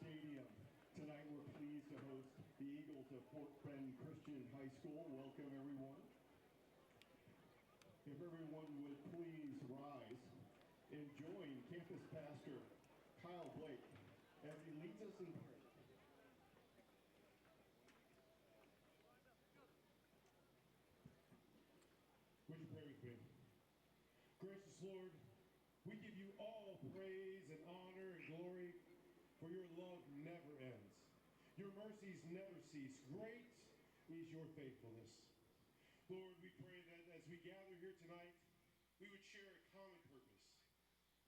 Stadium. Tonight we're pleased to host the Eagles of Fort Bend Christian High School. Welcome everyone. If everyone would please rise and join campus pastor Kyle Blake as he leads us in prayer. Would you pray with me? Gracious Lord, we give you all praise and honor and glory, for your love never ends. Your mercies never cease. Great is your faithfulness. Lord, we pray that as we gather here tonight, we would share a common purpose,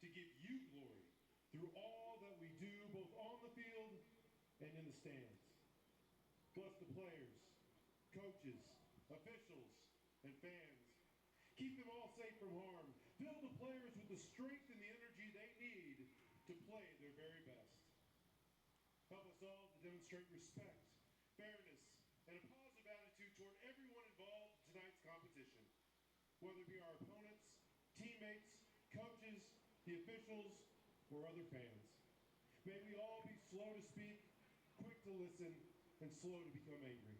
to give you glory through all that we do, both on the field and in the stands. Bless the players, coaches, officials, and fans. Keep them all safe from harm. Fill the players with the strength and the energy they need to play their very best. Help us all to demonstrate respect, fairness, and a positive attitude toward everyone involved in tonight's competition, whether it be our opponents, teammates, coaches, the officials, or other fans. May we all be slow to speak, quick to listen, and slow to become angry.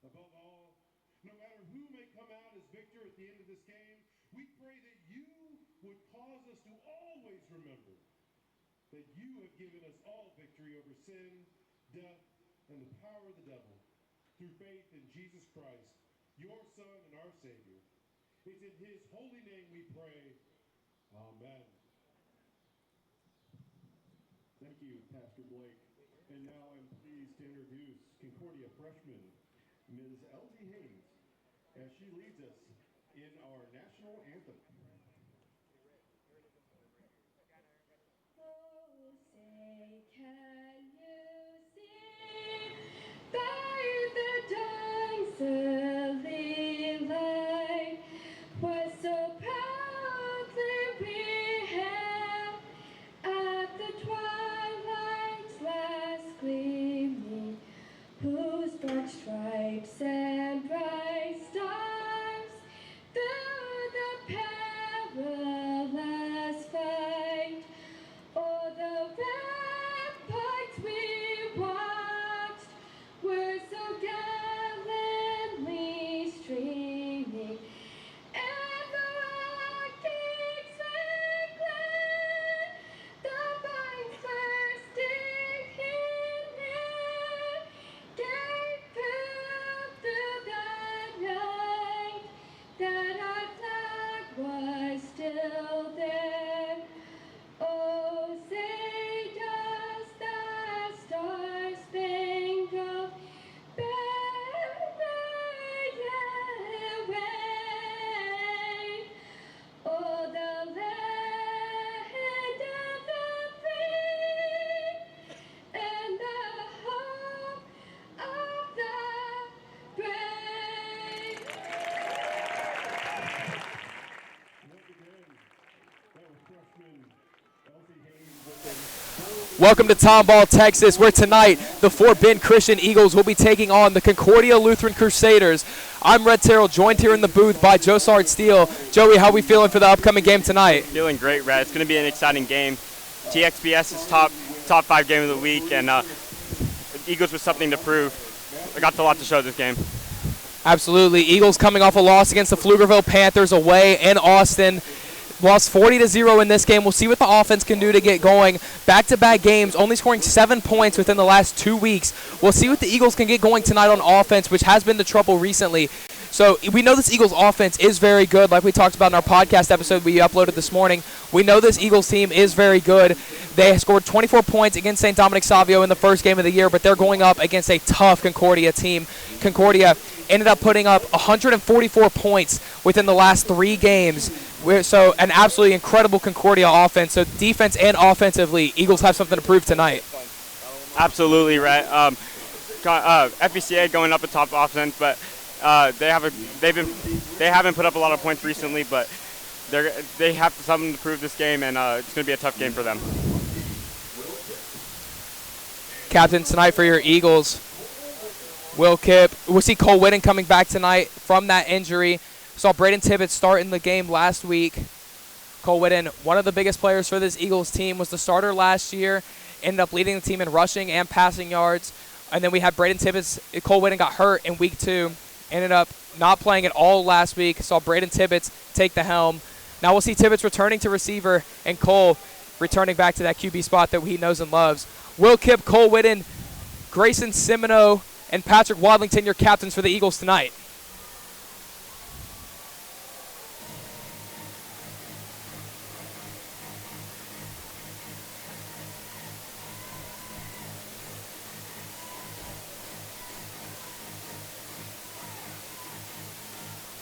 Above all, no matter who may come out as victor at the end of this game, we pray that you would cause us to always remember that you have given us all victory over sin, death, and the power of the devil through faith in Jesus Christ, your Son and our Savior. It's in his holy name we pray. Amen. Thank you, Pastor Blake. And now I'm pleased to introduce Concordia freshman, Ms. Elsie Haynes, as she leads us in our national anthem. Oh, say, can you see by the dawn's early light was so proudly beheld at the twilight's last gleaming, whose broad stripes and bright stars through the perilous fight o'er the ramparts we watched were so gallantly streaming, and the rockets were glad, the vines bursting in air, gave proof through the night that our flag was still there. Oh, say does the star-spangled banner yet wave o'er the land of the free and the home of the brave? Once again, that was freshman Elsie Haynes with the Welcome to Tomball, Texas, where tonight the Fort Bend Christian Eagles will be taking on the Concordia Lutheran Crusaders. I'm Red Terrell, joined here in the booth by Joe Steele. Joey, how are we feeling for the upcoming game tonight? Feeling great, Red. It's going to be an exciting game. TXBS is top 5 game of the week, and Eagles with something to prove. I got a lot to show this game. Absolutely. Eagles coming off a loss against the Pflugerville Panthers away in Austin. Lost 40-0 in this game. We'll see what the offense can do to get going. Back-to-back games, only scoring 7 points within the last 2 weeks. We'll see what the Eagles can get going tonight on offense, which has been the trouble recently. So we know this Eagles offense is very good, like we talked about in our podcast episode we uploaded this morning. We know this Eagles team is very good. They scored 24 points against St. Dominic Savio in the first game of the year, but they're going up against a tough Concordia team. Concordia ended up putting up 144 points within the last 3 games. So an absolutely incredible Concordia offense. So defense and offensively, Eagles have something to prove tonight. Absolutely, right. FBCA going up a top offense, but they haven't put up a lot of points recently, but they have something to prove this game, and it's going to be a tough game for them. Captain tonight for your Eagles, Will Kipp. We'll see Cole Whitten coming back tonight from that injury. Saw Braden Tibbetts start in the game last week. Cole Whitten, one of the biggest players for this Eagles team, was the starter last year, ended up leading the team in rushing and passing yards. And then we had Braden Tibbetts. Cole Whitten got hurt in week 2, ended up not playing at all last week. Saw Braden Tibbetts take the helm. Now we'll see Tibbetts returning to receiver and Cole returning back to that QB spot that he knows and loves. Will Kipp, Cole Whitten, Grayson Semino, and Patrick Wadlington, your captains for the Eagles tonight.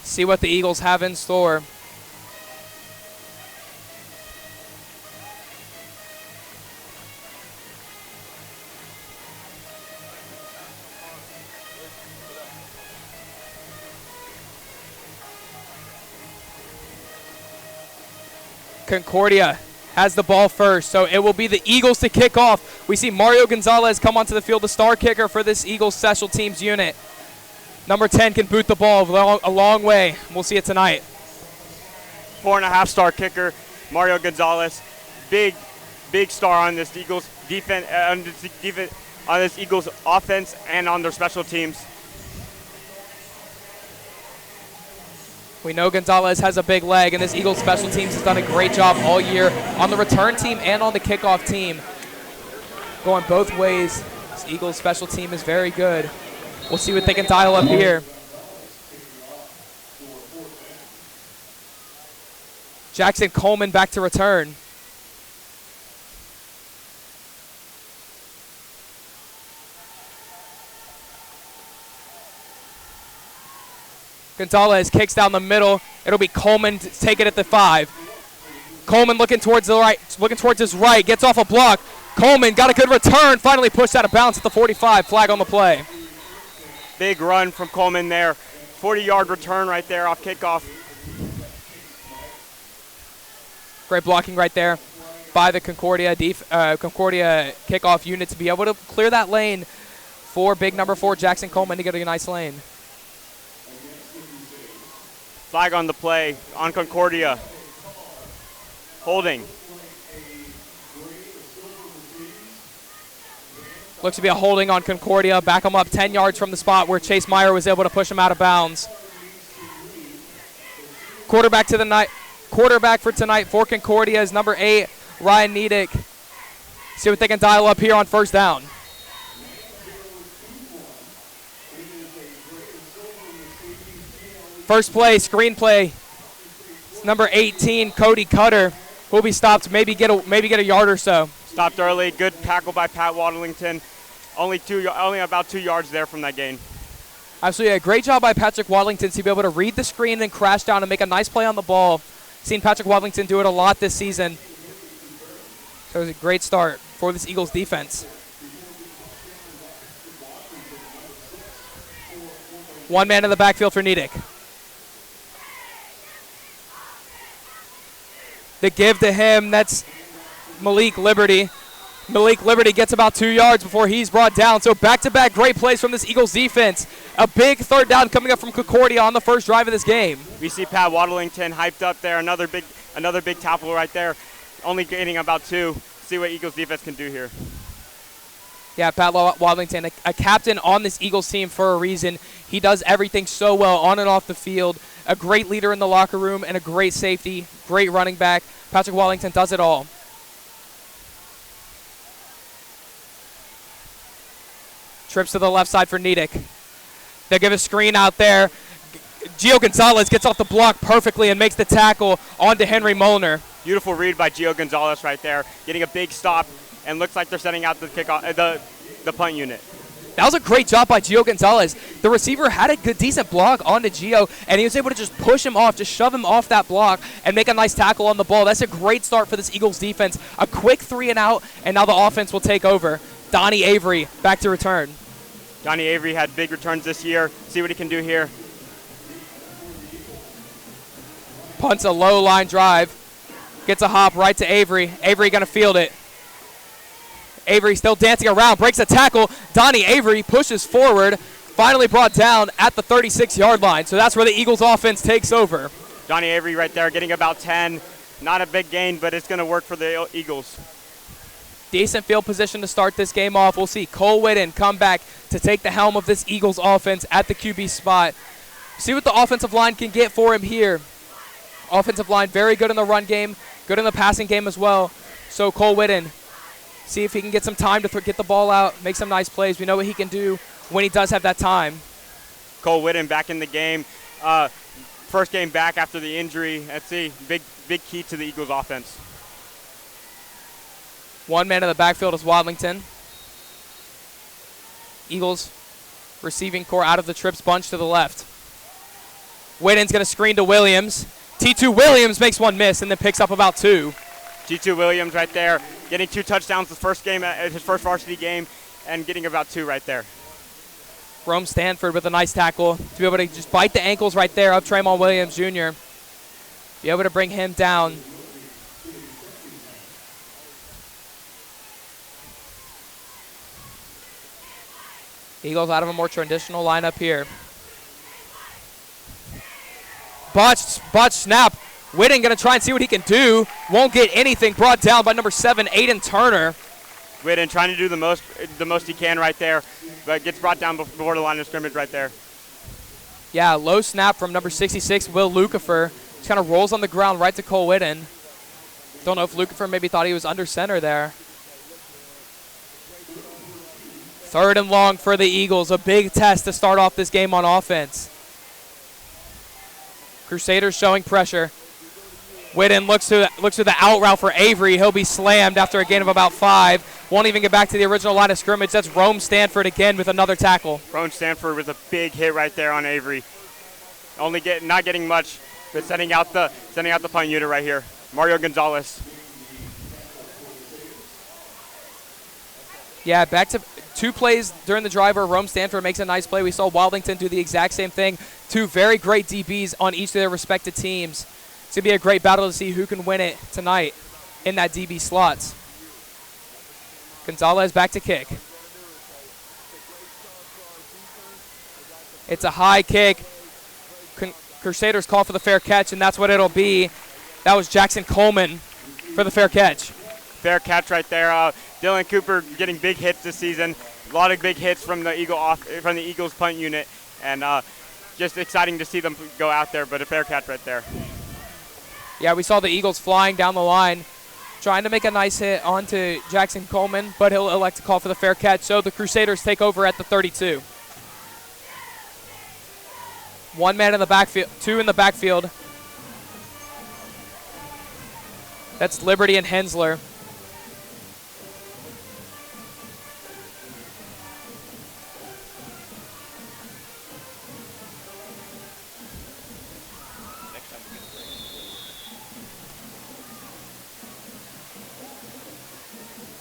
See what the Eagles have in store. Concordia has the ball first, so it will be the Eagles to kick off. We see Mario Gonzalez come onto the field, the star kicker for this Eagles special teams unit. Number 10 can boot the ball a long way. We'll see it tonight. 4.5-star kicker, Mario Gonzalez. Big star on this Eagles defense, on this Eagles offense and on their special teams. We know Gonzalez has a big leg, and this Eagles special teams has done a great job all year on the return team and on the kickoff team. Going both ways, this Eagles special team is very good. We'll see what they can dial up here. Jackson Coleman back to return. Gonzalez kicks down the middle. It'll be Coleman to take it at the 5. Coleman looking towards the right, looking towards his right, gets off a block. Coleman got a good return, finally pushed out of bounds at the 45. Flag on the play. Big run from Coleman there. 40-yard return right there off kickoff. Great blocking right there by the Concordia kickoff unit to be able to clear that lane for big number 4 Jackson Coleman to get a nice lane. Flag on the play on Concordia. Holding. Looks to be a holding on Concordia. Back him up 10 yards from the spot where Chase Meyer was able to push him out of bounds. Quarterback for tonight for Concordia is number 8, Ryan Niedick. See what they can dial up here on first down. First play, screen play. It's number 18, Cody Cutter, who will be stopped, maybe get a yard or so. Stopped early, good tackle by Pat Wadlington. Only about 2 yards there from that gain. Absolutely, a great job by Patrick Wadlington to be able to read the screen and crash down and make a nice play on the ball. Seen Patrick Wadlington do it a lot this season. So it was a great start for this Eagles defense. One man in the backfield for Niedick. The give to him, that's Malik Liberty. Malik Liberty gets about 2 yards before he's brought down. So back-to-back great plays from this Eagles defense. A big third down coming up from Concordia on the first drive of this game. We see Pat Wadlington hyped up there. Another big tackle right there. Only gaining about 2. See what Eagles defense can do here. Yeah, Pat Wadlington, a captain on this Eagles team for a reason. He does everything so well on and off the field. A great leader in the locker room and a great safety, great running back. Patrick Wadlington does it all. Trips to the left side for Niedick. They'll give a screen out there. Gio Gonzalez gets off the block perfectly and makes the tackle onto Henry Molnar. Beautiful read by Gio Gonzalez right there, getting a big stop, and looks like they're setting out the kickoff, the punt unit. That was a great job by Gio Gonzalez. The receiver had a good, decent block onto Gio, and he was able to just push him off, just shove him off that block, and make a nice tackle on the ball. That's a great start for this Eagles defense. A quick 3 and out, and now the offense will take over. Donnie Avery back to return. Donnie Avery had big returns this year. See what he can do here. Punts a low line drive. Gets a hop right to Avery. Avery going to field it. Avery still dancing around, breaks a tackle. Donnie Avery pushes forward, finally brought down at the 36-yard line. So that's where the Eagles offense takes over. Donnie Avery right there getting about 10. Not a big gain, but it's going to work for the Eagles. Decent field position to start this game off. We'll see Cole Whitten come back to take the helm of this Eagles offense at the QB spot. See what the offensive line can get for him here. Offensive line very good in the run game, good in the passing game as well. So Cole Whitten, see if he can get some time to get the ball out, make some nice plays. We know what he can do when he does have that time. Cole Whitten back in the game. First game back after the injury. Let's see, big key to the Eagles offense. One man in the backfield is Wadlington. Eagles receiving core out of the trips bunch to the left. Whitten's going to screen to Williams. T2 Williams makes one miss and then picks up about 2. T2 Williams right there, getting 2 touchdowns his first varsity game, and getting about 2 right there. Rome Stanford with a nice tackle to be able to just bite the ankles right there of Tremont Williams Jr. Be able to bring him down. Eagles out of a more traditional lineup here. Botch snap. Whitten going to try and see what he can do. Won't get anything. Brought down by number 7, Aiden Turner. Whitten trying to do the most he can right there, but gets brought down before the line of scrimmage right there. Yeah, low snap from number 66, Will Lucifer. Just kind of rolls on the ground right to Cole Whitten. Don't know if Lucifer maybe thought he was under center there. 3rd and long for the Eagles. A big test to start off this game on offense. Crusaders showing pressure. Whitten looks to the out route for Avery. He'll be slammed after a gain of about 5. Won't even get back to the original line of scrimmage. That's Rome Stanford again with another tackle. Rome Stanford with a big hit right there on Avery. Not getting much, but sending out the punt unit right here. Mario Gonzalez. Yeah, back to 2 plays during the drive where Rome Stanford makes a nice play. We saw Wildington do the exact same thing. 2 very great DBs on each of their respective teams. It's going to be a great battle to see who can win it tonight in that DB slots. Gonzalez back to kick. It's a high kick. Crusaders call for the fair catch, and that's what it'll be. That was Jackson Coleman for the fair catch. Fair catch right there. Dylan Cooper getting big hits this season. A lot of big hits from the Eagles punt unit, and just exciting to see them go out there, but a fair catch right there. Yeah, we saw the Eagles flying down the line, trying to make a nice hit onto Jackson Coleman, but he'll elect to call for the fair catch, so the Crusaders take over at the 32. 1 man in the backfield, 2 in the backfield. That's Liberty and Hensler.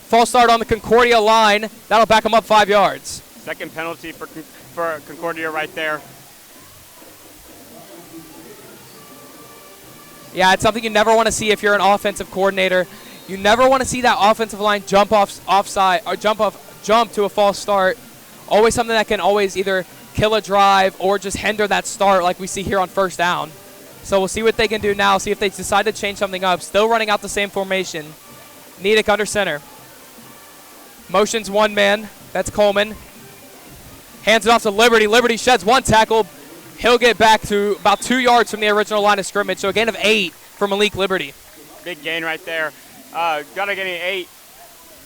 False start on the Concordia line. That'll back them up 5 yards. Second penalty for Concordia right there. Yeah, it's something you never want to see if you're an offensive coordinator. You never want to see that offensive line jump offside or jump to a false start. Always something that can always either kill a drive or just hinder that start like we see here on 1st down. So we'll see what they can do now, see if they decide to change something up. Still running out the same formation. Nedick under center. Motions 1 man. That's Coleman. Hands it off to Liberty. Liberty sheds 1 tackle. He'll get back to about 2 yards from the original line of scrimmage. So a gain of 8 for Malik Liberty. Big gain right there. Gotta get an 8.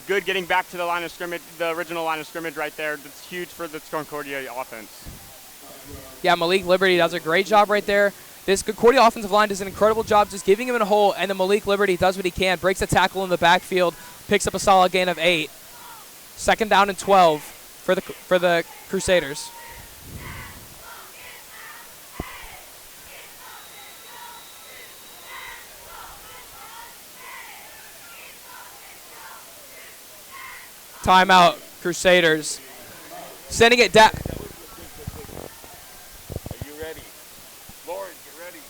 Good getting back to the line of scrimmage, the original line of scrimmage right there. That's huge for the Concordia offense. Yeah, Malik Liberty does a great job right there. This Concordia offensive line does an incredible job just giving him a hole, and then Malik Liberty does what he can. Breaks a tackle in the backfield. Picks up a solid gain of 8. 2nd down and 12 for the Crusaders. Timeout, Crusaders. Sending it down. Are you ready? Lauren, get ready.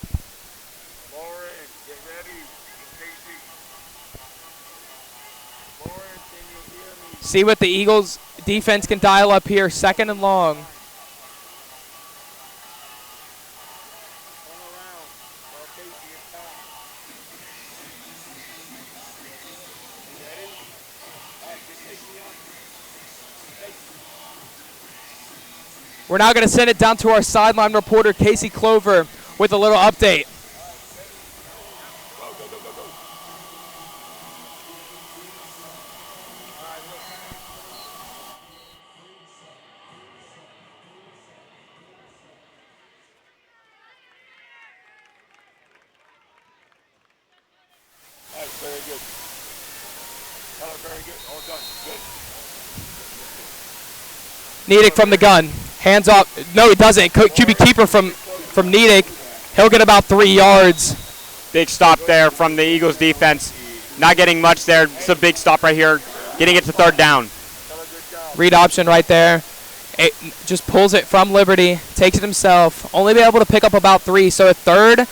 Lauren, get ready. Casey. Lauren, can you hear me? See what the Eagles defense can dial up here. 2nd and long. Turn around. Well, Casey, it's time. We're now going to send it down to our sideline reporter, Casey Clover, with a little update. Very good. Very good. All done. Good. Nedick from the gun. Hands off. No, he doesn't. QB keeper from Nedick. He'll get about 3 yards. Big stop there from the Eagles defense. Not getting much there. It's a big stop right here. Getting it to 3rd down. Read option right there. It just pulls it from Liberty. Takes it himself. Only be able to pick up about 3. So a 3rd,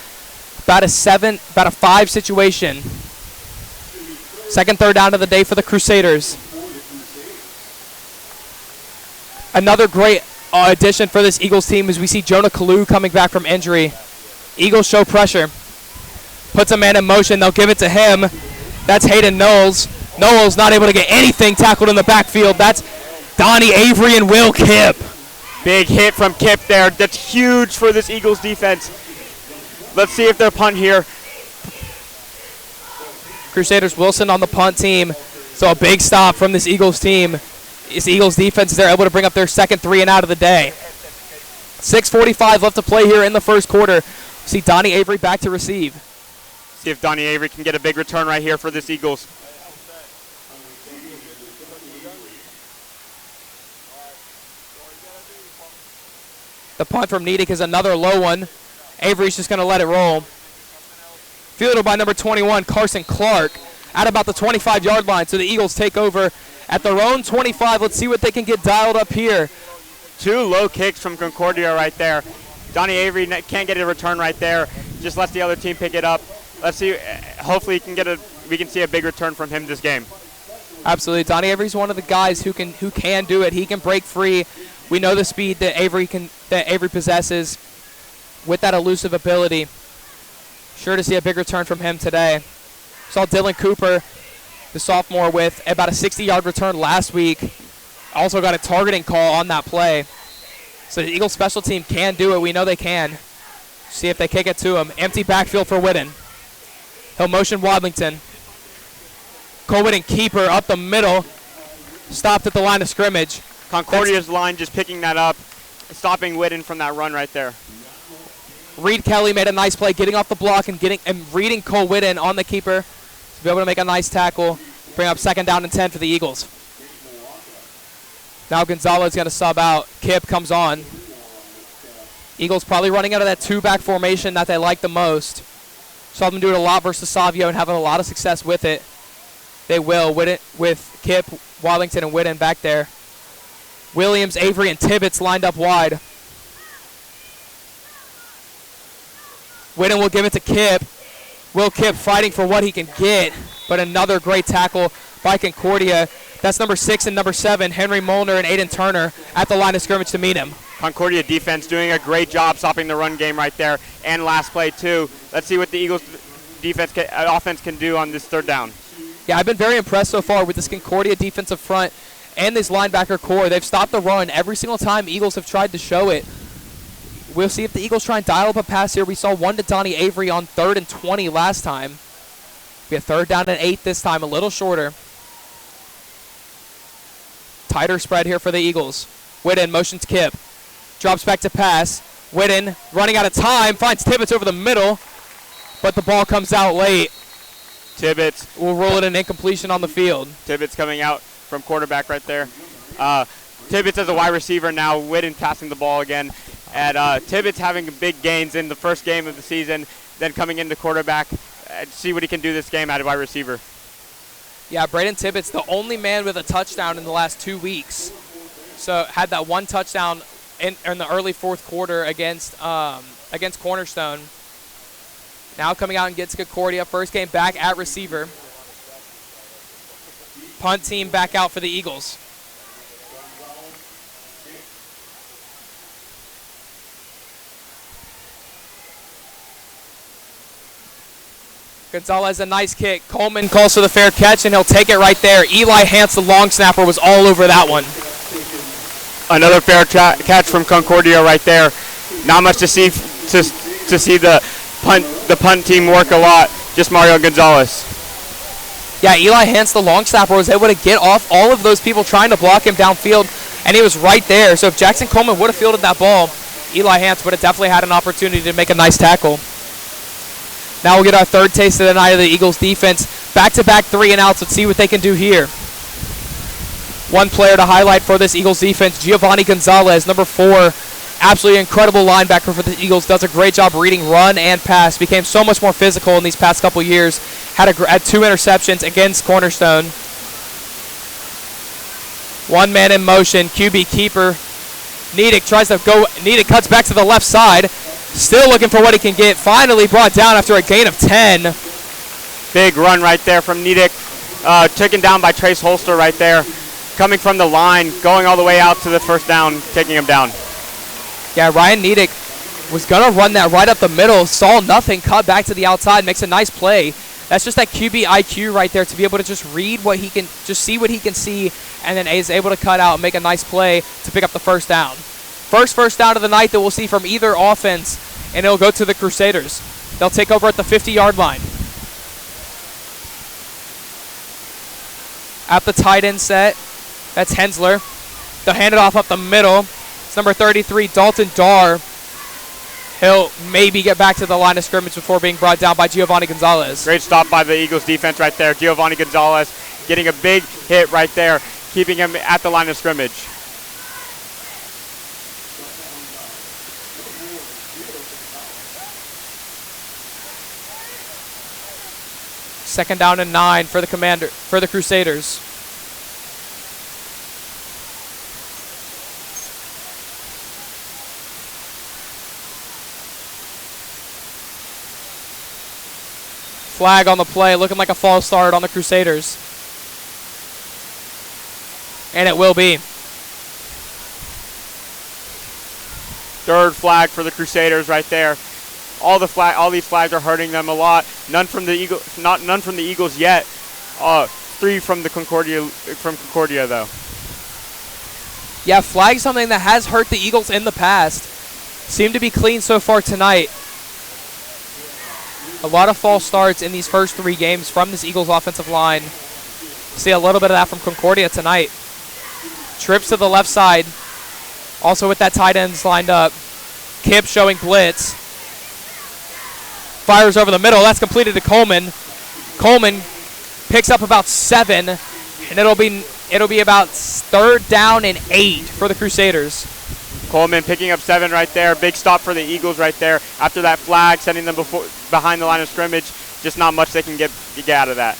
about a 5 situation. Second 3rd down of the day for the Crusaders. Another great addition for this Eagles team is we see Jonah Kalu coming back from injury. Eagles show pressure. Puts a man in motion. They'll give it to him. That's Hayden Knowles. Knowles not able to get anything tackled in the backfield. That's Donnie Avery and Will Kipp. Big hit from Kipp there. That's huge for this Eagles defense. Let's see if they'll punt here. Crusaders Wilson on the punt team. So a big stop from this Eagles team. This Eagles defense, they're able to bring up their second 3 and out of the day. 6:45 left to play here in the first quarter. See Donnie Avery back to receive. See if Donnie Avery can get a big return right here for this Eagles. The punt from Nedick is another low one. Avery's just going to let it roll. Fielded by number 21, Carson Clark, at about the 25-yard line. So the Eagles take over at their own 25. Let's see what they can get dialed up here. 2 low kicks from Concordia right there. Donnie Avery can't get a return right there. Just lets the other team pick it up. Let's see. Hopefully we can see a big return from him this game. Absolutely. Donnie Avery's one of the guys who can do it. He can break free. We know the speed that Avery possesses with that elusive ability. Sure to see a big return from him today. Saw Dylan Cooper, the sophomore, with about a 60-yard return last week. Also got a targeting call on that play. So the Eagles special team can do it. We know they can. See if they kick it to him. Empty backfield for Whitten. He'll motion Wadlington. Cole Whitten, keeper up the middle. Stopped at the line of scrimmage. Concordia's line just picking that up, stopping Whitten from that run right there. Reed Kelly made a nice play, getting off the block and reading Cole Whitten on the keeper to be able to make a nice tackle, bring up 2nd down and 10 for the Eagles. Now Gonzalez going to sub out. Kipp comes on. Eagles probably running out of that 2-back formation that they like the most. Saw them do it a lot versus Savio and having a lot of success with it. They will with Kipp, Wadlington, and Whitten back there. Williams, Avery, and Tibbetts lined up wide. Whitten will give it to Kipp. Will Kipp fighting for what he can get, but another great tackle by Concordia. That's number 6 and number 7, Henry Molnar and Aiden Turner at the line of scrimmage to meet him. Concordia defense doing a great job stopping the run game right there, and last play too. Let's see what the Eagles offense can do on this 3rd down. Yeah, I've been very impressed so far with this Concordia defensive front and this linebacker core. They've stopped the run every single time Eagles have tried to show it. We'll see if the Eagles try and dial up a pass here. We saw one to Donnie Avery on 3rd and 20 last time. We have 3rd down and 8 this time, a little shorter. Tighter spread here for the Eagles. Whitten motions Kipp. Drops back to pass. Whitten running out of time. Finds Tibbetts over the middle. But the ball comes out late. Tibbetts will roll it an incompletion on the field. Tibbetts coming out from quarterback right there. Tibbetts as a wide receiver now. Whitten passing the ball again. And Tibbetts having big gains in the first game of the season. Then coming into quarterback. See what he can do this game at a wide receiver. Yeah, Braden Tibbetts, the only man with a touchdown in the last 2 weeks. So had that one touchdown in the early 4th quarter against Cornerstone. Now coming out and gets Concordia. First game back at receiver. Punt team back out for the Eagles. Gonzalez, a nice kick. Coleman calls for the fair catch, and he'll take it right there. Eli Hance, the long snapper, was all over that one. Another fair catch from Concordia right there. Not much to see the punt team work a lot. Just Mario Gonzalez. Yeah, Eli Hance, the long snapper, was able to get off all of those people trying to block him downfield, and he was right there. So if Jackson Coleman would have fielded that ball, Eli Hance would have definitely had an opportunity to make a nice tackle. Now we'll get our third taste of the night of the Eagles defense. Back-to-back 3-and-outs. Let's see what they can do here. One player to highlight for this Eagles defense, Giovanni Gonzalez, number 4. Absolutely incredible linebacker for the Eagles. Does a great job reading run and pass. Became so much more physical in these past couple years. Had 2 interceptions against Cornerstone. One man in motion. QB keeper. Nedick tries to go. Nedick cuts back to the left side. Still looking for what he can get. Finally brought down after a gain of 10. Big run right there from Nedick. Taken down by Trace Holster right there. Coming from the line, going all the way out to the first down, taking him down. Yeah, Ryan Nedick was going to run that right up the middle. Saw nothing, cut back to the outside, makes a nice play. That's just that QB IQ right there to be able to just read what he can, just see what he can see, and then is able to cut out and make a nice play to pick up the first down. First down of the night that we'll see from either offense, and it'll go to the Crusaders. They'll take over at the 50-yard line. At the tight end set, that's Hensler. They'll hand it off up the middle. It's number 33, Dalton Darr. He'll maybe get back to the line of scrimmage before being brought down by Giovanni Gonzalez. Great stop by the Eagles defense right there. Giovanni Gonzalez getting a big hit right there, keeping him at the line of scrimmage. Second down and 9 for the Crusaders. Flag on the play, looking like a false start on the Crusaders. And it will be. Third flag for the Crusaders right there. All these flags are hurting them a lot. None from the Eagles yet. 3 from Concordia though. Yeah, flag something that has hurt the Eagles in the past. Seem to be clean so far tonight. A lot of false starts in these first 3 games from this Eagles offensive line. See a little bit of that from Concordia tonight. Trips to the left side. Also with that tight ends lined up. Kip showing blitz. Fires over the middle. That's completed to Coleman. Coleman picks up about 7, and it'll be about 3rd down and 8 for the Crusaders. Coleman picking up 7 right there. Big stop for the Eagles right there. After that flag, sending them behind the line of scrimmage. Just not much they can get out of that.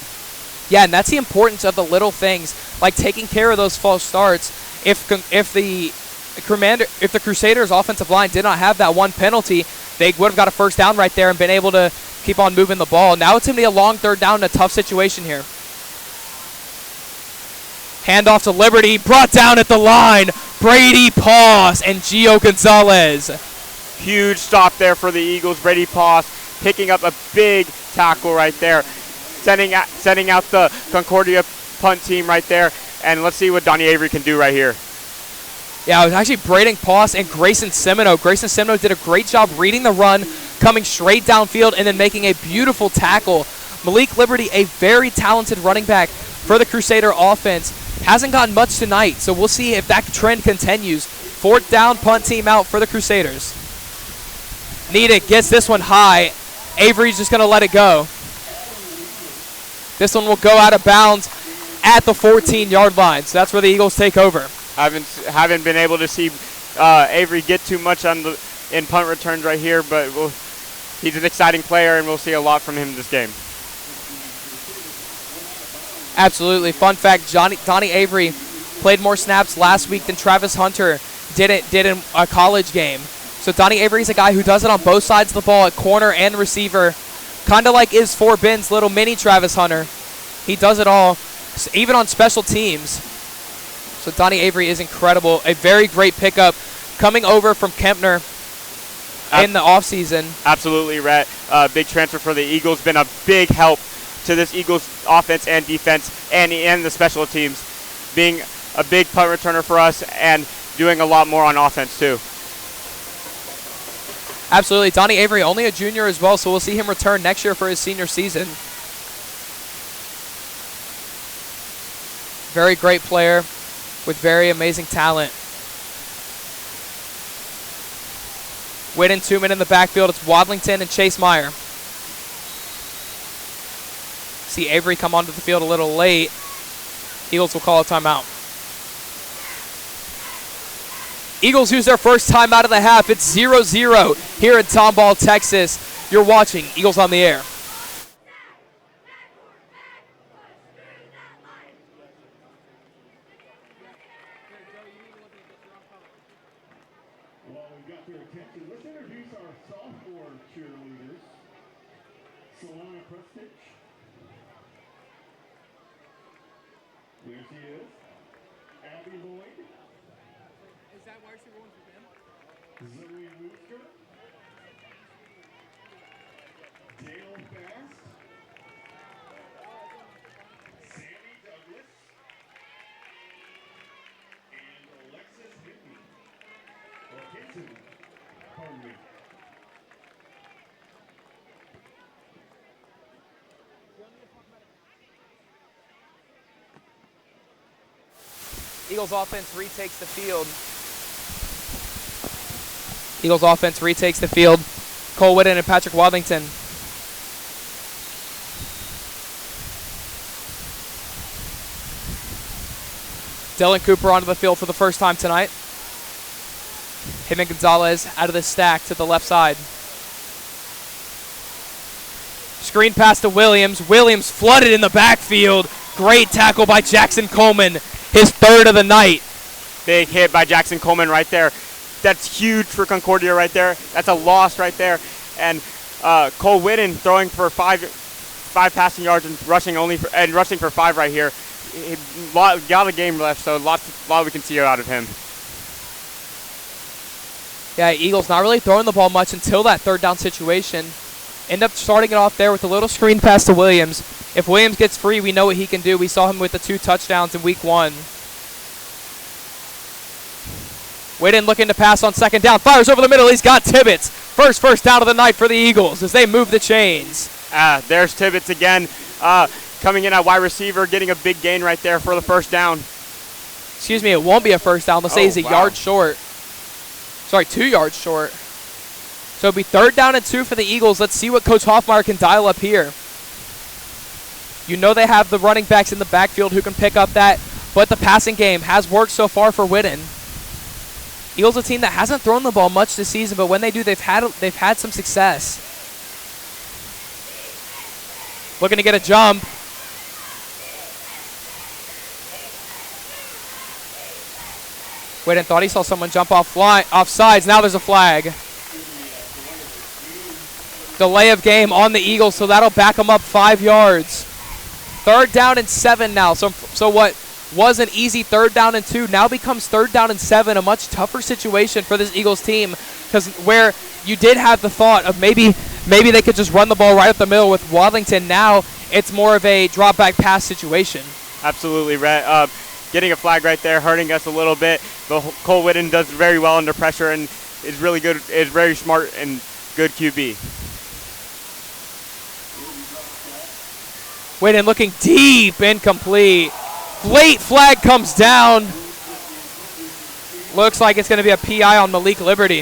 Yeah, and that's the importance of the little things, like taking care of those false starts. If the Crusaders' offensive line did not have that one penalty, they would have got a first down right there and been able to keep on moving the ball. Now it's going to be a long 3rd down in a tough situation here. Handoff to Liberty, brought down at the line. Brady Paws and Gio Gonzalez. Huge stop there for the Eagles. Brady Paws picking up a big tackle right there. Sending out the Concordia punt team right there. And let's see what Donnie Avery can do right here. Yeah, it was actually Braden Paws and Grayson Semino. Grayson Semino did a great job reading the run, coming straight downfield, and then making a beautiful tackle. Malik Liberty, a very talented running back for the Crusader offense. Hasn't gotten much tonight, so we'll see if that trend continues. 4th down, punt team out for the Crusaders. Nedick gets this one high. Avery's just going to let it go. This one will go out of bounds at the 14-yard line, so that's where the Eagles take over. Haven't been able to see Avery get too much in punt returns right here, but he's an exciting player, and we'll see a lot from him this game. Absolutely. Fun fact, Donnie Avery played more snaps last week than Travis Hunter did in a college game. So Donnie Avery's a guy who does it on both sides of the ball at corner and receiver, kind of like is Fort Bend's little mini Travis Hunter. He does it all, even on special teams. So Donnie Avery is incredible. A very great pickup coming over from Kempner in the offseason. Absolutely, Rhett. Big transfer for the Eagles. Been a big help to this Eagles offense and defense and the special teams, being a big punt returner for us and doing a lot more on offense too. Absolutely. Donnie Avery, only a junior as well, so we'll see him return next year for his senior season. Very great player with very amazing talent. Whitten, 2 men in the backfield. It's Wadlington and Chase Meyer. See Avery come onto the field a little late. Eagles will call a timeout. Eagles use their first time out of the half. It's 0-0 here in Tomball, Texas. You're watching Eagles on the Air. While we've got their attention, let's introduce our sophomore cheerleaders. Solana Prestich. There she is. Abby Lloyd. Is that why she rolling for them? Zoe Wooster. Dale Fast. Sammy Douglas. And Alexis Hinton. Or Hinton. Pardon me. Eagles offense retakes the field. Eagles offense retakes the field. Cole Whitten and Patrick Wadlington. Dylan Cooper onto the field for the first time tonight. Him and Gonzalez out of the stack to the left side. Screen pass to Williams. Williams flooded in the backfield. Great tackle by Jackson Coleman. His third of the night. Big hit by Jackson Coleman right there. That's huge for Concordia right there. That's a loss right there. And Cole Whitten throwing for five passing yards and rushing for 5 right here. Got a game left, so a lot we can see out of him. Yeah, Eagles not really throwing the ball much until that third down situation. End up starting it off there with a little screen pass to Williams. If Williams gets free, we know what he can do. We saw him with the 2 touchdowns in week 1. Whitten looking to pass on second down. Fires over the middle. He's got Tibbetts. First down of the night for the Eagles as they move the chains. There's Tibbetts again. Coming in at wide receiver, getting a big gain right there for the first down. Excuse me, it won't be a first down. They'll say he's a yard short. Sorry, 2 yards short. So it'll be 3rd down and 2 for the Eagles. Let's see what Coach Hoffmeyer can dial up here. You know they have the running backs in the backfield who can pick up that, but the passing game has worked so far for Whitten. Eagles a team that hasn't thrown the ball much this season, but when they do, they've had some success. Looking to get a jump. Whitten thought he saw someone jump off sides. Now there's a flag. Delay of game on the Eagles, so that'll back them up 5 yards. 3rd down and 7 now. So what was an easy 3rd down and 2 now becomes 3rd down and 7, a much tougher situation for this Eagles team, because where you did have the thought of maybe they could just run the ball right up the middle with Wadlington, now it's more of a drop back pass situation. Absolutely, Rhett. Getting a flag right there, hurting us a little bit. But Cole Whitten does very well under pressure and is really good, is very smart and good QB. Whitten looking deep, incomplete. Late flag comes down. Looks like it's going to be a PI on Malik Liberty.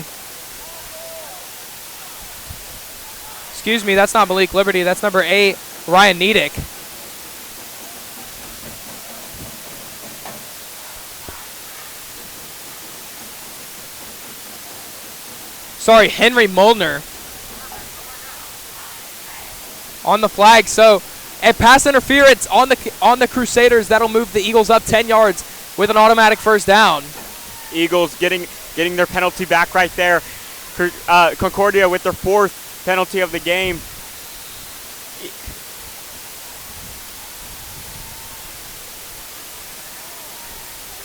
Excuse me, that's not Malik Liberty. That's number 8, Ryan Nedick. Sorry, Henry Molnar on the flag. So a pass interference on the Crusaders. That'll move the Eagles up 10 yards with an automatic first down. Eagles getting their penalty back right there. Concordia with their 4th penalty of the game.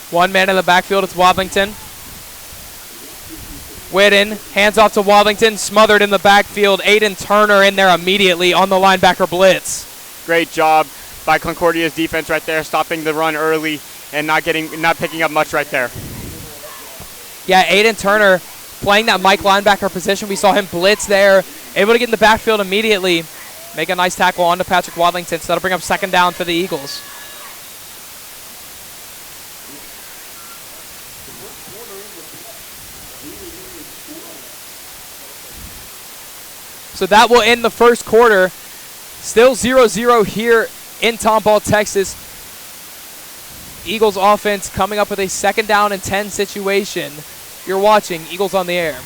One man in the backfield. It's Wadlington. Whitten, hands off to Wadlington, smothered in the backfield. Aiden Turner in there immediately on the linebacker blitz. Great job by Concordia's defense right there, stopping the run early and not picking up much right there. Yeah, Aiden Turner playing that Mike linebacker position. We saw him blitz there, able to get in the backfield immediately, make a nice tackle onto Patrick Wadlington, so that'll bring up second down for the Eagles. So that will end the first quarter. Still 0-0 here in Tomball, Texas. Eagles offense coming up with a second down and 10 situation. You're watching Eagles on the Air.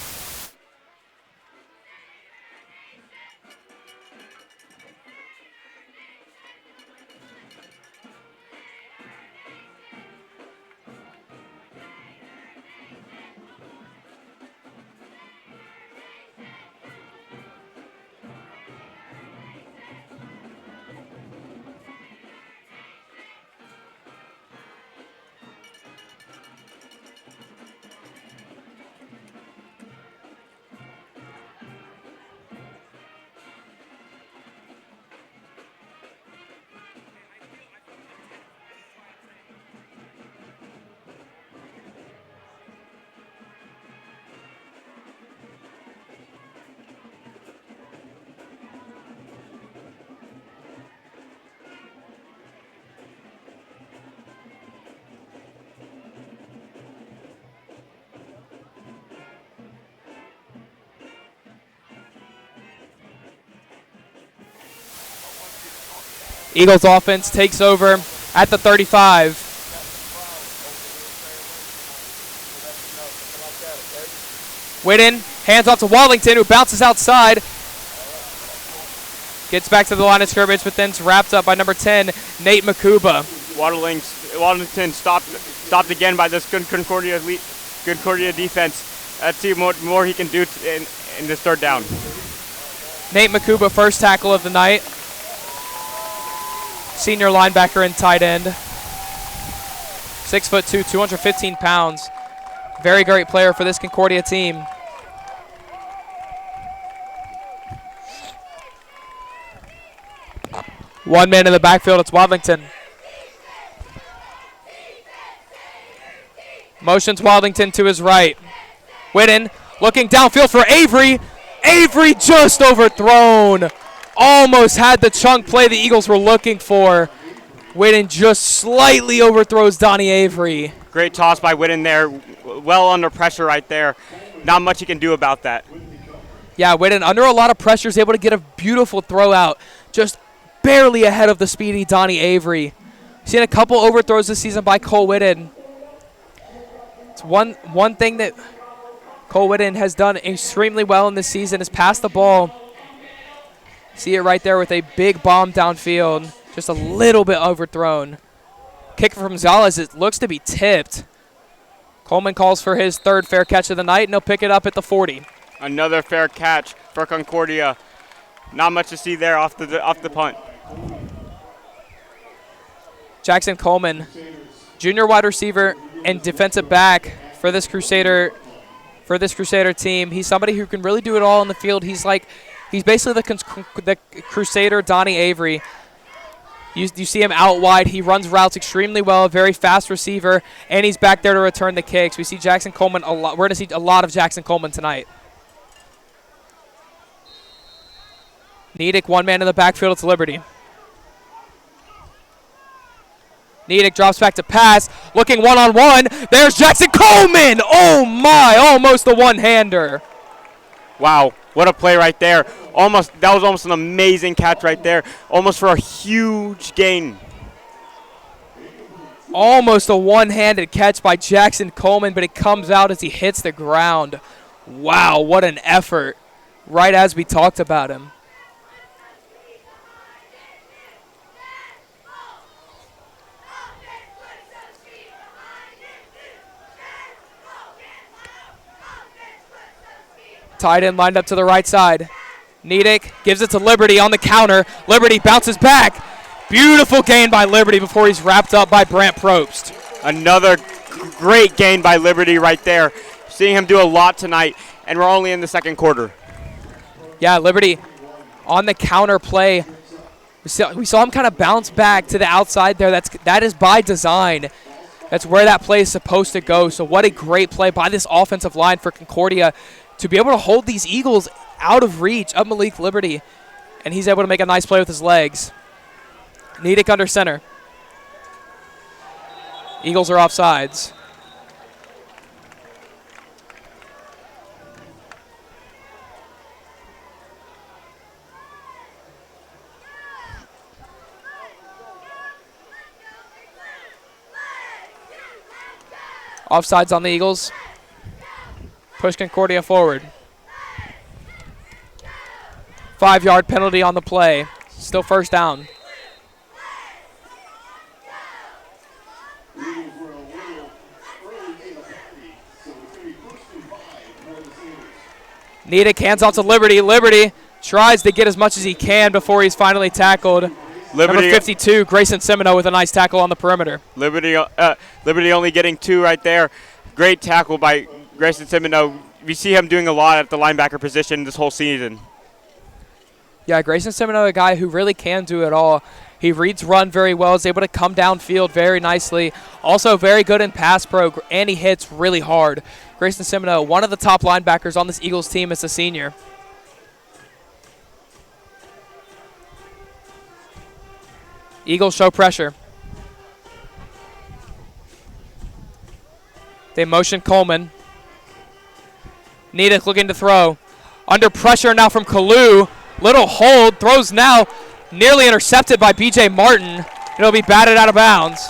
Eagles offense takes over at the 35. Whitten, hands off to Wallington, who bounces outside. Gets back to the line of scrimmage, but then it's wrapped up by number 10, Nate Makuba. Wallington stopped again by this Concordia defense. Let's see what more he can do in this third down. Nate Makuba, first tackle of the night. Senior linebacker and tight end. 6'2", 215 pounds. Very great player for this Concordia team. One man in the backfield, it's Wadlington. Motions Wadlington to his right. Whitten looking downfield for Avery. Avery just overthrown. Almost had the chunk play the Eagles were looking for. Whitten just slightly overthrows Donnie Avery. Great toss by Whitten there. Well under pressure right there. Not much he can do about that. Yeah, Whitten under a lot of pressure is able to get a beautiful throw out. Just barely ahead of the speedy Donnie Avery. Seen a couple overthrows this season by Cole Whitten. It's one thing that Cole Whitten has done extremely well in this season is pass the ball. See it right there with a big bomb downfield. Just a little bit overthrown. Kick from Zales. It looks to be tipped. Coleman calls for his third fair catch of the night, and he'll pick it up at the 40. Another fair catch for Concordia. Not much to see there off the punt. Jackson Coleman, junior wide receiver and defensive back for this Crusader team. He's somebody who can really do it all on the field. He's basically the Crusader Donnie Avery. You see him out wide. He runs routes extremely well, a very fast receiver, and he's back there to return the kicks. We see Jackson Coleman a lot. We're going to see a lot of Jackson Coleman tonight. Nedick, one man in the backfield. It's Liberty. Nedick drops back to pass, looking one-on-one. There's Jackson Coleman. Oh, my, almost a one-hander. Wow, what a play right there. That was almost an amazing catch right there. Almost for a huge gain. Almost a one-handed catch by Jackson Coleman, but it comes out as he hits the ground. Wow, what an effort, right as we talked about him. Tight end lined up to the right side. Nedick gives it to Liberty on the counter. Liberty bounces back. Beautiful gain by Liberty before he's wrapped up by Brant Probst. Another great gain by Liberty right there. Seeing him do a lot tonight, and we're only in the second quarter. Yeah, Liberty on the counter play. We saw him kind of bounce back to the outside there. That is by design. That's where that play is supposed to go. So what a great play by this offensive line for Concordia to be able to hold these Eagles out of reach of Malik Liberty. And he's able to make a nice play with his legs. Nedick under center. Eagles are offsides. Offsides on the Eagles. Push Concordia forward. 5-yard penalty on the play. Still first down. Nedick hands off to Liberty. Liberty tries to get as much as he can before he's finally tackled. Liberty, number 52, Grayson Semino with a nice tackle on the perimeter. Liberty only getting 2 right there. Great tackle by Grayson Semino. We see him doing a lot at the linebacker position this whole season. Yeah, Grayson Semino, a guy who really can do it all. He reads run very well, is able to come downfield very nicely. Also very good in pass pro, and he hits really hard. Grayson Semino, one of the top linebackers on this Eagles team as a senior. Eagles show pressure. They motion Coleman. Nedick looking to throw. Under pressure now from Kalu. Little hold. Throws now nearly intercepted by B.J. Martin. It'll be batted out of bounds.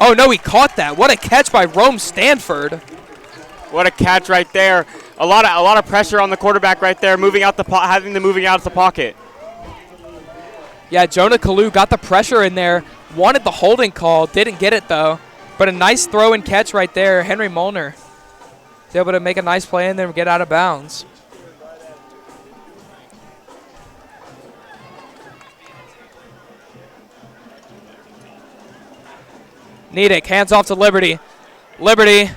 Oh, no, he caught that. What a catch by Rome Stanford. What a catch right there. A lot of pressure on the quarterback right there, moving out having to moving out of the pocket. Yeah, Jonah Kalu got the pressure in there. Wanted the holding call. Didn't get it, though. But a nice throw and catch right there. Henry Molnar is able to make a nice play in there and get out of bounds. Nedick hands off to Liberty. Liberty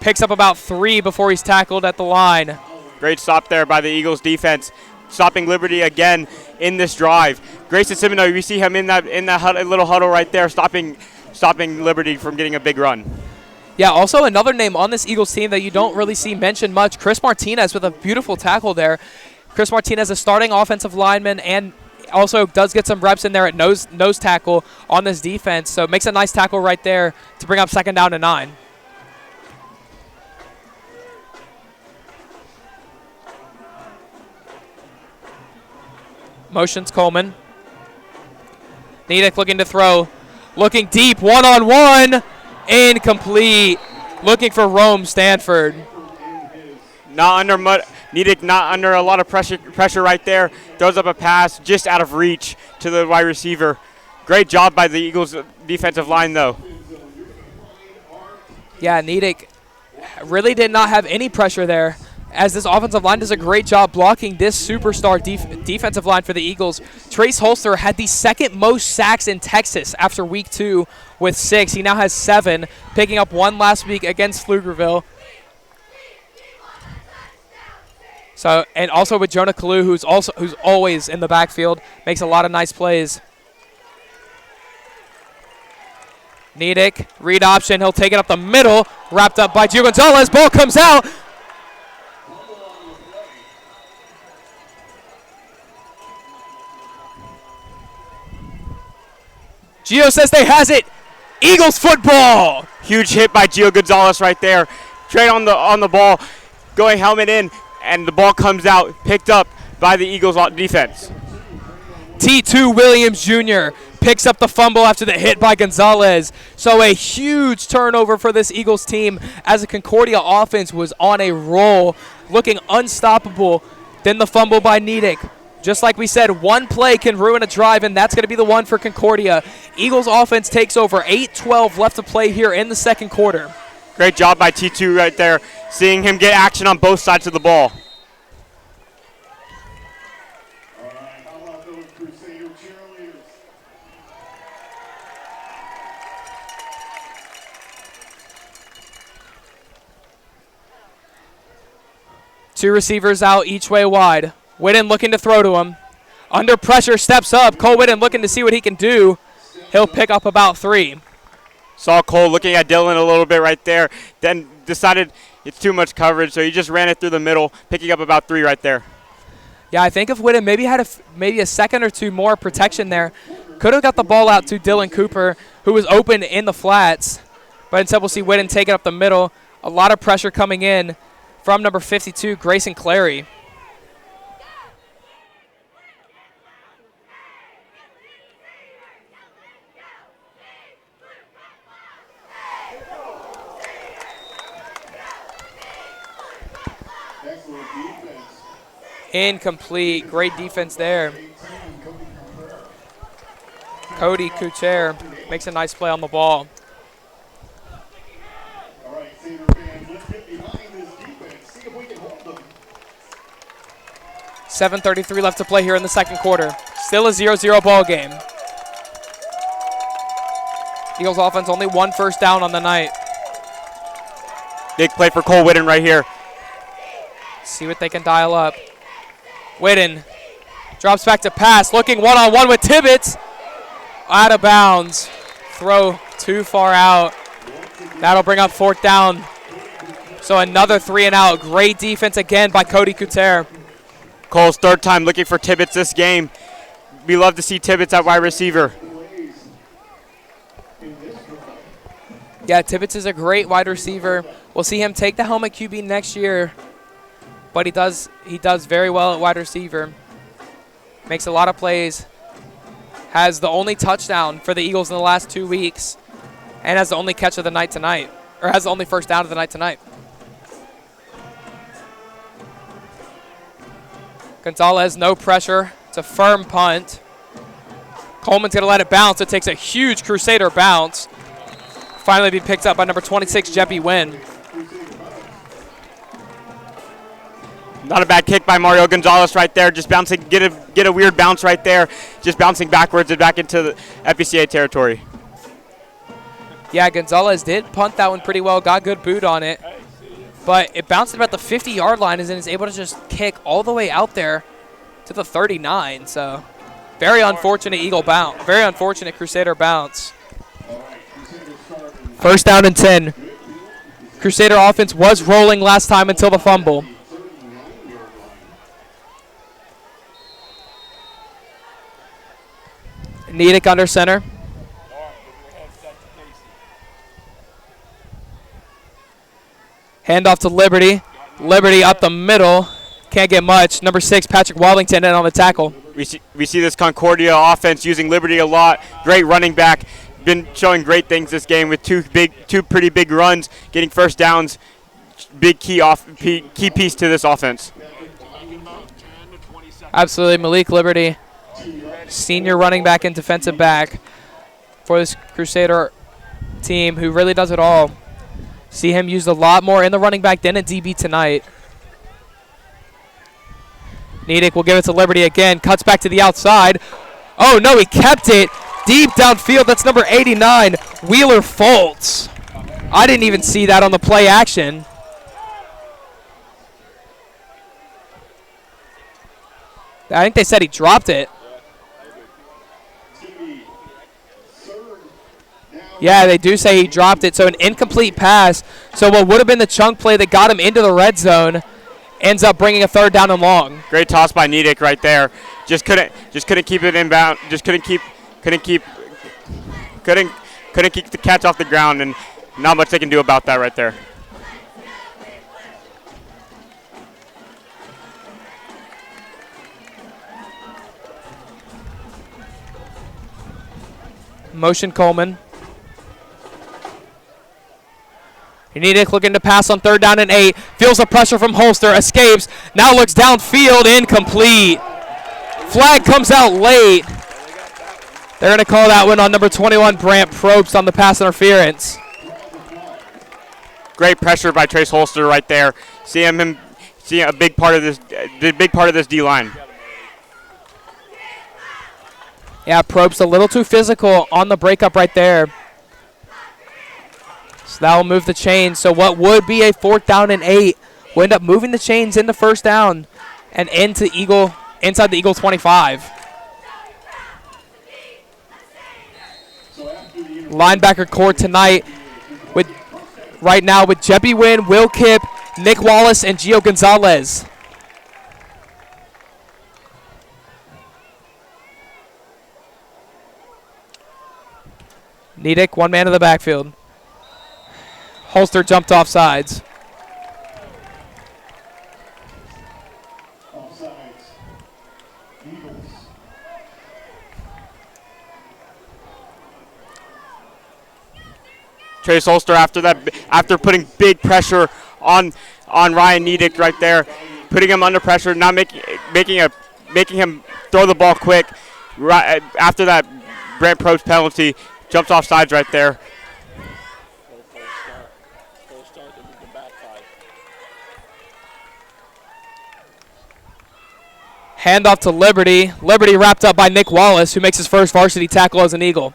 picks up about 3 before he's tackled at the line. Great stop there by the Eagles defense, stopping Liberty again in this drive. Grayson Semino, we see him in that little huddle right there, stopping Liberty from getting a big run. Yeah, also another name on this Eagles team that you don't really see mentioned much, Chris Martinez with a beautiful tackle there. Chris Martinez, a starting offensive lineman, and also does get some reps in there at nose tackle on this defense. So makes a nice tackle right there to bring up 2nd down and 9. Motions Coleman. Nedick looking to throw. Looking deep, one-on-one. Incomplete. Looking for Rome Stanford. Nedick not under a lot of pressure right there. Throws up a pass just out of reach to the wide receiver. Great job by the Eagles defensive line, though. Yeah, Nedick really did not have any pressure there, as this offensive line does a great job blocking this superstar defensive line for the Eagles. Trace Holster had the 2nd most sacks in Texas after week 2 with 6. He now has 7, picking up 1 last week against Pflugerville. So, and also with Jonah Kalu, who's always in the backfield, makes a lot of nice plays. Nedick, read option, he'll take it up the middle, wrapped up by Gio Gonzalez. Ball comes out. Gio says they has it. Eagles football. Huge hit by Gio Gonzalez right there. Straight on the ball, going helmet in, and the ball comes out, picked up by the Eagles defense. T2 Williams Jr. picks up the fumble after the hit by Gonzalez. So a huge turnover for this Eagles team as the Concordia offense was on a roll, looking unstoppable. Then the fumble by Nedick. Just like we said, one play can ruin a drive, and that's going to be the one for Concordia. Eagles offense takes over. 8:12 left to play here in the 2nd quarter. Great job by T2 right there, seeing him get action on both sides of the ball. All right, how about those Crusader cheerleaders? Two receivers out each way wide. Whitten looking to throw to him. Under pressure, steps up. Cole Whitten looking to see what he can do. He'll pick up about 3. Saw Cole looking at Dylan a little bit right there, then decided it's too much coverage, so he just ran it through the middle, picking up about 3 right there. Yeah, I think if Whittem maybe had maybe a second or two more protection there, could have got the ball out to Dylan Cooper, who was open in the flats. But instead we'll see Whittem take it up the middle. A lot of pressure coming in from number 52, Grayson Clary. Incomplete. Great defense there. Cody Couture makes a nice play on the ball. All right, Saber fans, let's get behind this defense. See if we can hold them. 7:33 left to play here in the second quarter. Still a 0-0 ball game. Eagles offense only 1 first down on the night. Big play for Cole Whitten right here. See what they can dial up. Whitten drops back to pass, looking one-on-one with Tibbetts. Out of bounds. Throw too far out. That'll bring up 4th down. So another 3 and out. Great defense again by Cody Couture. Cole's 3rd time looking for Tibbetts this game. We love to see Tibbetts at wide receiver. Yeah, Tibbetts is a great wide receiver. We'll see him take the helm at QB next year. But he does very well at wide receiver. Makes a lot of plays. Has the only touchdown for the Eagles in the last 2 weeks. And has the only catch of the night tonight. Or has the only first down of the night tonight. Gonzalez, no pressure. It's a firm punt. Coleman's going to let it bounce. It takes a huge Crusader bounce. Finally be picked up by number 26, Jeppy Wynn. Not a bad kick by Mario Gonzalez right there. Just bouncing, get a weird bounce right there. Just bouncing backwards and back into the FBCA territory. Yeah, Gonzalez did punt that one pretty well. Got good boot on it. But it bounced about the 50-yard line and is able to just kick all the way out there to the 39. So very unfortunate Eagle bounce. Very unfortunate Crusader bounce. First down and 10. Crusader offense was rolling last time until the fumble. Nedick under center. Handoff to Liberty. Liberty up the middle. Can't get much. Number 6, Patrick Wallington in on the tackle. We see this Concordia offense using Liberty a lot. Great running back. Been showing great things this game with two pretty big runs, getting first downs. Big key piece to this offense. Absolutely, Malik Liberty, senior running back and defensive back for this Crusader team, who really does it all. See him used a lot more in the running back than a DB tonight. Nedick will give it to Liberty again. Cuts back to the outside. Oh, no, he kept it deep downfield. That's number 89, Wheeler Foltz. I didn't even see that on the play action. I think they said he dropped it. Yeah, they do say he dropped it. So an incomplete pass. So what would have been the chunk play that got him into the red zone ends up bringing a 3rd down and long. Great toss by Nedick right there. Just couldn't keep it inbound. Just couldn't keep the catch off the ground, and not much they can do about that right there. Motion Coleman. Nedick looking to pass on 3rd down and 8. Feels the pressure from Holster. Escapes. Now looks downfield. Incomplete. Flag comes out late. They're going to call that one on number 21, Brant Probst, on the pass interference. Great pressure by Trace Holster right there. See a big part of this D line. Yeah, Probst a little too physical on the breakup right there. So that will move the chains. So what would be a 4th down and 8 will end up moving the chains into 1st down and inside the Eagle 25. linebacker core tonight with right now with Jeppy Wynn, Will Kipp, Nick Wallace, and Gio Gonzalez. Nedick, one man in the backfield. Holster jumped off sides. Offsides. Eagles. Trace Holster after putting big pressure on Ryan Nedick right there, putting him under pressure, not making him throw the ball quick. Right after that Brent Probst penalty, jumps off sides right there. Handoff to Liberty. Liberty wrapped up by Nick Wallace, who makes his first varsity tackle as an Eagle.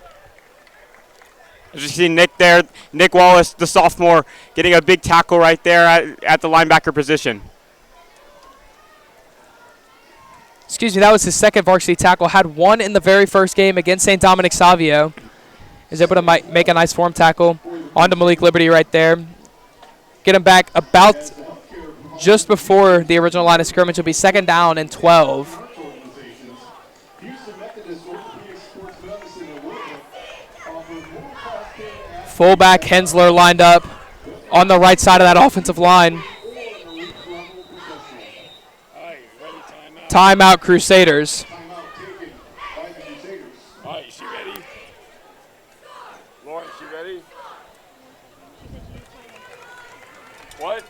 As you see Nick there, Nick Wallace, the sophomore, getting a big tackle right there at the linebacker position. Excuse me, that was his second varsity tackle. Had one in the very first game against St. Dominic Savio. Is able to make a nice form tackle. On to Malik Liberty right there. Get him back about just before the original line of scrimmage. Will be second down and 12. Fullback Hensler lined up on the right side of that offensive line. Timeout Crusaders. All right, she ready? Lauren, she ready? What?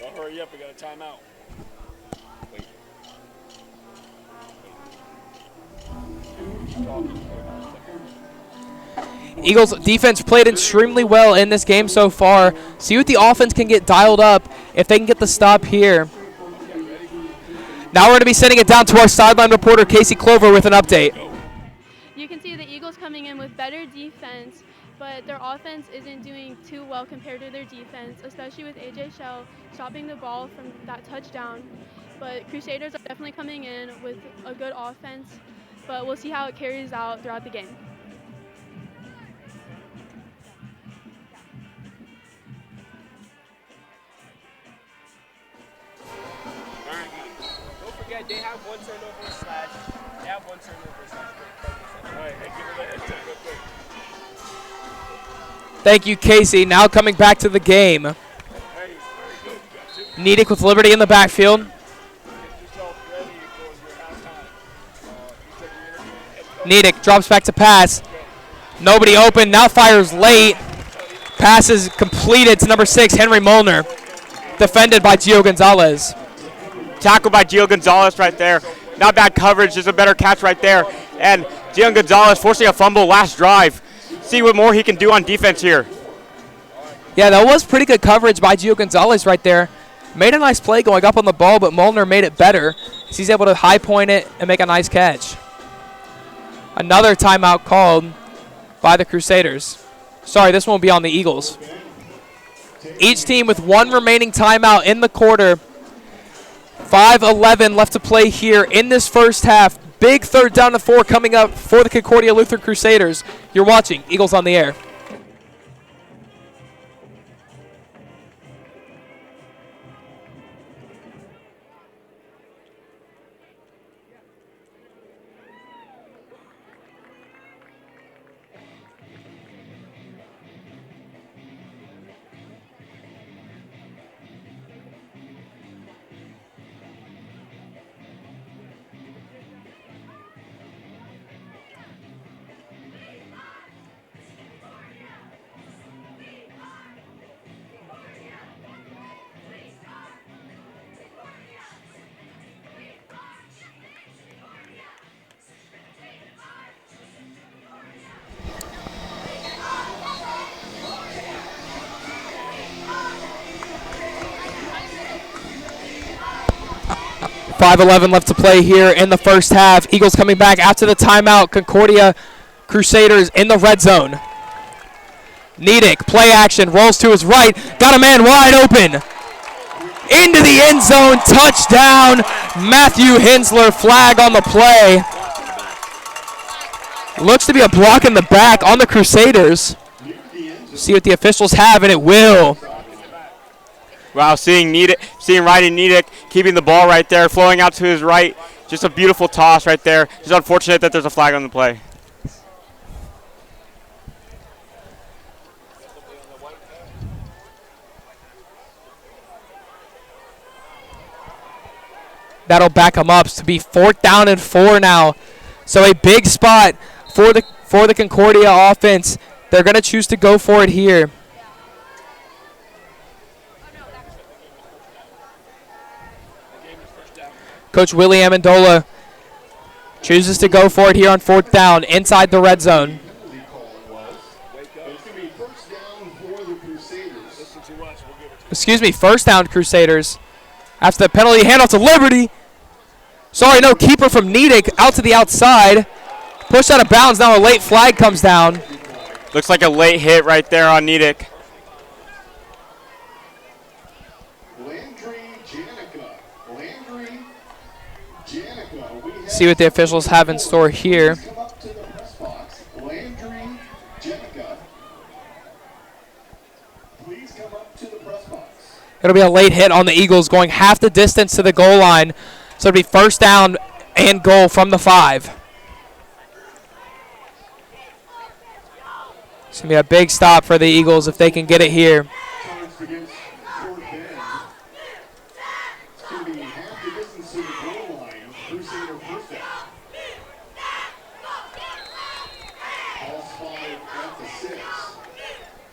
Well, hurry up, we got a timeout. Wait. Eagles defense played extremely well in this game so far. See what the offense can get dialed up if they can get the stop here. Now we're going to be sending it down to our sideline reporter, Casey Clover, with an update. You can see the Eagles coming in with better defense, but their offense isn't doing too well compared to their defense, especially with AJ Shell stopping the ball from that touchdown. But Crusaders are definitely coming in with a good offense, but we'll see how it carries out throughout the game. They have one turnover slash. All right, hey, give her that headset real quick. Thank you, Casey. Now coming back to the game. Hey, very good. You got two. Nedick with Liberty in the backfield. Get yourself ready for your halftime. Nedick drops back to pass. Nobody open. Now fires late. Pass is completed to number 6, Henry Molnar. Defended by Gio Gonzalez. Tackled by Gio Gonzalez right there. Not bad coverage, just a better catch right there. And Gio Gonzalez forcing a fumble last drive. See what more he can do on defense here. Yeah, that was pretty good coverage by Gio Gonzalez right there. Made a nice play going up on the ball, but Molnar made it better. He's able to high point it and make a nice catch. Another timeout called by the Crusaders. Sorry, this one will be on the Eagles. Each team with one remaining timeout in the quarter. 5:11 left to play here in this first half. Big third down and 4 coming up for the Concordia Lutheran Crusaders. You're watching Eagles on the Air. .5:11 left to play here in the first half. Eagles coming back after the timeout. Concordia Crusaders in the red zone. Nedick, play action, rolls to his right. Got a man wide open. Into the end zone, touchdown. Matthew Hensler, flag on the play. Looks to be a block in the back on the Crusaders. See what the officials have, and it will. Wow, seeing Ryan Niedick keeping the ball right there, flowing out to his right. Just a beautiful toss right there. Just unfortunate that there's a flag on the play. That'll back them up to be 4th down and 4 now. So a big spot for the Concordia offense. They're going to choose to go for it here. Coach Willie Amendola chooses to go for it here on 4th down inside the red zone. Excuse me, 1st down Crusaders. After the penalty, handoff to Liberty. Sorry, no, keeper from Niedick out to the outside. Pushed out of bounds, now a late flag comes down. Looks like a late hit right there on Niedick. See what the officials have in store here. It'll be a late hit on the Eagles, going half the distance to the goal line. So it'll be 1st down and goal from the 5. It's going to be a big stop for the Eagles if they can get it here.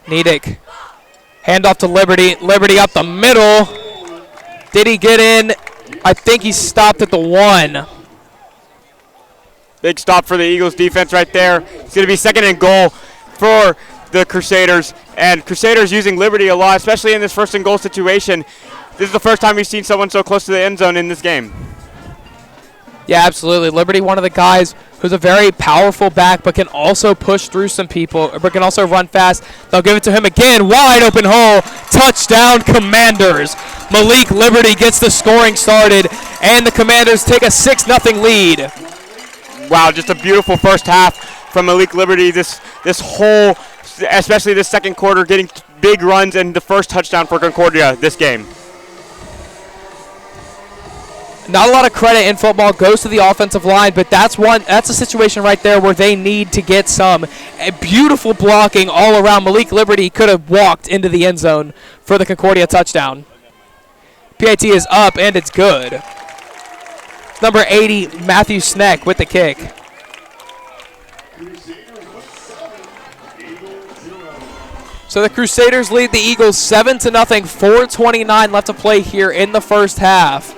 Niedick. Handoff to Liberty. Liberty up the middle. Did he get in? I think he stopped at the 1. Big stop for the Eagles defense right there. It's going to be 2nd and goal for the Crusaders. And Crusaders using Liberty a lot, especially in this 1st and goal situation. This is the first time we've seen someone so close to the end zone in this game. Yeah, absolutely. Liberty, one of the guys who's a very powerful back, but can also push through some people, but can also run fast. They'll give it to him again. Wide open hole. Touchdown, Commanders. Malik Liberty gets the scoring started, and the Commanders take a 6-0 lead. Wow, just a beautiful first half from Malik Liberty. This whole, especially this 2nd quarter, getting big runs and the first touchdown for Concordia this game. Not a lot of credit in football goes to the offensive line, but that's a situation right there where they need to get some beautiful blocking all around. Malik Liberty could have walked into the end zone for the Concordia touchdown. PAT is up, and it's good. Number 80, Matthew Sneck with the kick. So the Crusaders lead the Eagles 7-0, 4:29 left to play here in the first half.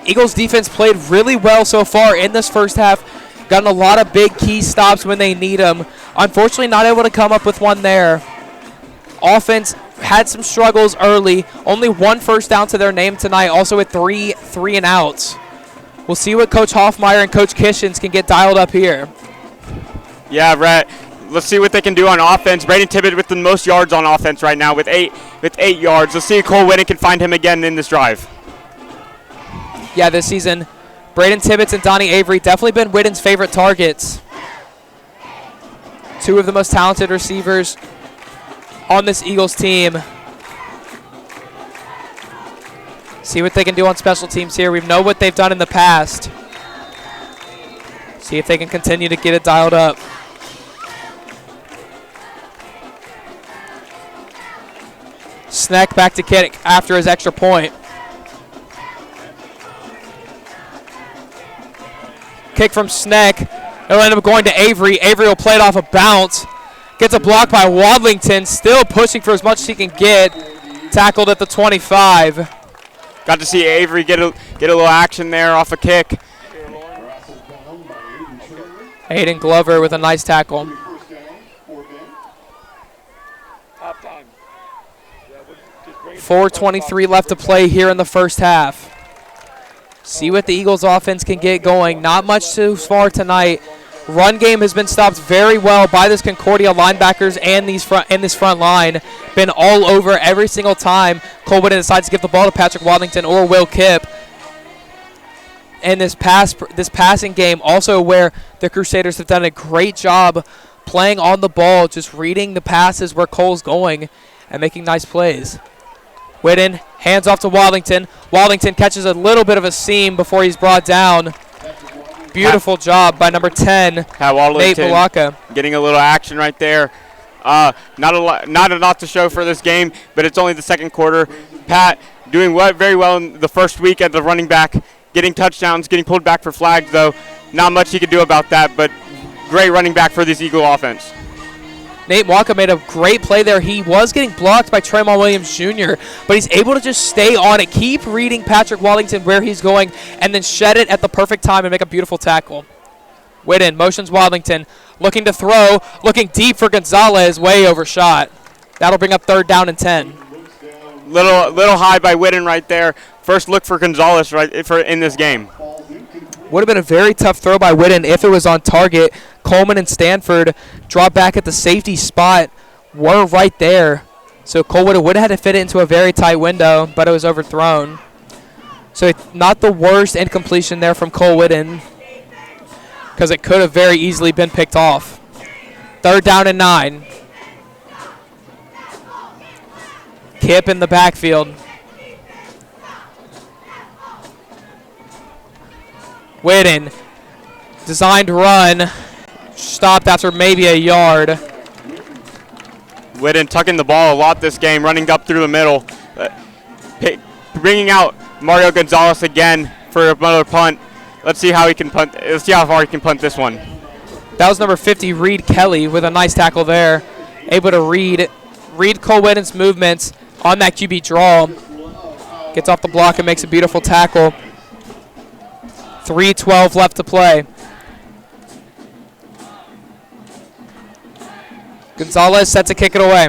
Eagles defense played really well so far in this first half. Gotten a lot of big key stops when they need them. Unfortunately, not able to come up with one there. Offense had some struggles early. Only 1 first down to their name tonight. Also with 3 and outs. We'll see what Coach Hoffmeyer and Coach Kishins can get dialed up here. Yeah, Rhett. Let's see what they can do on offense. Braden Tibbett with the most yards on offense right now with 8 yards. Let's see if Cole Whitten can find him again in this drive. Yeah, this season, Braden Tibbetts and Donnie Avery definitely been Whitten's favorite targets. 2 of the most talented receivers on this Eagles team. See what they can do on special teams here. We know what they've done in the past. See if they can continue to get it dialed up. Sneck back to kick after his extra point. Kick from Sneck. It'll end up going to Avery. Avery will play it off a bounce. Gets a block by Wadlington. Still pushing for as much as he can get. Tackled at the 25. Got to see Avery get a little action there off a kick. Hayden Glover with a nice tackle. 4:23 left to play here in the first half. See what the Eagles offense can get going. Not much too far tonight. Run game has been stopped very well by this Concordia linebackers and this front line. Been all over every single time Cole Whitten decides to give the ball to Patrick Wadlington or Will Kipp. in this passing game, also where the Crusaders have done a great job playing on the ball, just reading the passes where Cole's going and making nice plays. Whitten, hands off to Wallington. Wallington catches a little bit of a seam before he's brought down. Beautiful job by number 10, Nate Balaka. Getting a little action right there. Not a lot to show for this game, but it's only the second quarter. Pat doing very well in the first week at the running back, getting touchdowns, getting pulled back for flags, though. Not much he could do about that, but great running back for this Eagle offense. Nate Walker made a great play there. He was getting blocked by Tremont Williams Jr., but he's able to just stay on it, keep reading Patrick Wallington where he's going, and then shed it at the perfect time and make a beautiful tackle. Whitten motions Wallington, looking to throw, looking deep for Gonzalez, way overshot. That'll bring up 3rd down and 10. Little high by Whitten right there. First look for Gonzalez in this game. Would have been a very tough throw by Whitten if it was on target. Coleman and Stanford drop back at the safety spot, were right there. So Cole would have had to fit it into a very tight window, but it was overthrown. So not the worst incompletion there from Cole Whitten, because it could have very easily been picked off. 3rd down and 9. Kip in the backfield. Whitten, designed run, stopped after maybe a yard. Whitten tucking the ball a lot this game, running up through the middle. Bringing out Mario Gonzalez again for another punt. Let's see how he can punt. Let's see how far he can punt this one. That was number 50, Reed Kelly, with a nice tackle there. Able to read Cole Whitten's movements on that QB draw. Gets off the block and makes a beautiful tackle. 3:12 left to play. Gonzalez set to kick it away.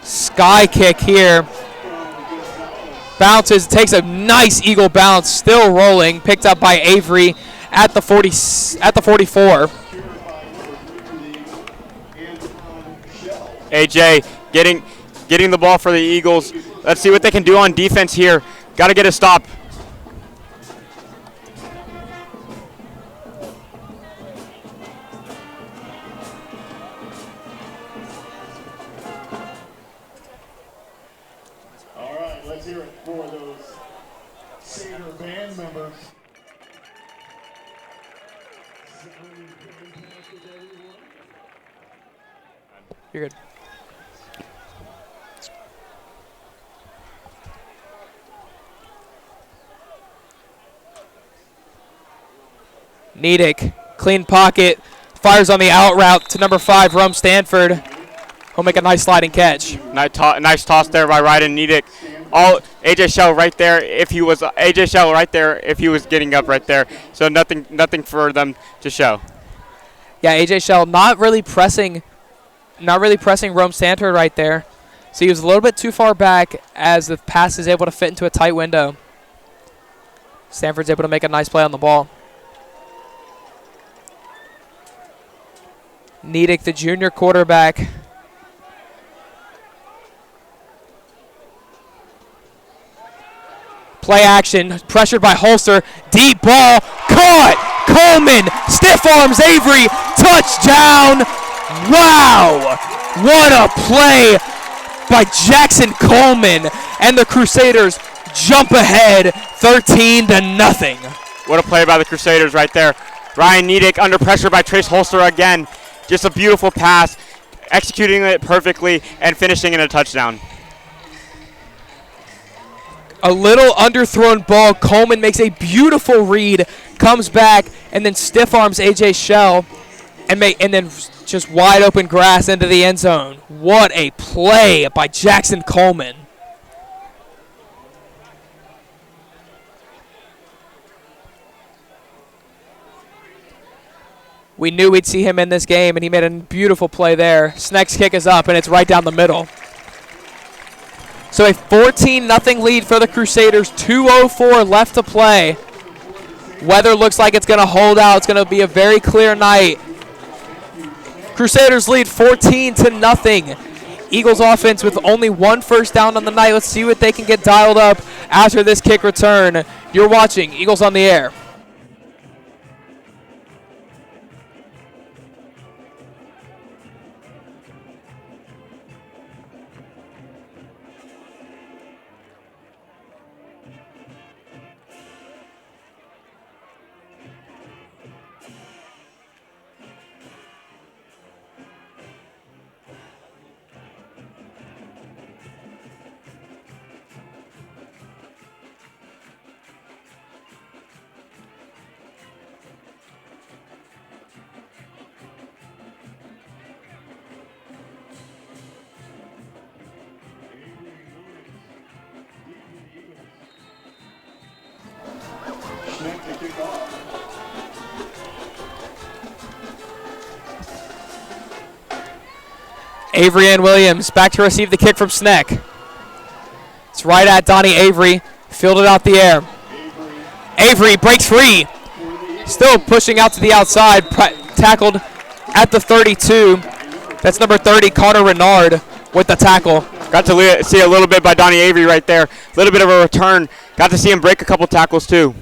Sky kick here. Bounces, takes a nice Eagle bounce, still rolling, picked up by Avery at the 44. AJ getting the ball for the Eagles. Let's see what they can do on defense here. Got to get a stop. All right, let's hear it for those Seder band members. You're good. Nedick, clean pocket, fires on the out route to number 5, Rome Stanford. He'll make a nice sliding catch. Nice toss there by Ryden Nedick. AJ Shell right there. If he was getting up right there. So nothing for them to show. Yeah, AJ Shell not really pressing Rome Stanford right there. So he was a little bit too far back as the pass is able to fit into a tight window. Stanford's able to make a nice play on the ball. Nedick, the junior quarterback. Play action, pressured by Holster. Deep ball, caught! Coleman, stiff arms Avery, touchdown! Wow! What a play by Jackson Coleman, and the Crusaders jump ahead 13-0. What a play by the Crusaders right there. Ryan Nedick under pressure by Trace Holster again. Just a beautiful pass, executing it perfectly and finishing in a touchdown. A little underthrown ball. Coleman makes a beautiful read, comes back, and then stiff arms AJ Shell, and then just wide open grass into the end zone. What a play by Jackson Coleman. We knew we'd see him in this game, and he made a beautiful play there. Sneck's kick is up, and it's right down the middle. So a 14-0 lead for the Crusaders, 2:04 left to play. Weather looks like it's going to hold out. It's going to be a very clear night. Crusaders lead 14-0. Eagles offense with only 1 first down on the night. Let's see what they can get dialed up after this kick return. You're watching Eagles on the Air. Avery and Williams back to receive the kick from Sneck. It's right at Donnie Avery. Fielded out the air. Avery breaks free. Still pushing out to the outside. Tackled at the 32. That's number 30, Connor Renard, with the tackle. Got to see a little bit by Donnie Avery right there. A little bit of a return. Got to see him break a couple tackles too.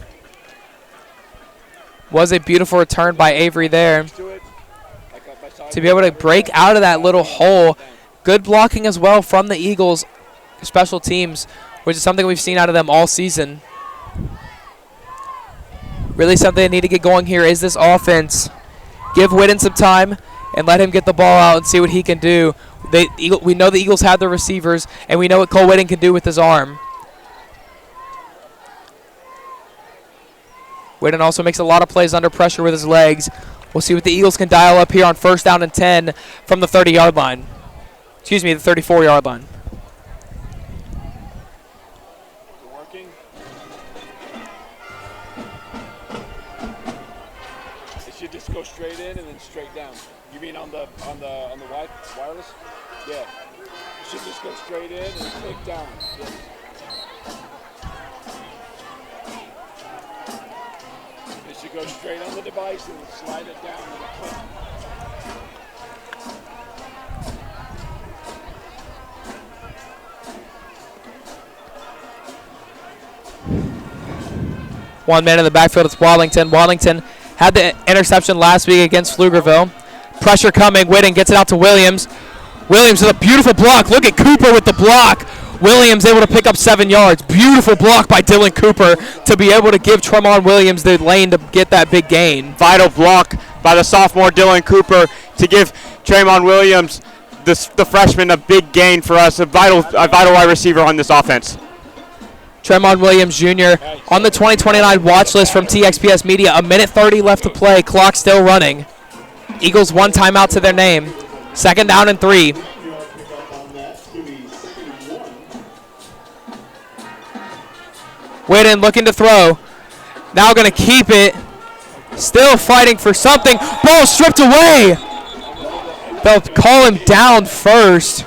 Was a beautiful return by Avery there to be able to break out of that little hole. Good blocking as well from the Eagles special teams, which is something we've seen out of them all season. Really something they need to get going here is this offense. Give Whitten some time and let him get the ball out and see what he can do. We know the Eagles have the receivers, and we know what Cole Whitten can do with his arm. Whitten also makes a lot of plays under pressure with his legs. We'll see what the Eagles can dial up here on 1st down and 10 from the 30-yard line. Excuse me, the 34-yard line. Working. It should just go straight in and then straight down. You mean on the wireless? Yeah. It should just go straight in and click down. Yeah. Go straight on the device and slide it down with a click. One man in the backfield, it's Wallington. Wallington had the interception last week against Pflugerville. Pressure coming, Whitten gets it out to Williams. Williams with a beautiful block. Look at Cooper with the block. Williams able to pick up 7 yards. Beautiful block by Dylan Cooper to be able to give Tremont Williams the lane to get that big gain. Vital block by the sophomore Dylan Cooper to give Tremont Williams, the freshman, a big gain for us, a vital wide receiver on this offense. Tremont Williams Jr. on the 2029 watch list from TXPS Media. 1:30 left to play. Clock still running. Eagles 1 timeout to their name. 2nd down and 3. Whitten looking to throw. Now going to keep it. Still fighting for something. Ball stripped away. They'll call him down first.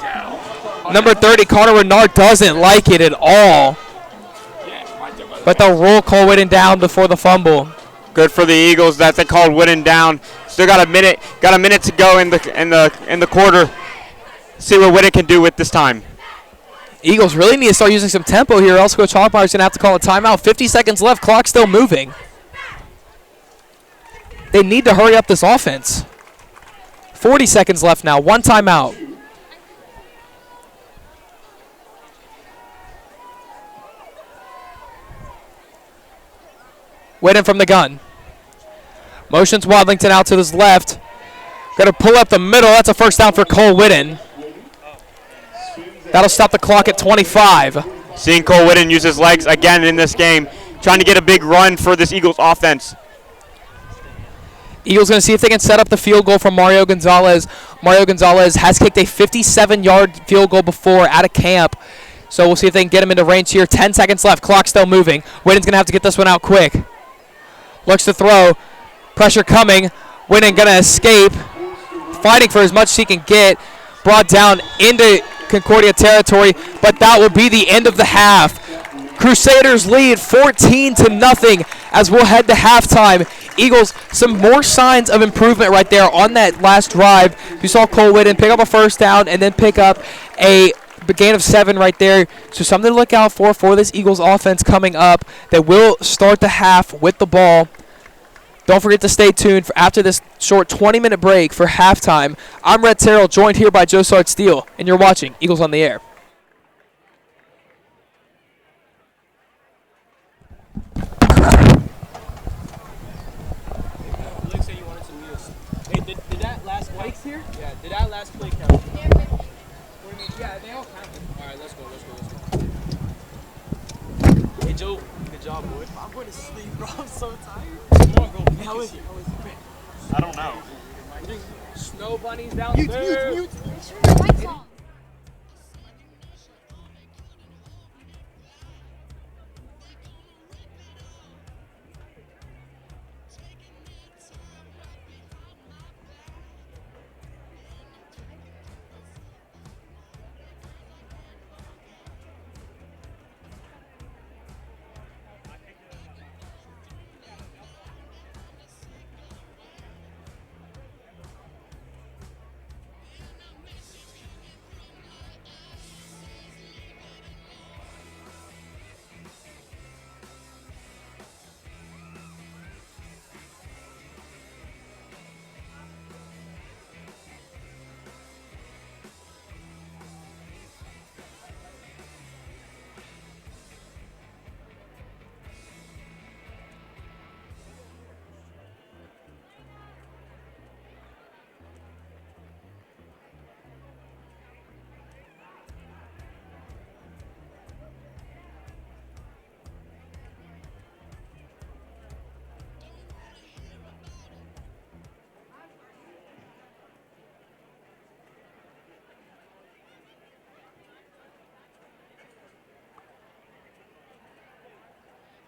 Number 30, Connor Renard, doesn't like it at all. But they'll roll Cole Whitten down before the fumble. Good for the Eagles that they called Whitten down. Still got a minute to go in the quarter. See what Whitten can do with this time. Eagles really need to start using some tempo here, else Coach Hoffmeyer's going to have to call a timeout. 50 seconds left, clock still moving. They need to hurry up this offense. 40 seconds left now, 1 timeout. Whitten from the gun. Motions Wadlington out to his left. Going to pull up the middle. That's a 1st down for Cole Whitten. That'll stop the clock at 25. Seeing Cole Whitten use his legs again in this game, trying to get a big run for this Eagles offense. Eagles going to see if they can set up the field goal from Mario Gonzalez. Mario Gonzalez has kicked a 57-yard field goal before out of camp. So we'll see if they can get him into range here. 10 seconds left. Clock still moving. Whitten's going to have to get this one out quick. Looks to throw. Pressure coming. Whitten going to escape. Fighting for as much as he can get. Brought down into Concordia territory, but that will be the end of the half. Crusaders lead 14-0 as we'll head to halftime. Eagles, some more signs of improvement right there on that last drive. You saw Cole Whitten pick up a 1st down and then pick up a gain of 7 right there. So something to look out for this Eagles offense coming up. They will start the half with the ball. Don't forget to stay tuned for after this short 20-minute break for halftime. I'm Red Terrell, joined here by Joe Sart-Steele, and you're watching Eagles on the Air. Hey, did that last play here? Yeah, did that last play count? What do you mean? Yeah, they all counted. All right, let's go. Hey, Joe, good job, boy. I'm going to sleep, bro. I'm so tired. Come on, bro. How is it? I don't know. Snow bunnies downstairs. Mute. Turn the lights on.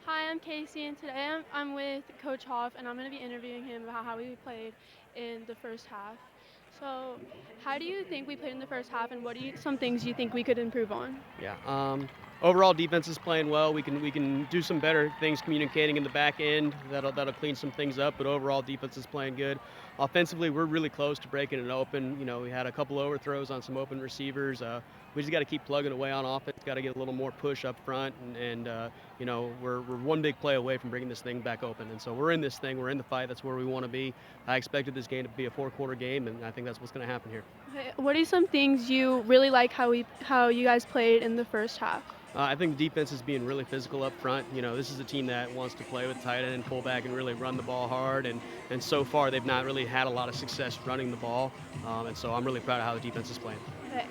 Hi, I'm Casey, and today I'm with Coach Hoff, and I'm going to be interviewing him about how we played in the first half. So, how do you think we played in the first half, and what are some things you think we could improve on? Yeah. Overall, defense is playing well. We can do some better things communicating in the back end. That'll clean some things up. But overall, defense is playing good. Offensively, we're really close to breaking it open. You know, we had a couple overthrows on some open receivers. We just got to keep plugging away on offense. Got to get a little more push up front, and you know, we're one big play away from bringing this thing back open. And so we're in this thing. We're in the fight. That's where we want to be. I expected this game to be a 4-quarter game, and I think that's what's going to happen here. Okay, what are some things you really like how you guys played in the first half? I think the defense is being really physical up front. You know, this is a team that wants to play with tight end and fullback and really run the ball hard. And so far, they've not really had a lot of success running the ball. And so I'm really proud of how the defense is playing.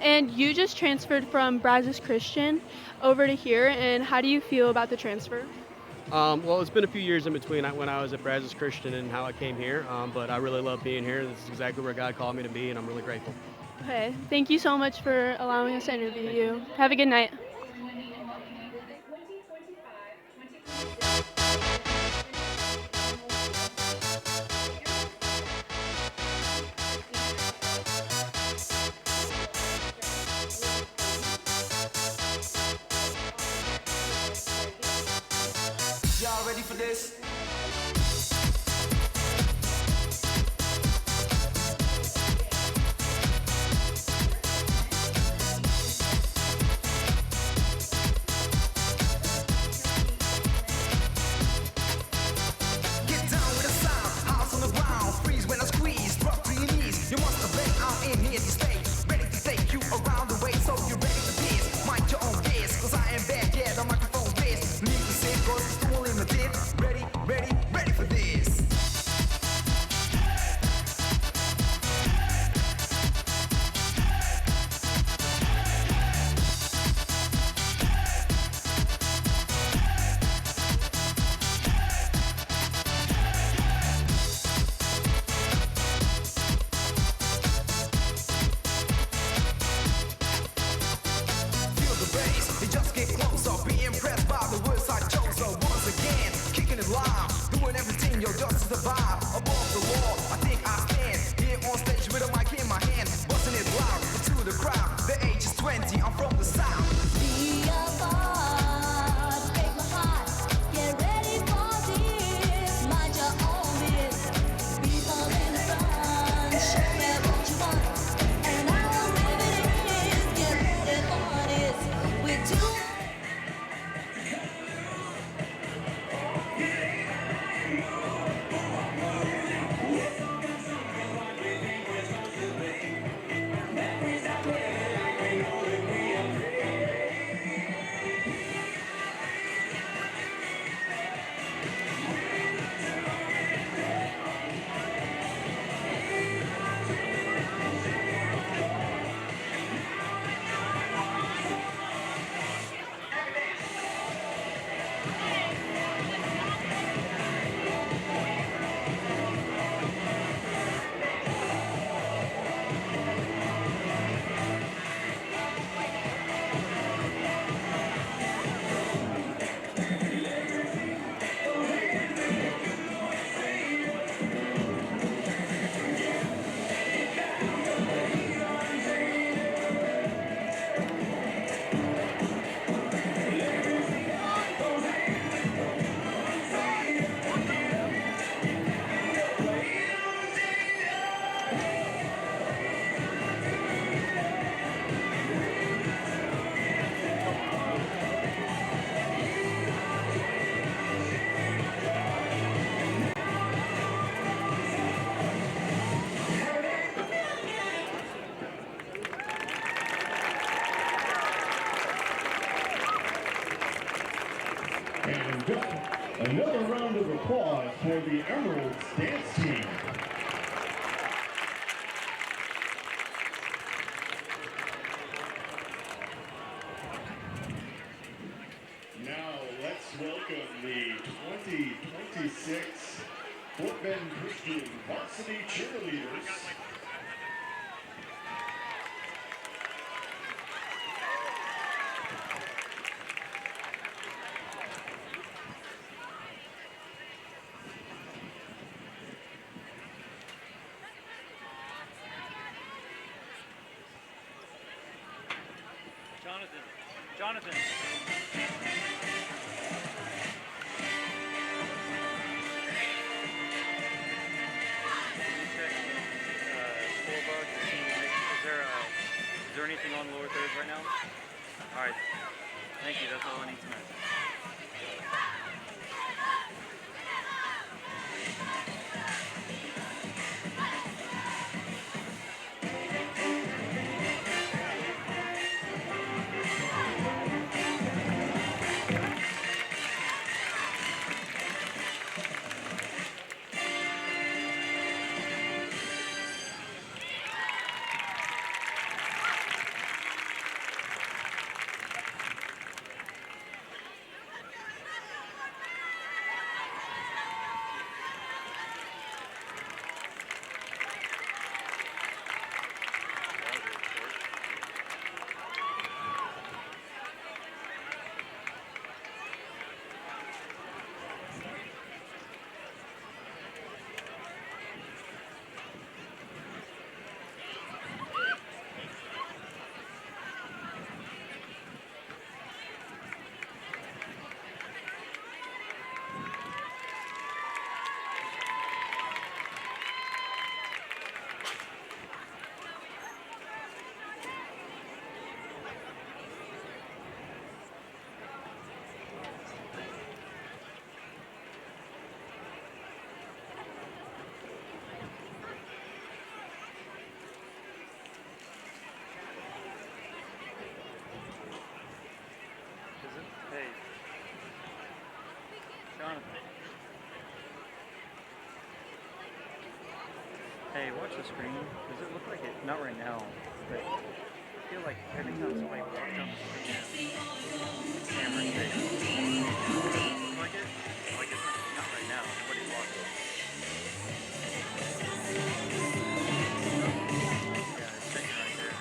And you just transferred from Brazos Christian over to here. And how do you feel about the transfer? Well, it's been a few years in between when I was at Brazos Christian and how I came here. But I really love being here. This is exactly where God called me to be, and I'm really grateful. Okay. Thank you so much for allowing us to interview you. Have a good night. Y'all ready for this? Get down with the sound, house on the ground, freeze when I squeeze, drop to your knees. You must have been out in here to stay, ready to take you around the way, so you're ready for this. Mind your own biz, cause I am bad, yeah, the microphone biz. Need to say, cause it's all in the dip. Ready, Another round of applause for the Emeralds dance team. Now let's welcome the 2026 Fort Bend Christian Varsity Cheerleaders. Jonathan. Is there anything on lower thirds right now? All right. Thank you. That's all I need to know. Hey, Jonathan. Hey, watch the screen. Does it look like it? Not right now, but I feel like every time somebody walks down the screen, the camera's big. Look like it? Like it's not right now. Nobody's walking. Yeah, it's sitting right there.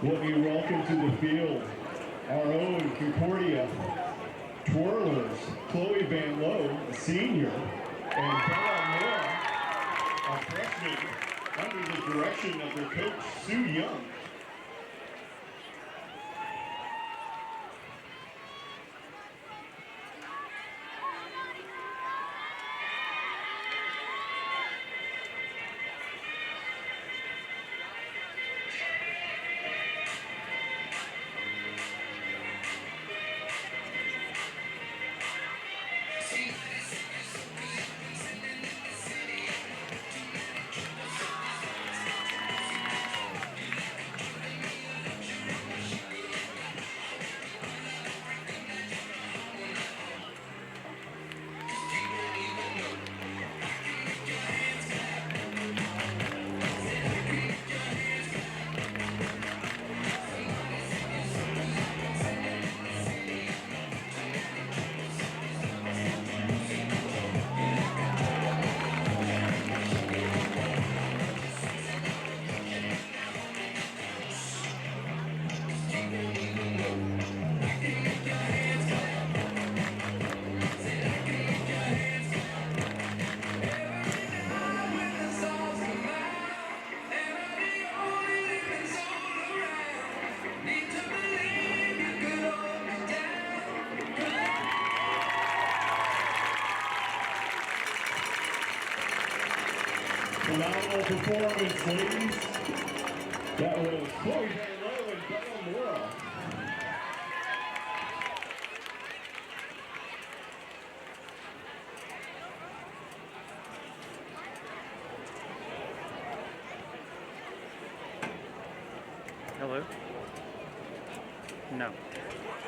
Let me welcome to the field our own Concordia twirlers, Chloe Van Lowe, a senior, and Bella Moore, a freshman, under the direction of their coach, Sue Young. performance, ladies. That was Chloe Lowe and Bella Moore. Hello? No.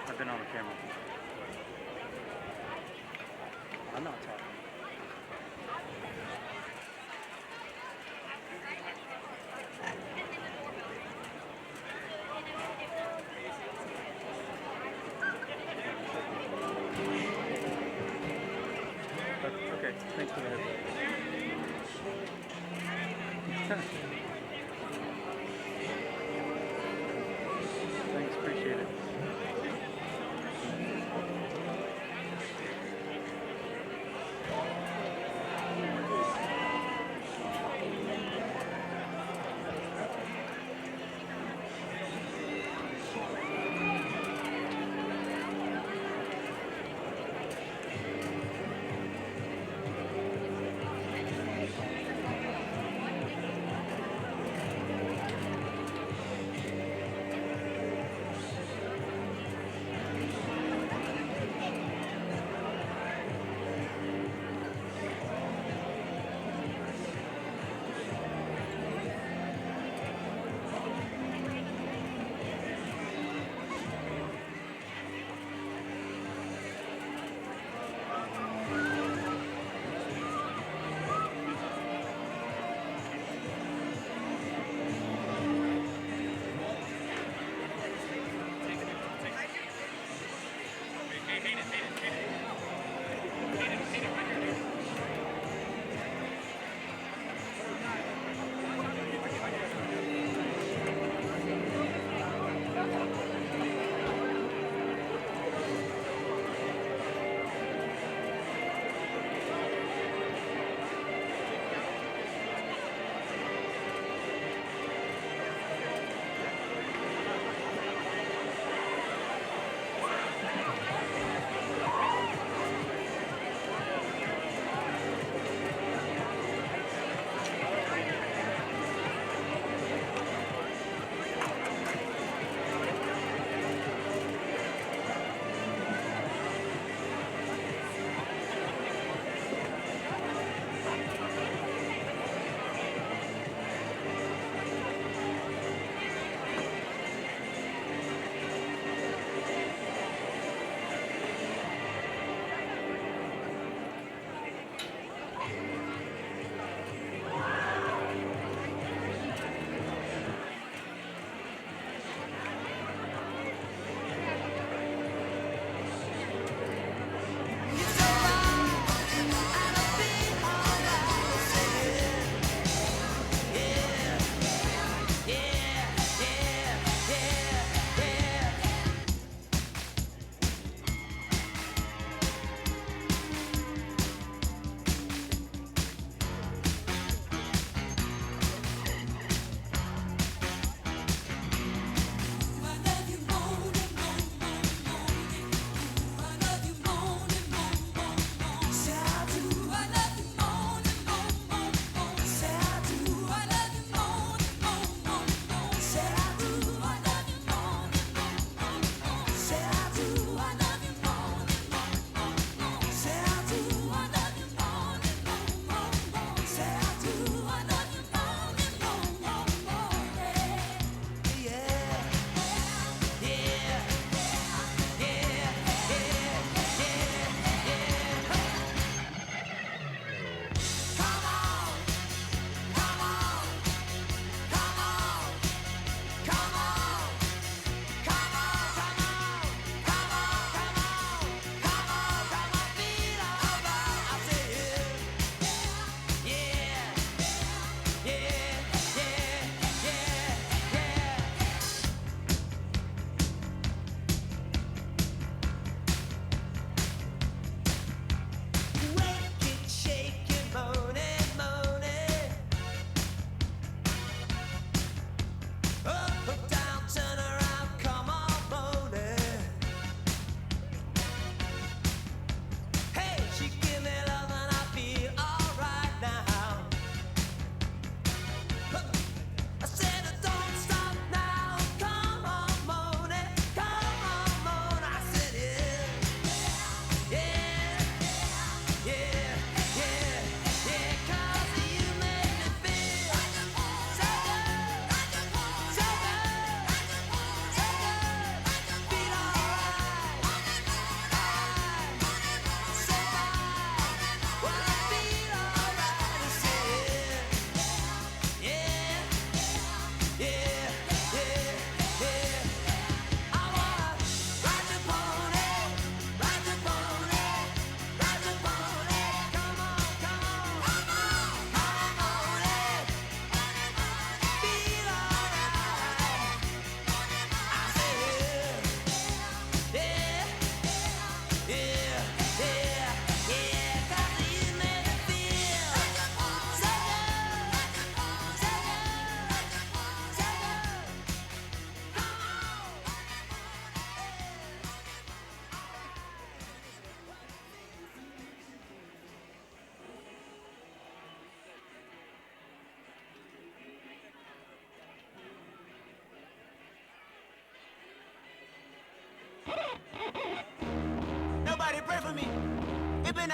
I've been on the camera. I'm not talking. Okay, thanks for the heads up. Thanks, appreciate it.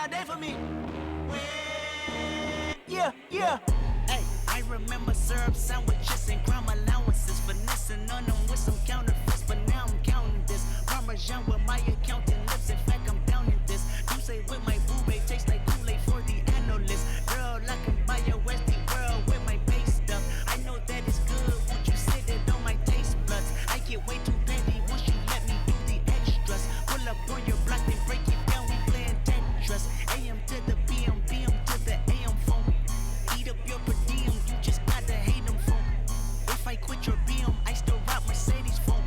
all day for me. Yeah, yeah. Hey, I remember syrup sandwiches and crime allowances, finessing on them with some counterfeits, but now I'm counting this. Parmesan with my accountant lips, in fact I'm down in this. You say with my boo babe tastes like Kool-Aid for the analyst. Girl, I can buy a Westie world with my base stuff. I know that it's good, won't you sit it on my taste buds? I get way too petty once you let me do the extras. Pull up on your block and break it down, we playing Tetris. AM to the PM, PM to the AM phone. Eat up your per diem, you just gotta hate them phone. If I quit your BM, I still rock Mercedes phone.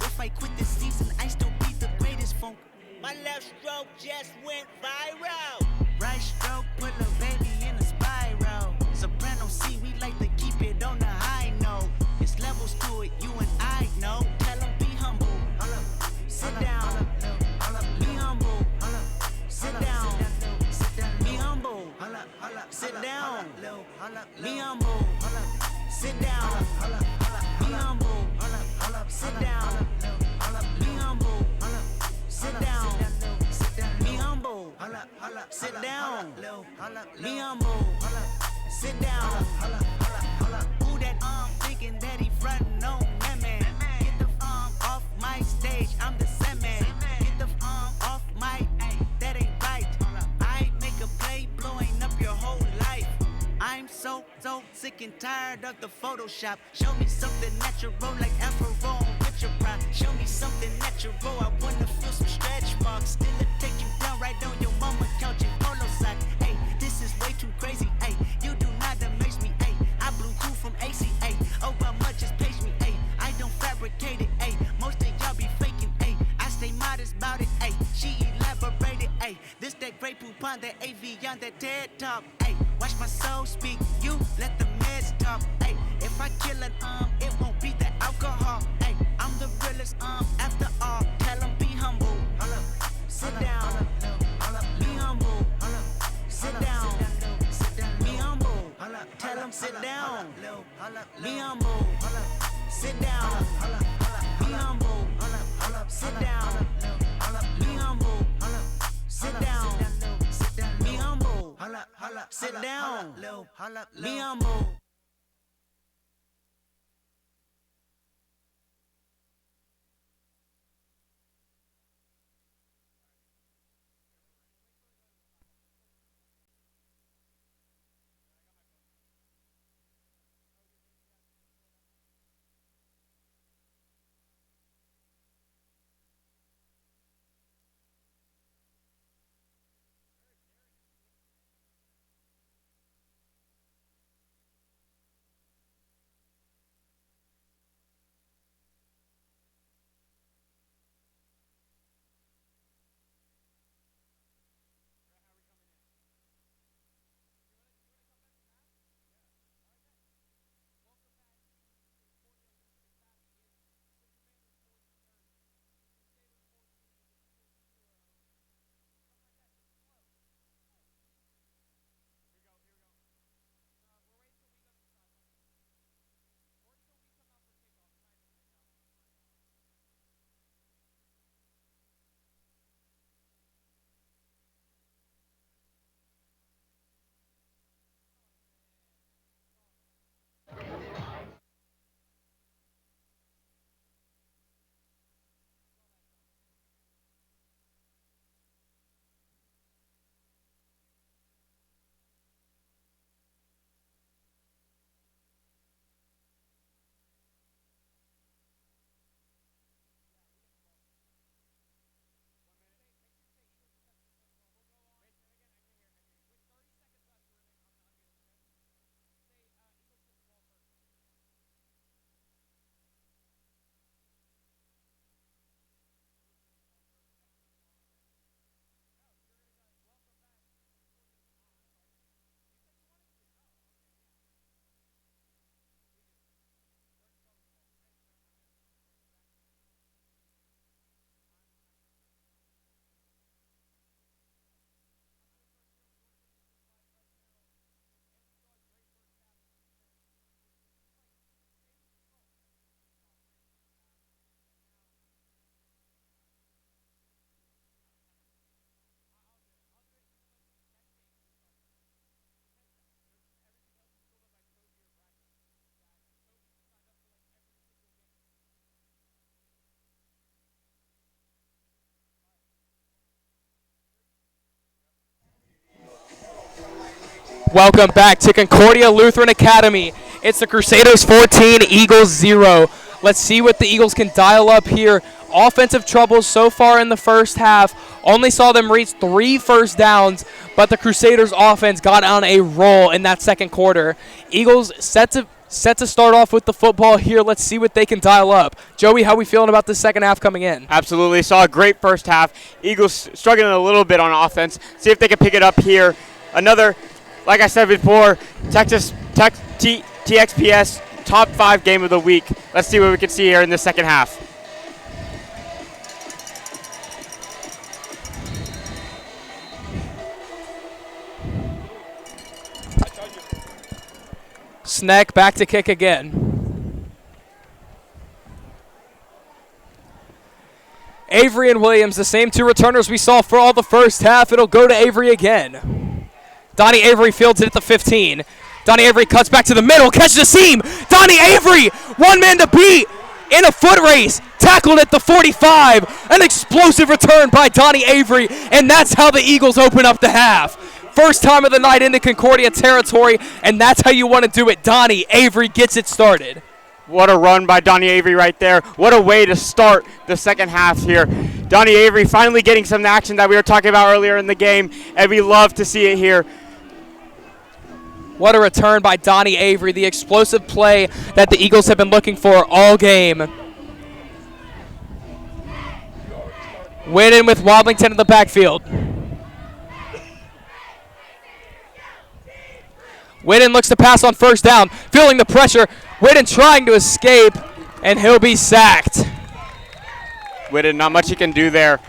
If I quit this season, I still be the greatest phone. My left stroke just went viral. Right stroke put a baby in a spiral. Soprano C, we like to keep it on the high note. It's levels to it, you and I know. Tell them be humble. Sit down. Be humble. Sit down. Be humble. Sit down. Be humble. Sit down. Be humble. Sit down. Be humble. Sit down. Be humble. Sit down. Be humble. Sit down. Who that thinking that he frontin' on man? Get the off my stage, I'm the same man. Get the off my, that ain't right. I make a play blowing up your whole life. I'm so sick and tired of the Photoshop. Show me something natural like Afro on picture prop. Show me something natural, I wanna feel some stretch marks. Still it take you down right on your mama couch in polo sock. Hey, this is way too crazy. Hey, you do not amaze me. Hey, I blew cool from ACA. Oh, how much just pace me. Hey, I don't fabricate it. Hey, most of y'all be faking. Hey, I stay modest about it. Hey, she elaborated. Hey, this that great poupon, that AV on that TED talk. Hey, watch my soul speak. You let the meds talk. Hey, if I kill it, it won't be the alcohol. Hey, I'm the realest, after all. Tell 'em be humble. Sit down. Be humble. Sit down. Be humble. Tell 'em sit down. Be humble. Sit down. Be humble. Sit down. Be humble. Sit down. Be humble. Sit down. Be humble. Welcome back to Concordia Lutheran Academy. It's the Crusaders 14, Eagles 0. Let's see what the Eagles can dial up here. Offensive troubles so far in the first half. Only saw them reach 3 first downs, but the Crusaders offense got on a roll in that second quarter. Eagles set to start off with the football here. Let's see what they can dial up. Joey, how are we feeling about this second half coming in? Absolutely. Saw a great first half. Eagles struggling a little bit on offense. See if they can pick it up here. Another, like I said before, TXPS top 5 game of the week. Let's see what we can see here in the second half. Sneck back to kick again. Avery and Williams, the same 2 returners we saw for all the first half. It'll go to Avery again. Donnie Avery fields it at the 15. Donnie Avery cuts back to the middle, catches a seam. Donnie Avery, 1 man to beat in a foot race. Tackled at the 45. An explosive return by Donnie Avery, and that's how the Eagles open up the half. First time of the night into Concordia territory, and that's how you want to do it. Donnie Avery gets it started. What a run by Donnie Avery right there. What a way to start the second half here. Donnie Avery finally getting some action that we were talking about earlier in the game, and we love to see it here. What a return by Donnie Avery, the explosive play that the Eagles have been looking for all game. Winning with Wadlington in the backfield. Whitten looks to pass on first down, feeling the pressure. Whitten trying to escape, and he'll be sacked. Whitten, not much he can do there.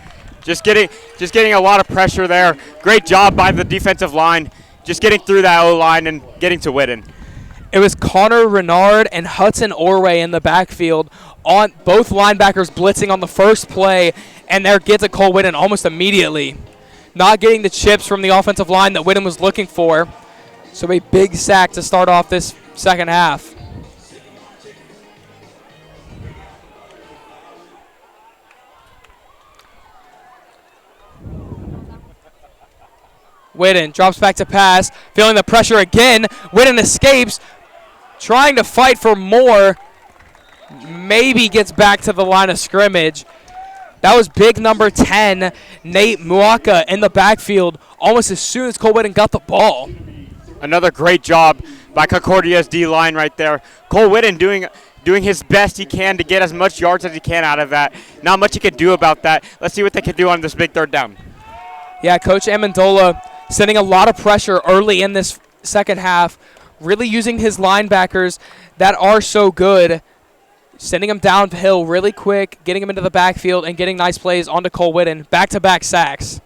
Just getting a lot of pressure there. Great job by the defensive line. Just getting through that O-line and getting to Whitten. It was Connor Renard and Hudson Orway in the backfield, on both linebackers blitzing on the first play, and there gets a Cole Whitten almost immediately. Not getting the chips from the offensive line that Whitten was looking for. So a big sack to start off this second half. Whitten drops back to pass, feeling the pressure again. Whitten escapes, trying to fight for more. Maybe gets back to the line of scrimmage. That was big number 10, Nate Muaka, in the backfield almost as soon as Cole Whitten got the ball. Another great job by Concordia's D-line right there. Cole Whitten doing his best he can to get as much yards as he can out of that. Not much he can do about that. Let's see what they can do on this big third down. Yeah, Coach Amendola sending a lot of pressure early in this second half, really using his linebackers that are so good, sending them downhill really quick, getting them into the backfield, and getting nice plays onto Cole Whitten. Back-to-back sacks.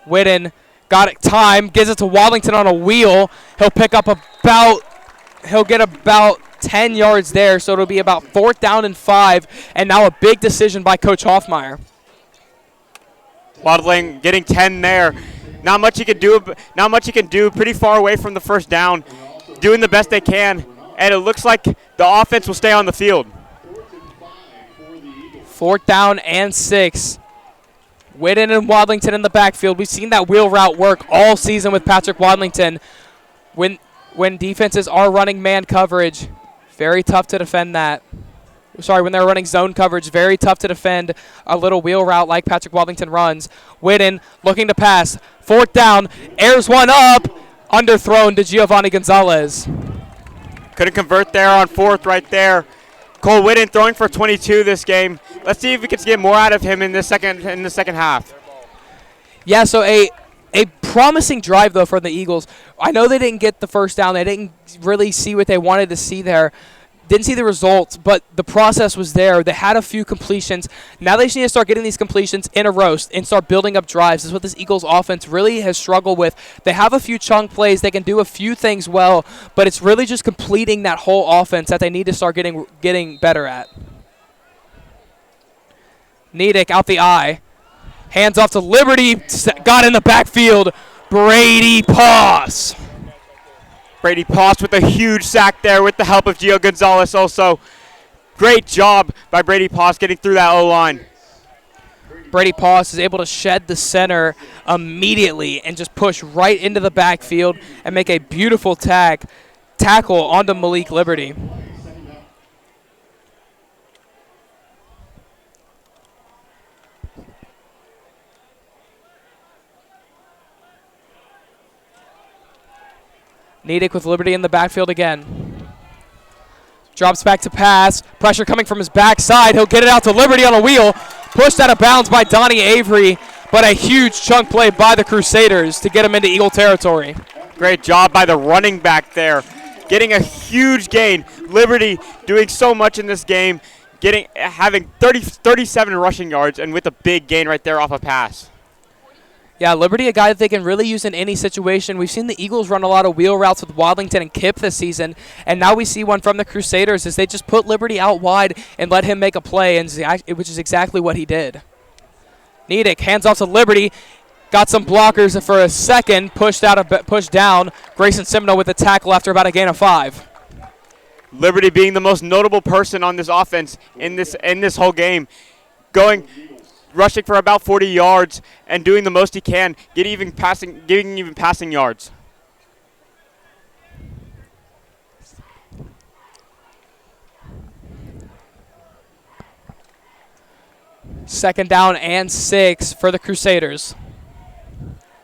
Whitten got it time, gives it to Wadlington on a wheel. He'll get about 10 yards there, so it'll be about 4th down and 5, and now a big decision by Coach Hoffmeyer. Wadling getting 10 there. Not much he can do. Pretty far away from the first down. Doing the best they can, and it looks like the offense will stay on the field. 4th down and 6. Whitten and Wadlington in the backfield. We've seen that wheel route work all season with Patrick Wadlington. When defenses are running man coverage, very tough to defend that. When they're running zone coverage, very tough to defend a little wheel route like Patrick Wadlington runs. Whitten looking to pass. 4th down, airs one up, underthrown to Giovanni Gonzalez. Couldn't convert there on 4th right there. Cole Whitten throwing for 22 this game. Let's see if we can get more out of him in the second half. Yeah, so a promising drive, though, for the Eagles. I know they didn't get the first down. They didn't really see what they wanted to see there. Didn't see the results, but the process was there. They had a few completions. Now they just need to start getting these completions in a row and start building up drives. This is what this Eagles offense really has struggled with. They have a few chunk plays. They can do a few things well, but it's really just completing that whole offense that they need to start getting better at. Nedick out the eye. Hands off to Liberty. Got in the backfield. Brady Poss. Brady Poss with a huge sack there with the help of Gio Gonzalez also. Great job by Brady Poss getting through that O-line. Brady Poss is able to shed the center immediately and just push right into the backfield and make a beautiful tackle onto Malik Liberty. Nedick with Liberty in the backfield again. Drops back to pass. Pressure coming from his backside. He'll get it out to Liberty on a wheel. Pushed out of bounds by Donnie Avery, but a huge chunk play by the Crusaders to get him into Eagle territory. Great job by the running back there, getting a huge gain. Liberty doing so much in this game, having 37 rushing yards, and with a big gain right there off a pass. Yeah, Liberty, a guy that they can really use in any situation. We've seen the Eagles run a lot of wheel routes with Wadlington and Kipp this season, and now we see one from the Crusaders as they just put Liberty out wide and let him make a play, which is exactly what he did. Nedick hands off to Liberty, got some blockers for a second, pushed down. Grayson Simino with the tackle after about a gain of 5. Liberty being the most notable person on this offense in this whole game, rushing for about 40 yards and doing the most he can, getting even passing yards. Second down and 6 for the Crusaders.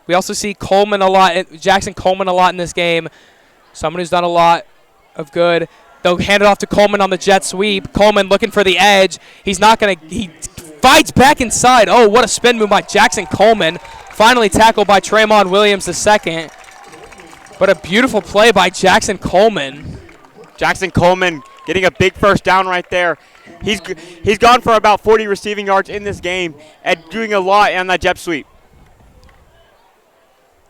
We also see Jackson Coleman a lot in this game. Someone who's done a lot of good. They'll hand it off to Coleman on the jet sweep. Coleman looking for the edge. He fights back inside. Oh, what a spin move by Jackson Coleman. Finally tackled by Tremont Williams II. But a beautiful play by Jackson Coleman. Jackson Coleman getting a big first down right there. He's gone for about 40 receiving yards in this game and doing a lot on that jet sweep.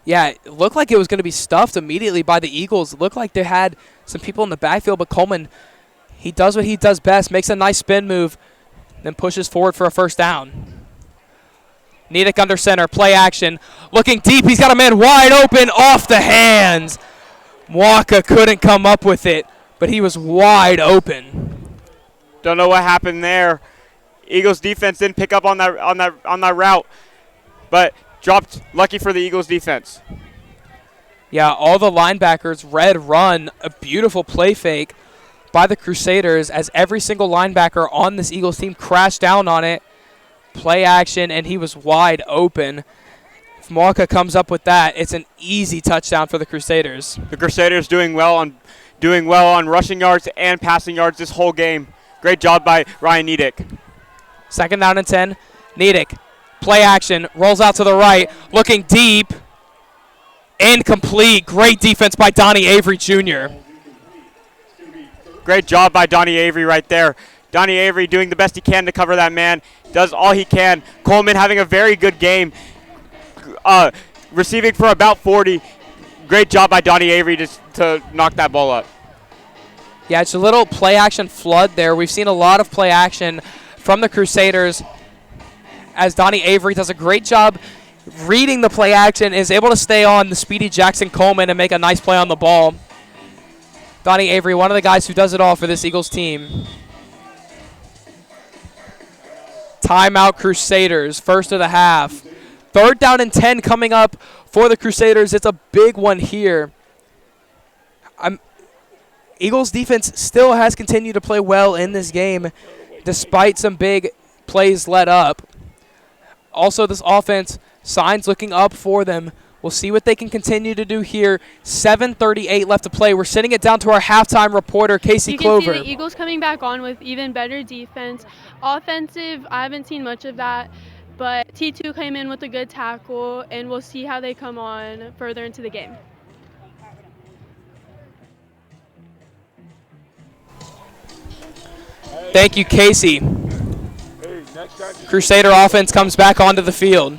Yeah, it looked like it was going to be stuffed immediately by the Eagles. It looked like they had some people in the backfield, but Coleman, he does what he does best, makes a nice spin move, then pushes forward for a first down. Nedick under center, play action. Looking deep, he's got a man wide open off the hands. Mwaka couldn't come up with it, but he was wide open. Don't know what happened there. Eagles defense didn't pick up on that route, but dropped lucky for the Eagles defense. Yeah, all the linebackers run a beautiful play fake by the Crusaders as every single linebacker on this Eagles team crashed down on it. Play action, and he was wide open. If Mwaka comes up with that, it's an easy touchdown for the Crusaders. The Crusaders doing well on rushing yards and passing yards this whole game. Great job by Ryan Nedick. Second down and 10. Nedick, play action, rolls out to the right, looking deep. Incomplete. Great defense by Donnie Avery Jr. Great job by Donnie Avery right there. Donnie Avery doing the best he can to cover that man. Does all he can. Coleman having a very good game. Receiving for about 40. Great job by Donnie Avery to knock that ball up. Yeah, it's a little play action flood there. We've seen a lot of play action from the Crusaders as Donnie Avery does a great job reading the play action, is able to stay on the speedy Jackson Coleman and make a nice play on the ball. Donnie Avery, one of the guys who does it all for this Eagles team. Timeout Crusaders, first of the half. Third down and 10 coming up for the Crusaders. It's a big one here. Eagles defense still has continued to play well in this game despite some big plays let up. Also, this offense, signs looking up for them. We'll see what they can continue to do here. 7:38 left to play. We're sending it down to our halftime reporter, Casey Clover. You can see the Eagles coming back on with even better defense. Offensive, I haven't seen much of that, but T2 came in with a good tackle, and we'll see how they come on further into the game. Thank you, Casey. Crusader offense comes back onto the field.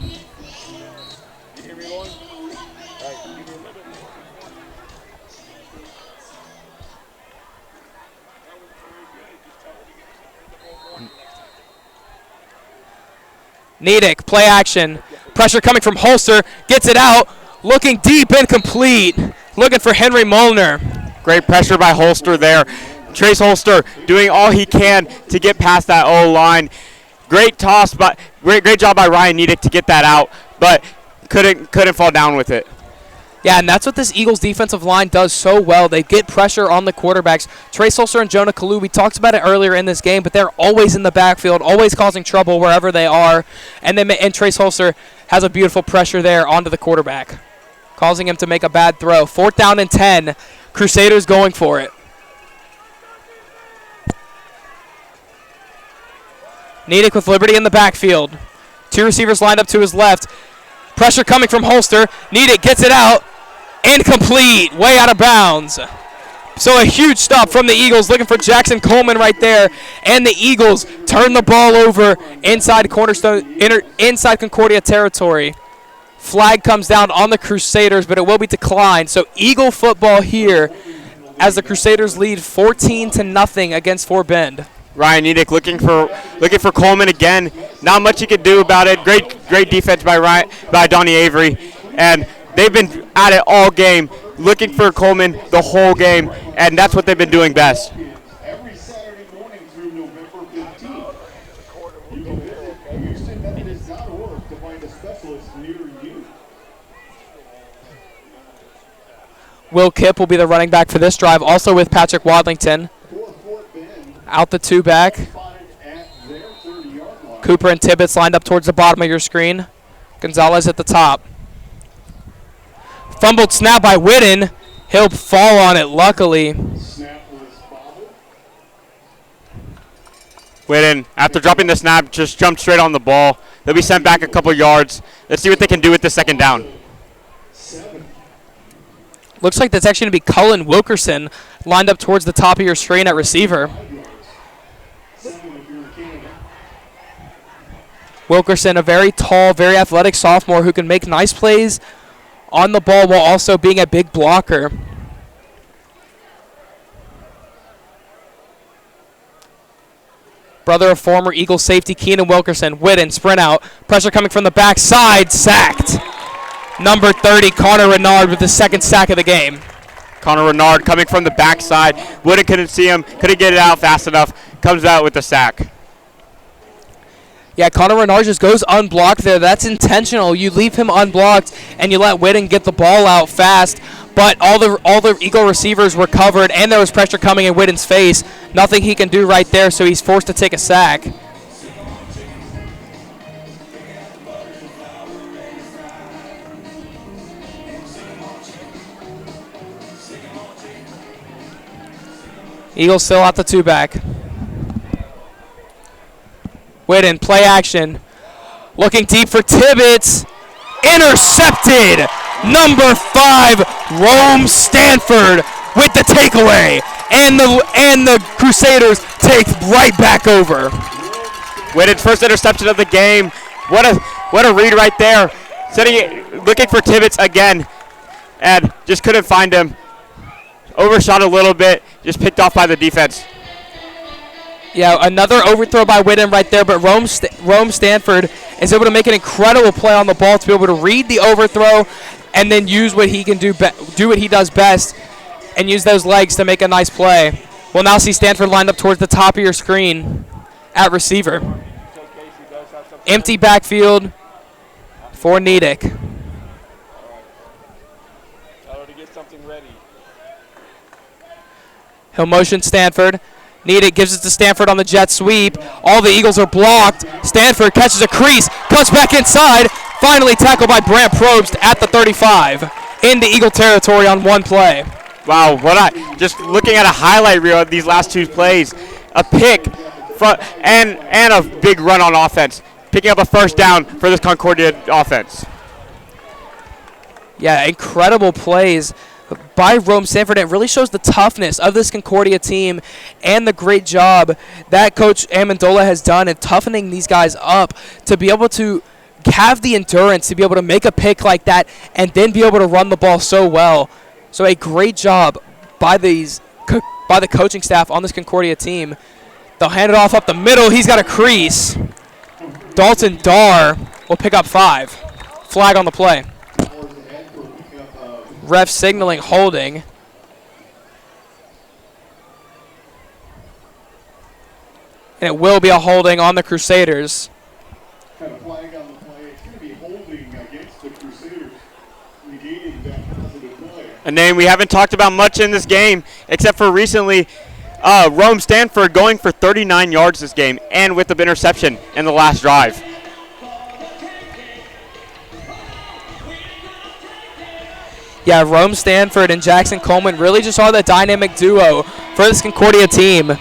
Nedick, play action. Pressure coming from Holster. Gets it out. Looking deep, incomplete. Looking for Henry Molnar. Great pressure by Holster there. Trace Holster doing all he can to get past that O-line. Great toss great job by Ryan Niedick to get that out, but couldn't fall down with it. Yeah, and that's what this Eagles defensive line does so well. They get pressure on the quarterbacks. Trey Sulcer and Jonah Kalu, we talked about it earlier in this game, but they're always in the backfield, always causing trouble wherever they are. And Trey Sulcer has a beautiful pressure there onto the quarterback, causing him to make a bad throw. 4th down and 10. Crusaders going for it. Niedick with liberty in the backfield. 2 receivers lined up to his left. Pressure coming from Holster. Niedick gets it out. Incomplete. Way out of bounds. So a huge stop from the Eagles, looking for Jackson Coleman right there. And the Eagles turn the ball over inside inside Concordia territory. Flag comes down on the Crusaders, but it will be declined. So Eagle football here as the Crusaders lead 14-0 against Fort Bend. Ryan Niedick looking for Coleman again. Not much he could do about it. Great defense by Donnie Avery, and they've been at it all game, looking for Coleman the whole game, and that's what they've been doing best. Every Saturday morning through November 15th. You can visit HoustonMethodist.org to find a specialist near you. Will Kipp will be the running back for this drive, also with Patrick Wadlington. Out the 2 back. Cooper and Tibbetts lined up towards the bottom of your screen. Gonzalez at the top. Fumbled snap by Whitten. He'll fall on it, luckily. Whitten, after dropping the snap, just jumped straight on the ball. They'll be sent back a couple yards. Let's see what they can do with the 2nd down. Looks like that's actually going to be Cullen Wilkerson lined up towards the top of your screen at receiver. Wilkerson, a very tall, very athletic sophomore who can make nice plays on the ball while also being a big blocker. Brother of former Eagle safety Keenan Wilkerson. Whitten, sprint out. Pressure coming from the backside. Sacked. Number 30, Connor Renard with the 2nd sack of the game. Connor Renard coming from the backside. Whitten couldn't see him, couldn't get it out fast enough. Comes out with the sack. Yeah, Connor Renard just goes unblocked there. That's intentional. You leave him unblocked and you let Whitten get the ball out fast. But all the Eagle receivers were covered, and there was pressure coming in Whitten's face. Nothing he can do right there, so he's forced to take a sack. Eagles still out the 2 back. Whitten, play action. Looking deep for Tibbetts. Intercepted. Number 5, Rome Stanford with the takeaway. And the Crusaders take right back over. Whitten's first interception of the game. What a read right there. Looking for Tibbetts again. And just couldn't find him. Overshot a little bit. Just picked off by the defense. Yeah, another overthrow by Whitten right there, but Rome Stanford is able to make an incredible play on the ball to be able to read the overthrow and then use what he can do what he does best and use those legs to make a nice play. We'll now see Stanford lined up towards the top of your screen at receiver. Empty backfield for Niedick. He'll motion Stanford. Niedick gives it to Stanford on the jet sweep. All the Eagles are blocked. Stanford catches a crease, cuts back inside. Finally tackled by Brant Probst at the 35. Into Eagle territory on 1 play. Wow, just looking at a highlight reel of these last 2 plays. A pick and a big run on offense. Picking up a 1st down for this Concordia offense. Yeah, incredible plays by Rome Stanford. It really shows the toughness of this Concordia team and the great job that Coach Amendola has done in toughening these guys up to be able to have the endurance to be able to make a pick like that and then be able to run the ball so well. So a great job by the coaching staff on this Concordia team. They'll hand it off up the middle. He's got a crease. Dalton Darr will pick up 5. Flag on the play. Ref signaling holding. And it will be a holding on the Crusaders. A name we haven't talked about much in this game, except for recently, Rome Stanford going for 39 yards this game, and with the interception in the last drive. Yeah, Rome Stanford and Jackson Coleman really just are the dynamic duo for this Concordia team.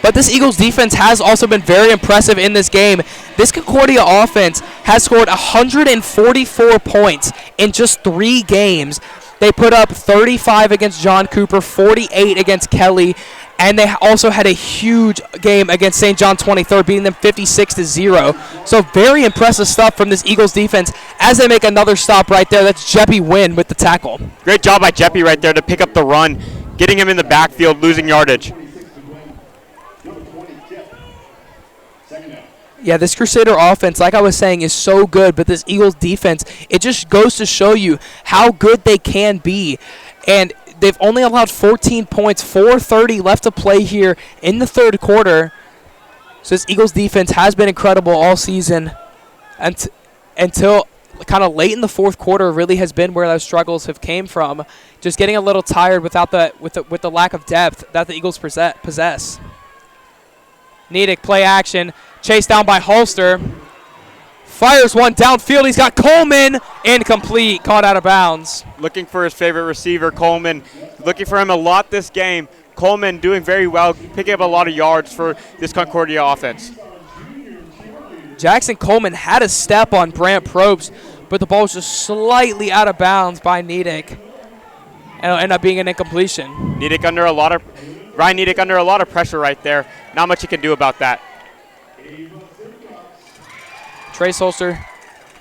But this Eagles defense has also been very impressive in this game. This Concordia offense has scored 144 points in just 3 games. They put up 35 against John Cooper, 48 against Kelly, and they also had a huge game against St. John 23rd, beating them 56-0. So very impressive stuff from this Eagles defense as they make another stop right there. That's Jeppy Wynn with the tackle. Great job by Jeppy right there to pick up the run, getting him in the backfield, losing yardage. Yeah, this Crusader offense, like I was saying, is so good, but this Eagles defense, it just goes to show you how good they can be. And they've only allowed 14 points, 4:30 left to play here in the third quarter. So this Eagles defense has been incredible all season until kind of late in the fourth quarter really has been where those struggles have came from. Just getting a little tired without with the lack of depth that the Eagles possess. Nedick play action. Chased down by Holster. Fires one downfield. He's got Coleman. Incomplete. Caught out of bounds. Looking for his favorite receiver, Coleman. Looking for him a lot this game. Coleman doing very well, picking up a lot of yards for this Concordia offense. Jackson Coleman had a step on Brant Probst, but the ball was just slightly out of bounds by Nedick. And it'll end up being an incompletion. Ryan Nedick under a lot of pressure right there. Not much he can do about that. Trace Holster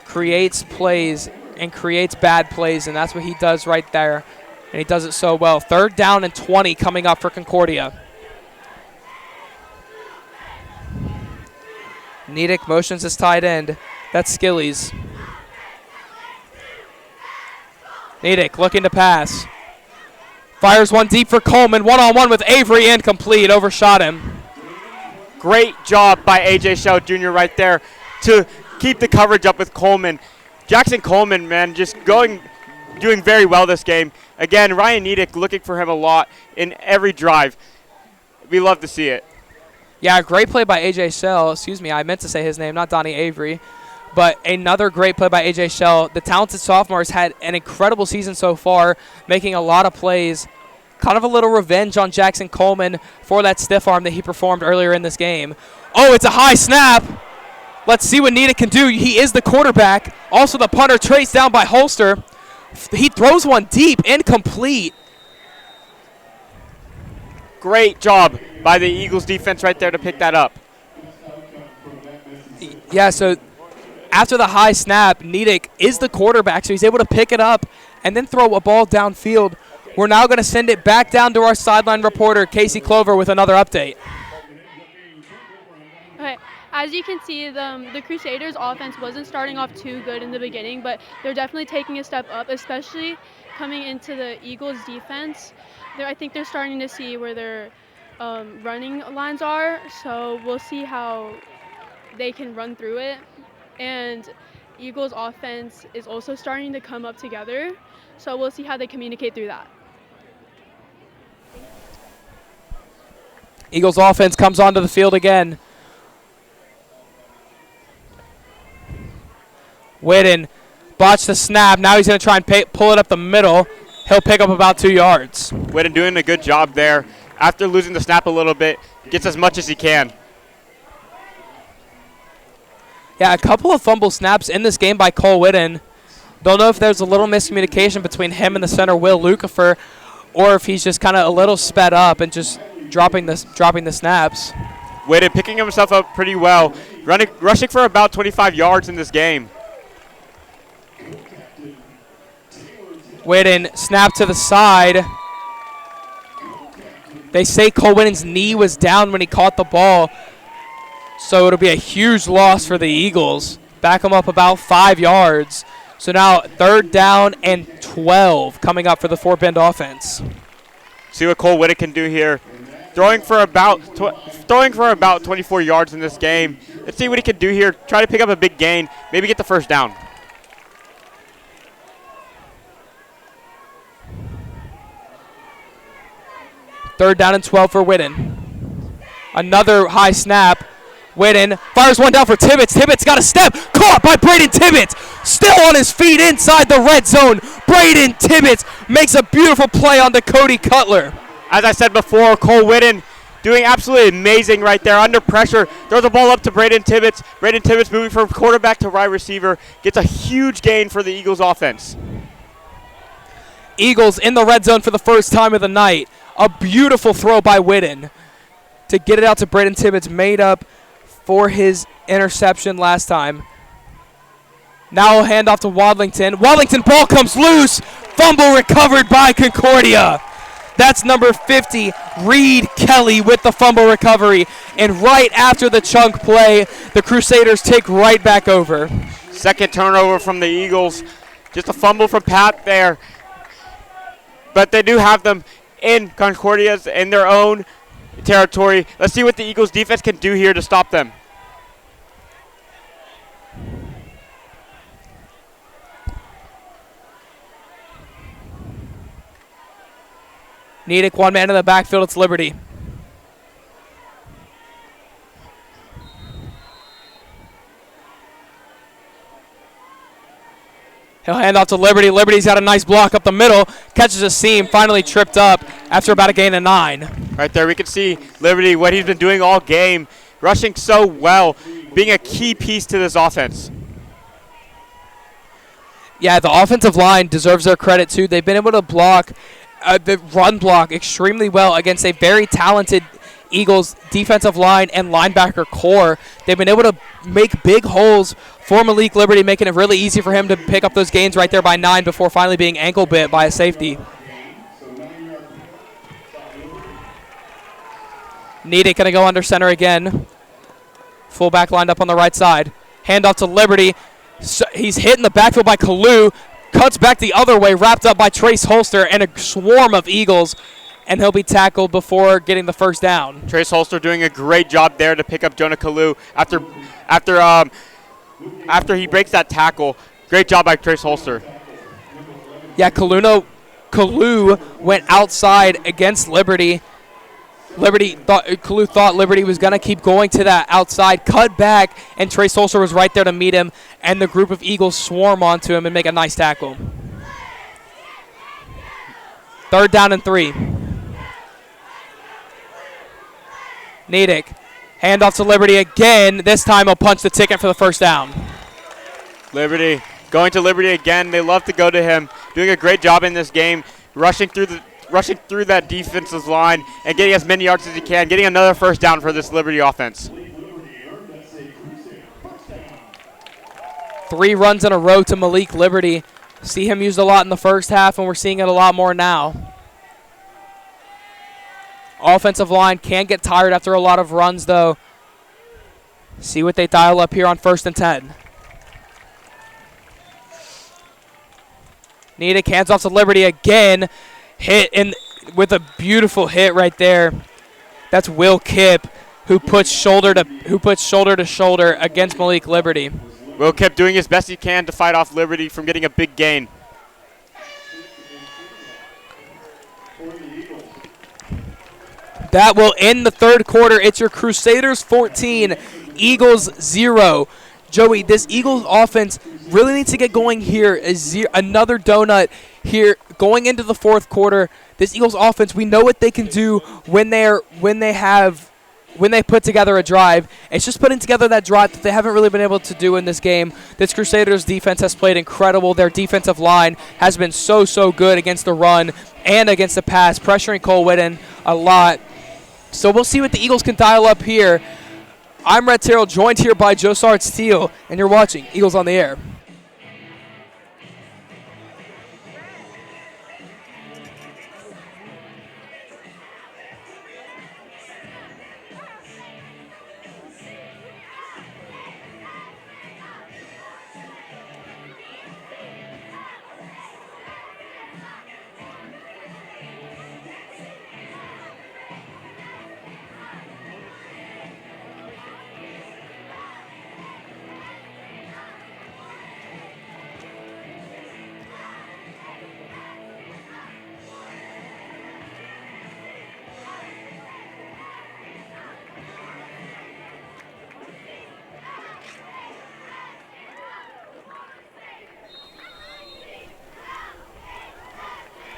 creates plays and creates bad plays, and that's what he does right there, and he does it so well. 3rd down and 20 coming up for Concordia. Nedick motions his tight end. That's Skillies. Nedick looking to pass. Fires one deep for Coleman. One-on-one with Avery. Incomplete. Overshot him. Great job by A.J. Shell Jr. right there to keep the coverage up with Coleman. Jackson Coleman, man, just doing very well this game. Again, Ryan Nedick looking for him a lot in every drive. We love to see it. Yeah, great play by A.J. Shell. Excuse me, I meant to say his name, not Donnie Avery. But another great play by A.J. Shell. The talented sophomore has had an incredible season so far, making a lot of plays. Kind of a little revenge on Jackson Coleman for that stiff arm that he performed earlier in this game. Oh, it's a high snap. Let's see what Nedick can do. He is the quarterback. Also the punter traced down by Holster. He throws one deep, incomplete. Great job by the Eagles defense right there to pick that up. Yeah, so after the high snap, Nedick is the quarterback, so he's able to pick it up and then throw a ball downfield. We're now going to send it back down to our sideline reporter, Casey Clover, with another update. Okay, as you can see, the Crusaders' offense wasn't starting off too good in the beginning, but they're definitely taking a step up, especially coming into the Eagles' defense. I think they're starting to see where their running lines are, so we'll see how they can run through it. And Eagles' offense is also starting to come up together, so we'll see how they communicate through that. Eagles offense comes onto the field again. Whitten botched the snap. Now he's going to try and pull it up the middle. He'll pick up about 2 yards. Whitten doing a good job there. After losing the snap a little bit, gets as much as he can. Yeah, a couple of fumble snaps in this game by Cole Whitten. Don't know if there's a little miscommunication between him and the center, Will Lucifer, or if he's just kind of a little sped up and just dropping the snaps. Whitten picking himself up pretty well, rushing for about 25 yards in this game. Whitten snap to the side. They say Cole Whitten's knee was down when he caught the ball, so it'll be a huge loss for the Eagles. Back him up about 5 yards. So now 3rd down and 12 coming up for the Fort Bend offense. See what Cole Whitten can do here. Throwing for about 24 yards in this game. Let's see what he can do here. Try to pick up a big gain. Maybe get the 1st down. 3rd down and 12 for Whitten. Another high snap. Whitten fires one down for Tibbetts. Tibbetts got a step. Caught by Braden Tibbetts. Still on his feet inside the red zone. Braden Tibbetts makes a beautiful play on to Cody Cutler. As I said before, Cole Whitten doing absolutely amazing right there under pressure. Throws the ball up to Braden Tibbetts. Braden Tibbetts moving from quarterback to wide receiver. Gets a huge gain for the Eagles offense. Eagles in the red zone for the first time of the night. A beautiful throw by Whitten to get it out to Braden Tibbetts, made up for his interception last time. Now a handoff to Wadlington. Wadlington ball comes loose. Fumble recovered by Concordia. That's number 50, Reed Kelly, with the fumble recovery. And right after the chunk play, the Crusaders take right back over. Second turnover from the Eagles. Just a fumble from Pat there. But they do have them in Concordia's, in their own territory. Let's see what the Eagles defense can do here to stop them. Nedick, one man in the backfield. It's Liberty. He'll hand off to Liberty. Liberty's got a nice block up the middle. Catches a seam. Finally tripped up after about a gain of 9. Right there, we can see Liberty, what he's been doing all game. Rushing so well. Being a key piece to this offense. Yeah, the offensive line deserves their credit, too. They've been able to block the run block extremely well against a very talented Eagles defensive line and linebacker core. They've been able to make big holes for Malik Liberty, making it really easy for him to pick up those gains right there by 9 before finally being ankle bit by a safety. Nedick going to go under center again. Fullback lined up on the right side. Handoff to Liberty. So he's hit in the backfield by Kalu. Cuts back the other way, wrapped up by Trace Holster and a swarm of Eagles, and he'll be tackled before getting the first down. Trace Holster doing a great job there to pick up Jonah Kalu after he breaks that tackle. Great job by Trace Holster. Yeah, Kalu went outside against Liberty. Kalu thought Liberty was going to keep going to that outside, cut back, and Trace Holster was right there to meet him, and the group of Eagles swarm onto him and make a nice tackle. 3rd down and 3. Nedick, handoff to Liberty again. This time he'll punch the ticket for the first down. Liberty, going to Liberty again. They love to go to him. Doing a great job in this game, rushing through that defensive line and getting as many yards as he can, getting another first down for this Liberty offense. 3 runs in a row to Malik Liberty. See him used a lot in the first half, and we're seeing it a lot more now. Offensive line can get tired after a lot of runs, though. See what they dial up here on 1st and 10. Nedick hands off to Liberty again. Hit in with a beautiful hit right there. That's Will Kipp, who puts shoulder to shoulder against Malik Liberty. Will Kipp doing his best he can to fight off Liberty from getting a big gain. That will end the 3rd quarter. It's your Crusaders 14, Eagles 0. Joey, this Eagles offense really needs to get going here. Another donut here going into the 4th quarter. This Eagles offense, we know what they can do when they put together a drive. It's just putting together that drive that they haven't really been able to do in this game. This Crusaders defense has played incredible. Their defensive line has been so good against the run and against the pass, pressuring Cole Whitten a lot. So we'll see what the Eagles can dial up here. I'm Rhett Terrell, joined here by Josard Steele, and you're watching Eagles on the Air.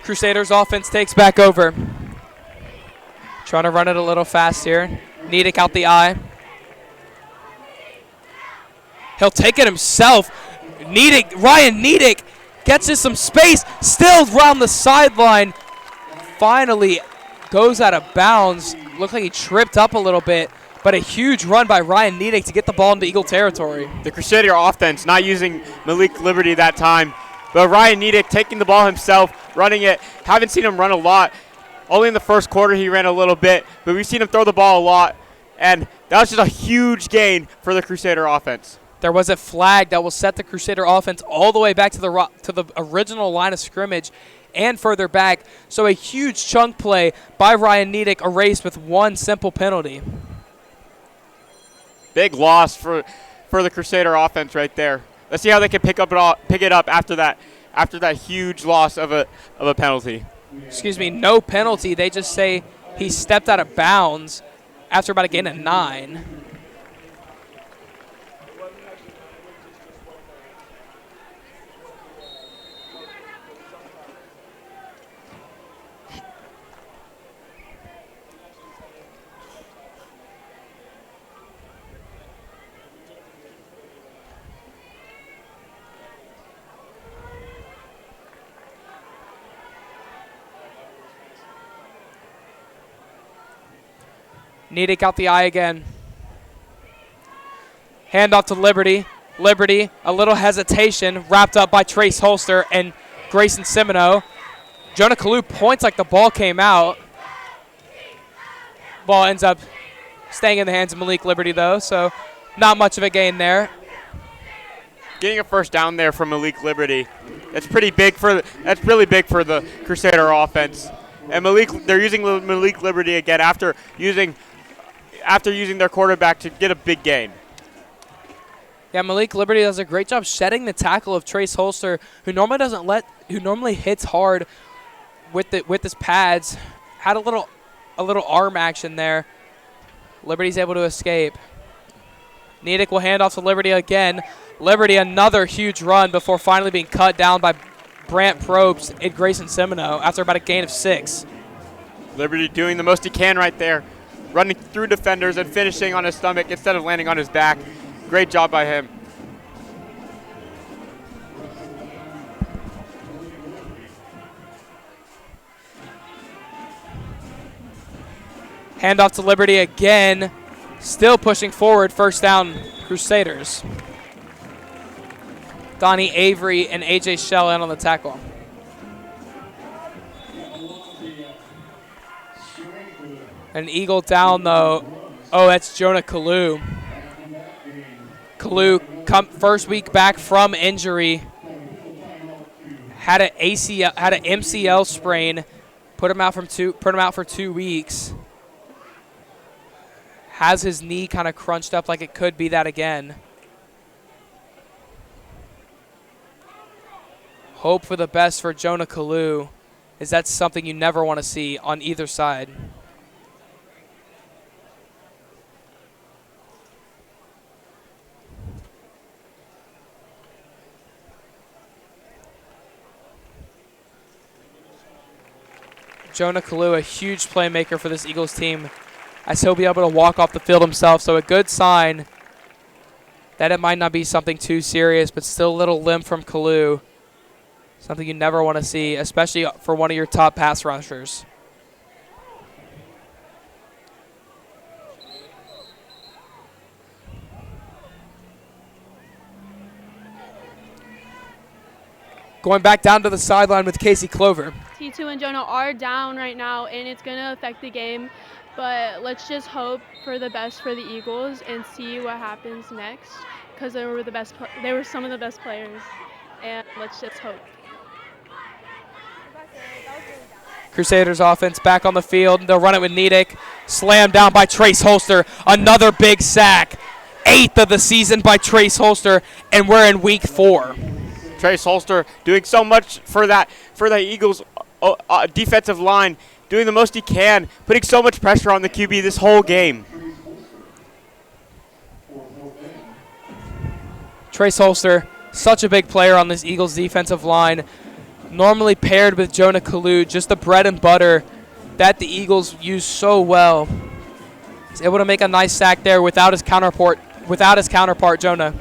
Crusaders offense takes back over. Trying to run it a little fast here. Niedick out the eye. He'll take it himself. Ryan Niedick gets us some space. Still around the sideline. Finally goes out of bounds. Looked like he tripped up a little bit. But a huge run by Ryan Niedick to get the ball into Eagle territory. The Crusader offense not using Malik Liberty that time. But Ryan Niedick taking the ball himself, running it. Haven't seen him run a lot. Only in the first quarter he ran a little bit, but we've seen him throw the ball a lot. And that was just a huge gain for the Crusader offense. There was a flag that will set the Crusader offense all the way back to the original line of scrimmage and further back. So a huge chunk play by Ryan Niedick erased with one simple penalty. Big loss for the Crusader offense right there. Let's see how they can pick it up after that huge loss of a penalty. Excuse me, no penalty. They just say he stepped out of bounds after about a gain of 9. Niedick out the eye again. Handoff to Liberty. Liberty, a little hesitation, wrapped up by Trace Holster and Grayson Semino. Jonah Kalu points like the ball came out. Ball ends up staying in the hands of Malik Liberty, though, so not much of a gain there. Getting a first down there from Malik Liberty. That's really big for the Crusader offense. And they're using Malik Liberty again after using their quarterback to get a big gain. Yeah, Malik Liberty does a great job shedding the tackle of Trace Holster, who normally hits hard with his pads. Had a little arm action there. Liberty's able to escape. Niedick will hand off to Liberty again. Liberty another huge run before finally being cut down by Brant Probst and Grayson Semino after about a gain of 6. Liberty doing the most he can right there. Running through defenders and finishing on his stomach instead of landing on his back. Great job by him. Handoff to Liberty again. Still pushing forward. First down, Crusaders. Donnie Avery and A.J. Shell in on the tackle. An Eagle down, though. Oh, that's Jonah Kalu. Kalu, first week back from injury. Had an MCL sprain. Put him out for 2 weeks. Has his knee kind of crunched up like it could be that again. Hope for the best for Jonah Kalu, is that's something you never want to see on either side. Jonah Kalu, a huge playmaker for this Eagles team, as he'll be able to walk off the field himself. So a good sign that it might not be something too serious, but still a little limp from Kalu. Something you never want to see, especially for one of your top pass rushers. Going back down to the sideline with Casey Clover. T2 and Jonah are down right now, and it's going to affect the game. But let's just hope for the best for the Eagles and see what happens next, because they were some of the best players, and let's just hope. Crusaders offense back on the field. They'll run it with Niedick. Slammed down by Trace Holster. Another big sack. 8th of the season by Trace Holster, and we're in week 4. Trace Holster doing so much for the Eagles defensive line, doing the most he can, putting so much pressure on the QB this whole game. Trace Holster, such a big player on this Eagles defensive line. normally paired with Jonah Kalu, just the bread and butter that the Eagles use so well. He's able to make a nice sack there without his counterpart, Jonah.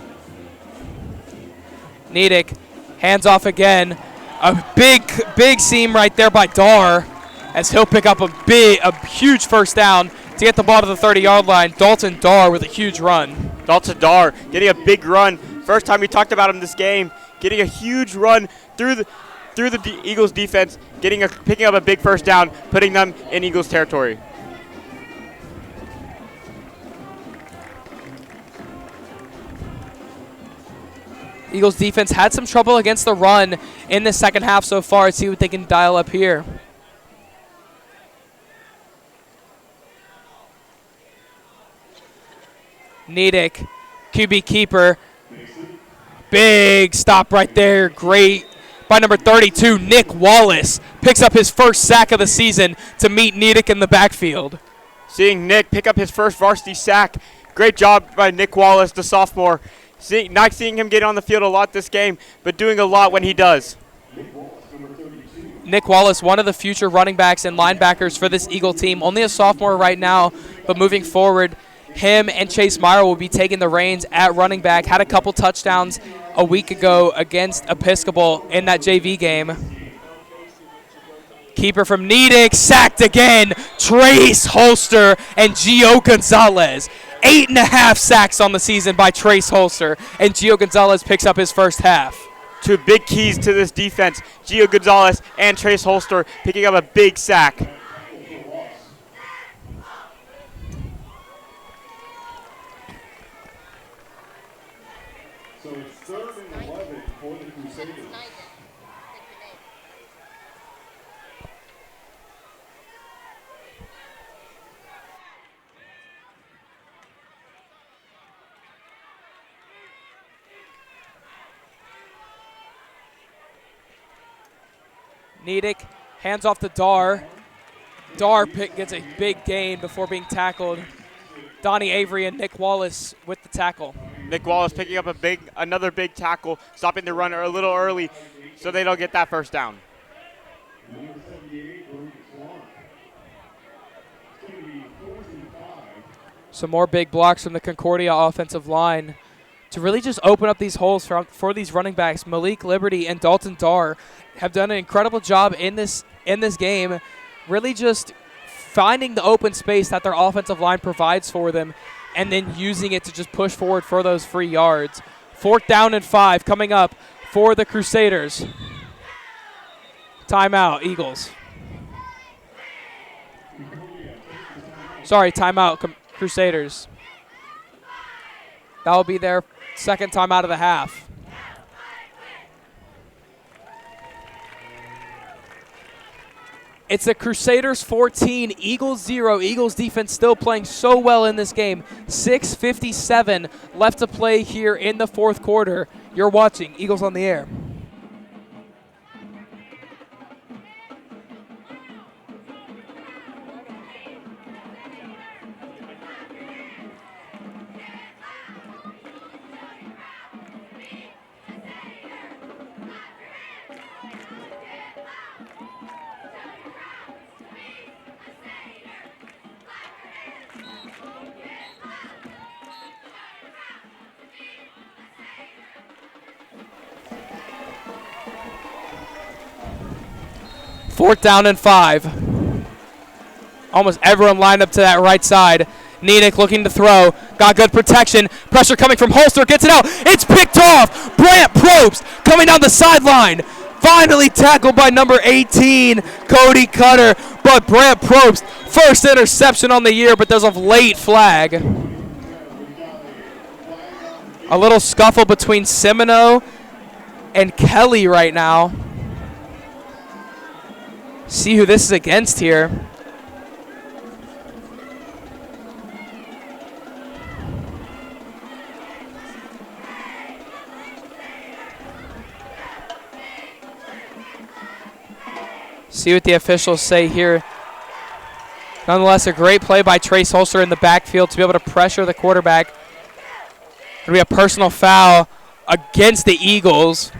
Nedick, hands off again. A big seam right there by Dar, as he'll pick up a huge first down to get the ball to the 30-yard line. Dalton Dar with a huge run. Dalton Dar getting a big run. First time we talked about him this game, getting a huge run through the Eagles defense, picking up a big first down, putting them in Eagles territory. Eagles defense had some trouble against the run in the second half so far. Let's see what they can dial up here. Nedick, QB keeper. Big stop right there. Great by number 32, Nick Wallace. Picks up his first sack of the season to meet Nedick in the backfield. Seeing Nick pick up his first varsity sack. Great job by Nick Wallace, the sophomore. Not seeing him get on the field a lot this game, but doing a lot when he does. Nick Wallace, one of the future running backs and linebackers for this Eagle team. Only a sophomore right now, but moving forward, him and Chase Meyer will be taking the reins at running back. Had a couple touchdowns a week ago against Episcopal in that JV game. Keeper from Nedick, sacked again. Trace Holster and Gio Gonzalez. 8.5 sacks on the season by Trace Holster, and Gio Gonzalez picks up his first half. Two big keys to this defense, Gio Gonzalez and Trace Holster picking up a big sack. So it's 3rd and 11 for the Crusaders. Nedick hands off to Dar. Dar gets a big gain before being tackled. Donnie Avery and Nick Wallace with the tackle. Nick Wallace picking up another big tackle, stopping the runner a little early so they don't get that first down. Some more big blocks from the Concordia offensive line to really just open up these holes for these running backs. Malik Liberty and Dalton Dar have done an incredible job in this game, really just finding the open space that their offensive line provides for them and then using it to just push forward for those free yards. 4th down and 5 coming up for the Crusaders. Timeout, Eagles. Sorry, timeout, Crusaders. That will be their second timeout of the half. It's the Crusaders 14, Eagles 0. Eagles defense still playing so well in this game. 6:57 left to play here in the 4th quarter. You're watching Eagles on the Air. Fourth down and 5. Almost everyone lined up to that right side. Nedick looking to throw. Got good protection. Pressure coming from Holster. Gets it out. It's picked off. Brant Probst coming down the sideline. Finally tackled by number 18, Cody Cutter. But Brant Probst, first interception on the year, but there's a late flag. A little scuffle between Semino and Kelly right now. See who this is against here. See what the officials say here. Nonetheless, a great play by Trace Holster in the backfield to be able to pressure the quarterback. It'll be a personal foul against the Eagles.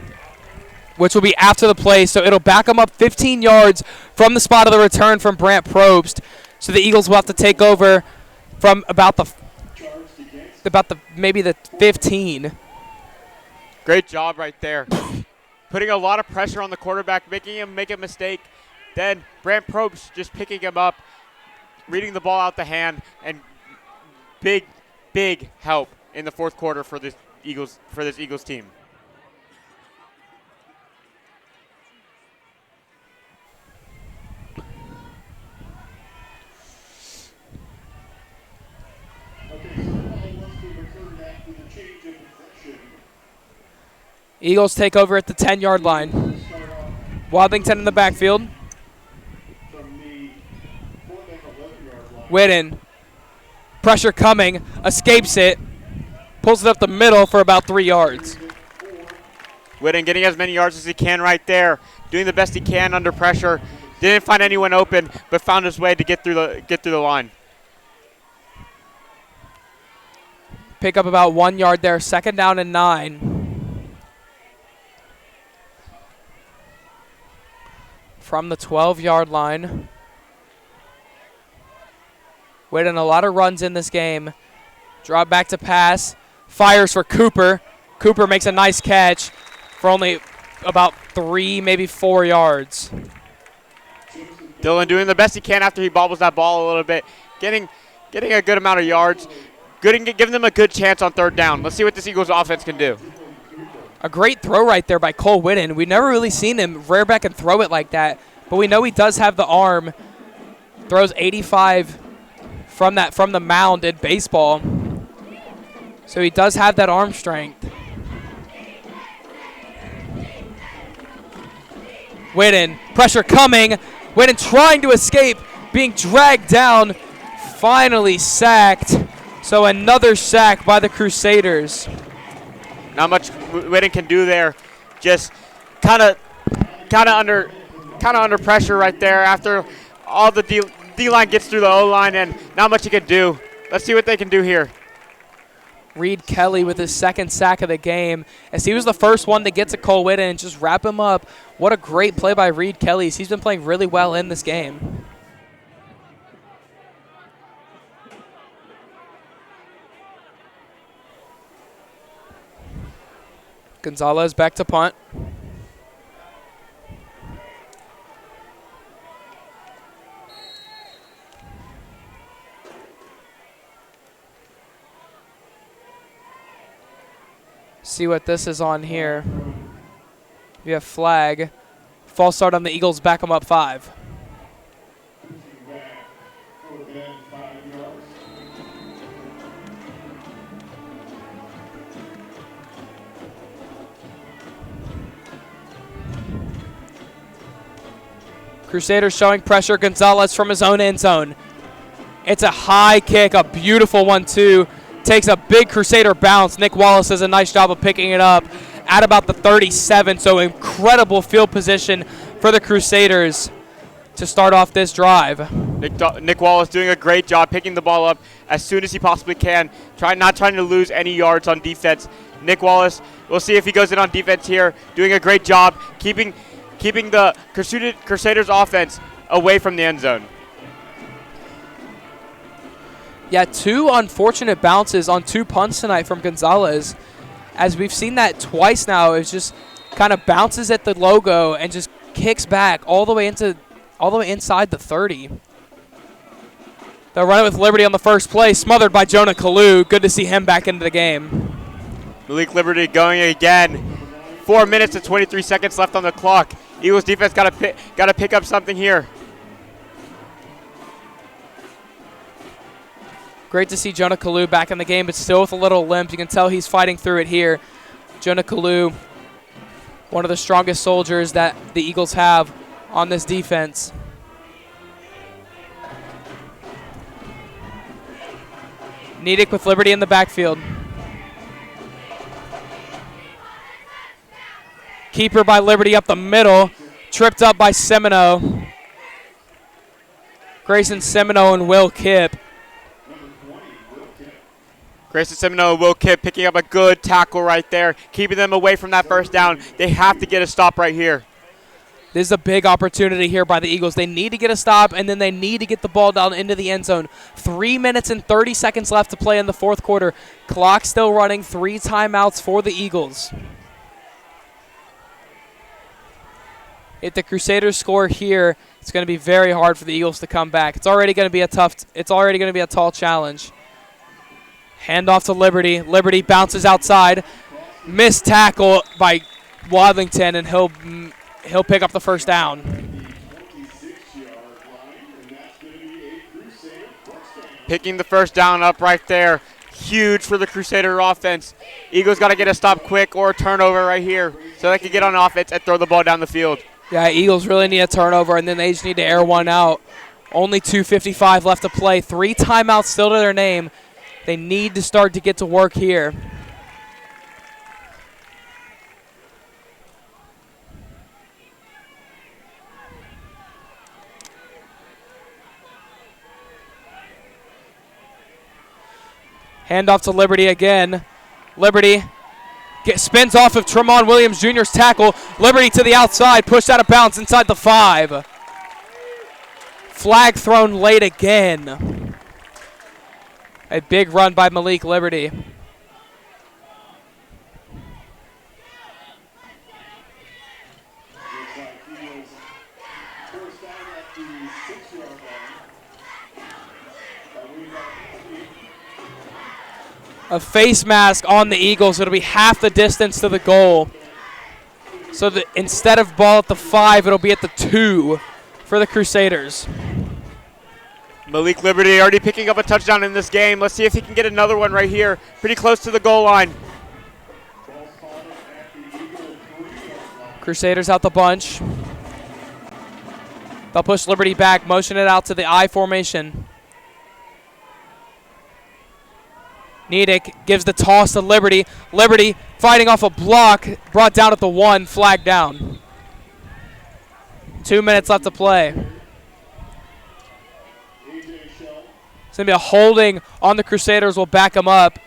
which will be after the play. So it'll back them up 15 yards from the spot of the return from Brant Probst. So the Eagles will have to take over from about the maybe the 15. Great job right there. Putting a lot of pressure on the quarterback, making him make a mistake. Then Brant Probst just picking him up, reading the ball out the hand, and big help in the fourth quarter for this Eagles team. Eagles take over at the 10-yard line. Wadlington in the backfield. Whitten. Pressure coming. Escapes it. Pulls it up the middle for about 3 yards. Whitten getting as many yards as he can right there. Doing the best he can under pressure. Didn't find anyone open, but found his way to get through the line. Pick up about 1 yard there. 2nd down and 9. From the 12-yard line. Whitten a lot of runs in this game. Drop back to pass. Fires for Cooper. Cooper makes a nice catch for only about 3, maybe 4 yards. Dylan doing the best he can after he bobbles that ball a little bit. Getting a good amount of yards. Giving them a good chance on 3rd down. Let's see what this Eagles offense can do. A great throw right there by Cole Whitten. We've never really seen him rear back and throw it like that, but we know he does have the arm. Throws 85 from the mound in baseball. So he does have that arm strength. Whitten, pressure coming. Whitten trying to escape, being dragged down, finally sacked. So another sack by the Crusaders. Not much Whitten can do there. Just kind of under pressure right there after all the D-line gets through the O-line, and not much he can do. Let's see what they can do here. Reed Kelly with his 2nd sack of the game, as he was the first one to get to Cole Whitten and just wrap him up. What a great play by Reed Kelly. He's been playing really well in this game. Gonzalez back to punt. See what this is on here. We have flag. False start on the Eagles, back them up 5. Crusaders showing pressure. Gonzalez from his own end zone. It's a high kick, a beautiful one too. Takes a big Crusader bounce. Nick Wallace does a nice job of picking it up at about the 37. So incredible field position for the Crusaders to start off this drive. Nick Wallace doing a great job picking the ball up as soon as he possibly can. Not trying to lose any yards on defense. Nick Wallace, we'll see if he goes in on defense here. Doing a great job keeping the Crusaders offense away from the end zone. Yeah, 2 unfortunate bounces on 2 punts tonight from Gonzalez. As we've seen that twice now, it just kind of bounces at the logo and just kicks back all the way inside the 30. They'll run it with Liberty on the first play, smothered by Jonah Kalu. Good to see him back into the game. Malik Liberty going again. 4 minutes and 23 seconds left on the clock. Eagles defense got to pick up something here. Great to see Jonah Kalu back in the game, but still with a little limp. You can tell he's fighting through it here. Jonah Kalu, one of the strongest soldiers that the Eagles have on this defense. Nedick with Liberty in the backfield. Keeper by Liberty up the middle. Tripped up by Semino. Grayson Semino and Will Kipp. Grayson Seminole and Will Kidd picking up a good tackle right there, keeping them away from that first down. They have to get a stop right here. This is a big opportunity here by the Eagles. They need to get a stop, and then they need to get the ball down into the end zone. 3 minutes and 30 seconds left to play in the fourth quarter. Clock still running, 3 timeouts for the Eagles. If the Crusaders score here, it's going to be very hard for the Eagles to come back. It's already going to be a tall challenge. Handoff to Liberty. Liberty bounces outside. Missed tackle by Wadlington, and he'll pick up the first down. Picking the first down up right there. Huge for the Crusader offense. Eagles got to get a stop quick or a turnover right here so they can get on offense and throw the ball down the field. Yeah, Eagles really need a turnover, and then they just need to air one out. Only 2:55 left to play. 3 timeouts still to their name. They need to start to get to work here. Handoff to Liberty again. Liberty spins off of Tremont Williams Jr.'s tackle. Liberty to the outside, pushed out of bounds inside the 5. Flag thrown late again. A big run by Malik Liberty. A face mask on the Eagles. It'll be half the distance to the goal. So that instead of ball at the 5, it'll be at the 2 for the Crusaders. Malik Liberty already picking up a touchdown in this game. Let's see if he can get another one right here. Pretty close to the goal line. Crusaders out the bunch. They'll push Liberty back, motion it out to the I formation. Nedick gives the toss to Liberty. Liberty fighting off a block, brought down at the 1, flag down. 2 minutes left to play. It's going to be a holding on the Crusaders. Will back them up.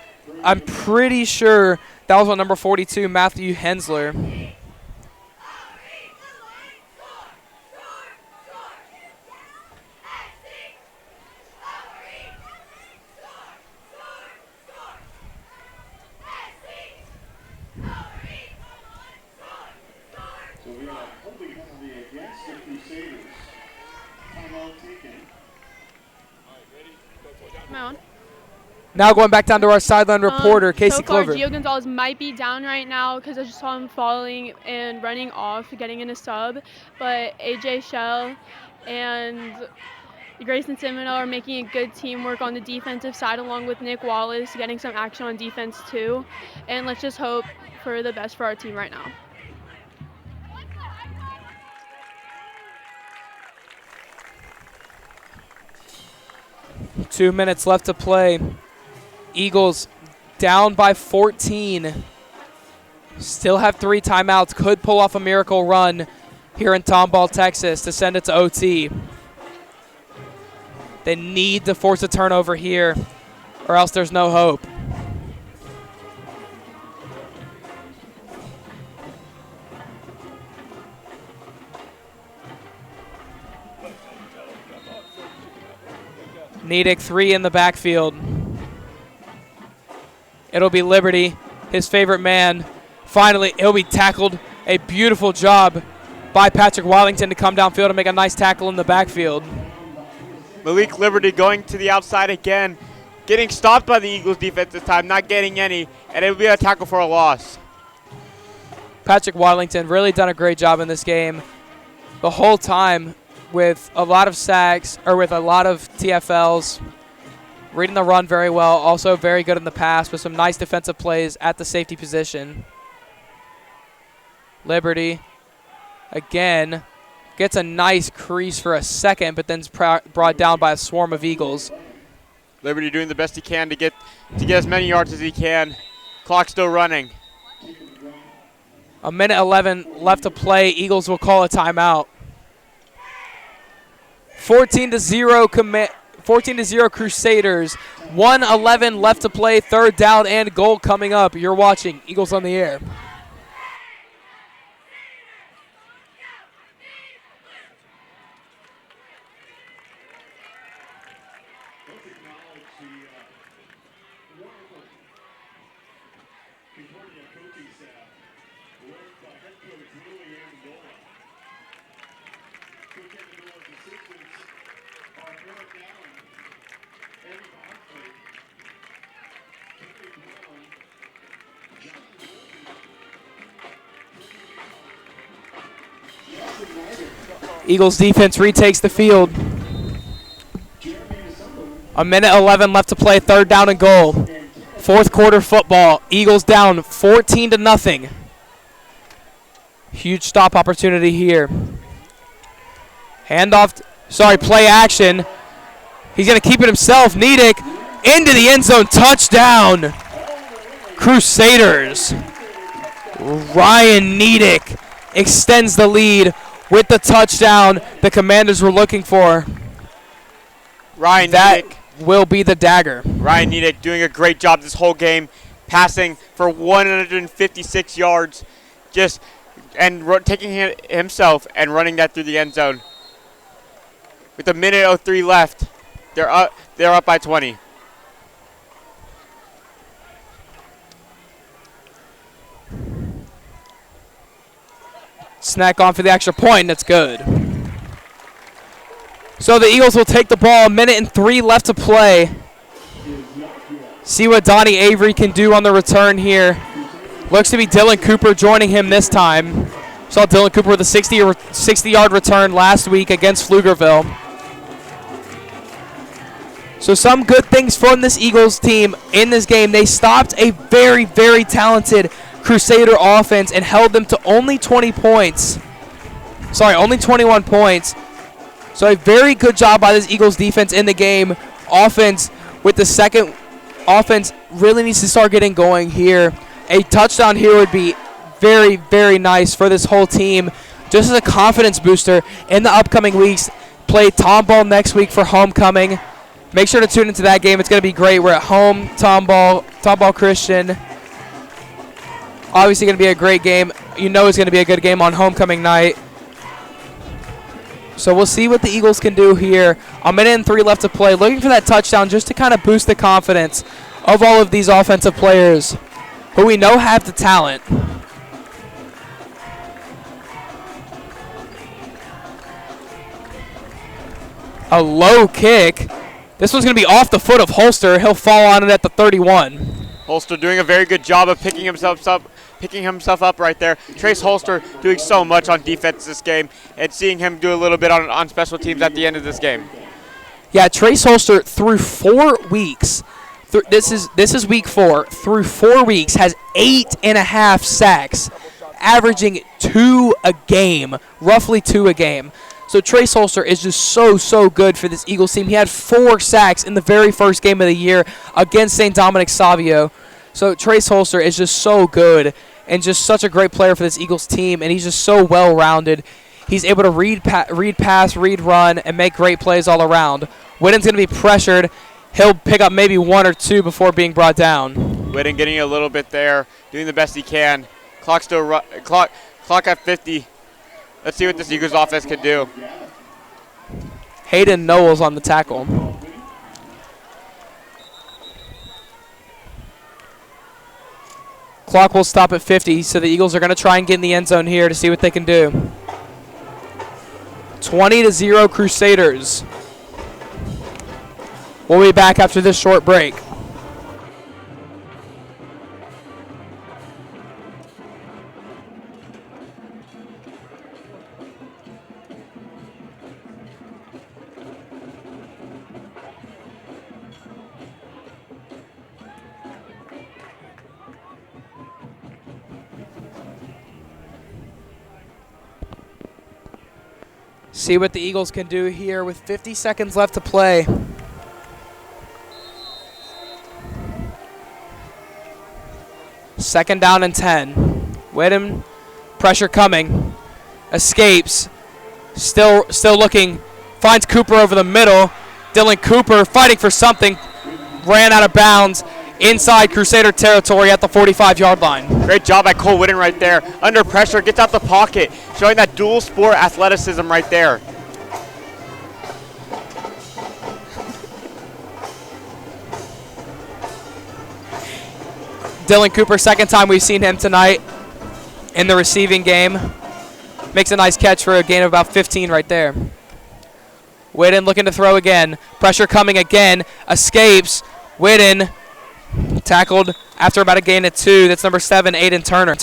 I'm pretty sure that was on number 42, Matthew Hensler. Now going back down to our sideline reporter, Casey so far, Clover. Gio Gonzalez might be down right now because I just saw him falling and running off, getting in a sub. But AJ Shell and Grayson Seminole are making a good teamwork on the defensive side, along with Nick Wallace getting some action on defense too. And let's just hope for the best for our team right now. Two minutes left to play. Eagles down by 14. Still have 3 timeouts. Could pull off a miracle run here in Tomball, Texas to send it to OT. They need to force a turnover here or else there's no hope. Nedick 3 in the backfield. It'll be Liberty, his favorite man. Finally, he'll be tackled. A beautiful job by Patrick Wellington to come downfield and make a nice tackle in the backfield. Malik Liberty going to the outside again, getting stopped by the Eagles defense this time, not getting any, and it will be a tackle for a loss. Patrick Wellington really done a great job in this game the whole time with a lot of sacks, or with a lot of TFLs. Reading the run very well, also very good in the pass with some nice defensive plays at the safety position. Liberty, again, gets a nice crease for a second, but then's brought down by a swarm of Eagles. Liberty doing the best he can to get as many yards as he can. Clock still running. A minute 11 left to play. Eagles will call a timeout. 14-0 14-0 Crusaders. 1:11 left to play. Third down and goal coming up. You're watching Eagles on the Air. Let's acknowledge the wonderful Concordia coaching staff led by head coach Willie Andola. Coach Andola's assistants are Eric Allen, Eddie Bosley, Terry Brown, John Wilson, Eagles defense retakes the field. A minute 11 left to play. Third down and goal. Fourth quarter football. Eagles down 14-0. Huge stop opportunity here. Handoff. Play action. He's going to keep it himself. Niedick into the end zone. Touchdown. Crusaders. Ryan Niedick extends the lead with the touchdown the Commanders were looking for. Ryan That Niedick will be the dagger. Ryan Niedick doing a great job this whole game, passing for 156 yards, taking it himself and running that through the end zone. With a minute 03 left, they're up by 20. Snack on for the extra point. That's good. So the Eagles will take the ball. A minute and 3 left to play. See what Donnie Avery can do on the return here. Looks to be Dylan Cooper joining him this time. Saw Dylan Cooper with a 60-yard return last week against Pflugerville. So some good things from this Eagles team in this game. They stopped a very, very talented Crusader offense and held them to only 20 points. Only 21 points. So a very good job by this Eagles defense in the game. Offense really needs to start getting going here. A touchdown here would be very, very nice for this whole team. Just as a confidence booster in the upcoming weeks. Play Tomball next week for homecoming. Make sure to tune into that game. It's going to be great. We're at home, Tomball Christian. Obviously going to be a great game. You know it's going to be a good game on homecoming night. So we'll see what the Eagles can do here. A minute and 3 left to play. Looking for that touchdown just to kind of boost the confidence of all of these offensive players who we know have the talent. A low kick. This one's going to be off the foot of Holster. He'll fall on it at the 31. Holster doing a very good job of picking himself up right there. Trace Holster doing so much on defense this game, and seeing him do a little bit on special teams at the end of this game. Yeah, Trace Holster through 4 weeks. This is week 4. Through 4 weeks has 8.5 sacks, averaging 2 a game, roughly 2 a game. So Trace Holster is just so good for this Eagles team. He had 4 sacks in the very first game of the year against St. Dominic Savio. So Trace Holster is just so good and just such a great player for this Eagles team, and he's just so well-rounded. He's able to read pass, read run, and make great plays all around. Whitten's going to be pressured. He'll pick up maybe 1 or 2 before being brought down. Whitten getting a little bit there, doing the best he can. Clock at 50. Let's see what this Eagles offense can do. Hayden Knowles on the tackle. Clock will stop at 50, so the Eagles are going to try and get in the end zone here to see what they can do. 20-0 Crusaders. We'll be back after this short break. See what the Eagles can do here with 50 seconds left to play. Second down and 10. Whitten, pressure coming. Escapes. Still looking. Finds Cooper over the middle. Dylan Cooper fighting for something, ran out of bounds inside Crusader territory at the 45-yard line. Great job by Cole Whitten right there. Under pressure, gets out the pocket, showing that dual sport athleticism right there. Dylan Cooper, second time we've seen him tonight in the receiving game. Makes a nice catch for a gain of about 15 right there. Whitten looking to throw again. Pressure coming again. Escapes. Whitten tackled after about a gain of 2. That's number 7, Aiden Turner.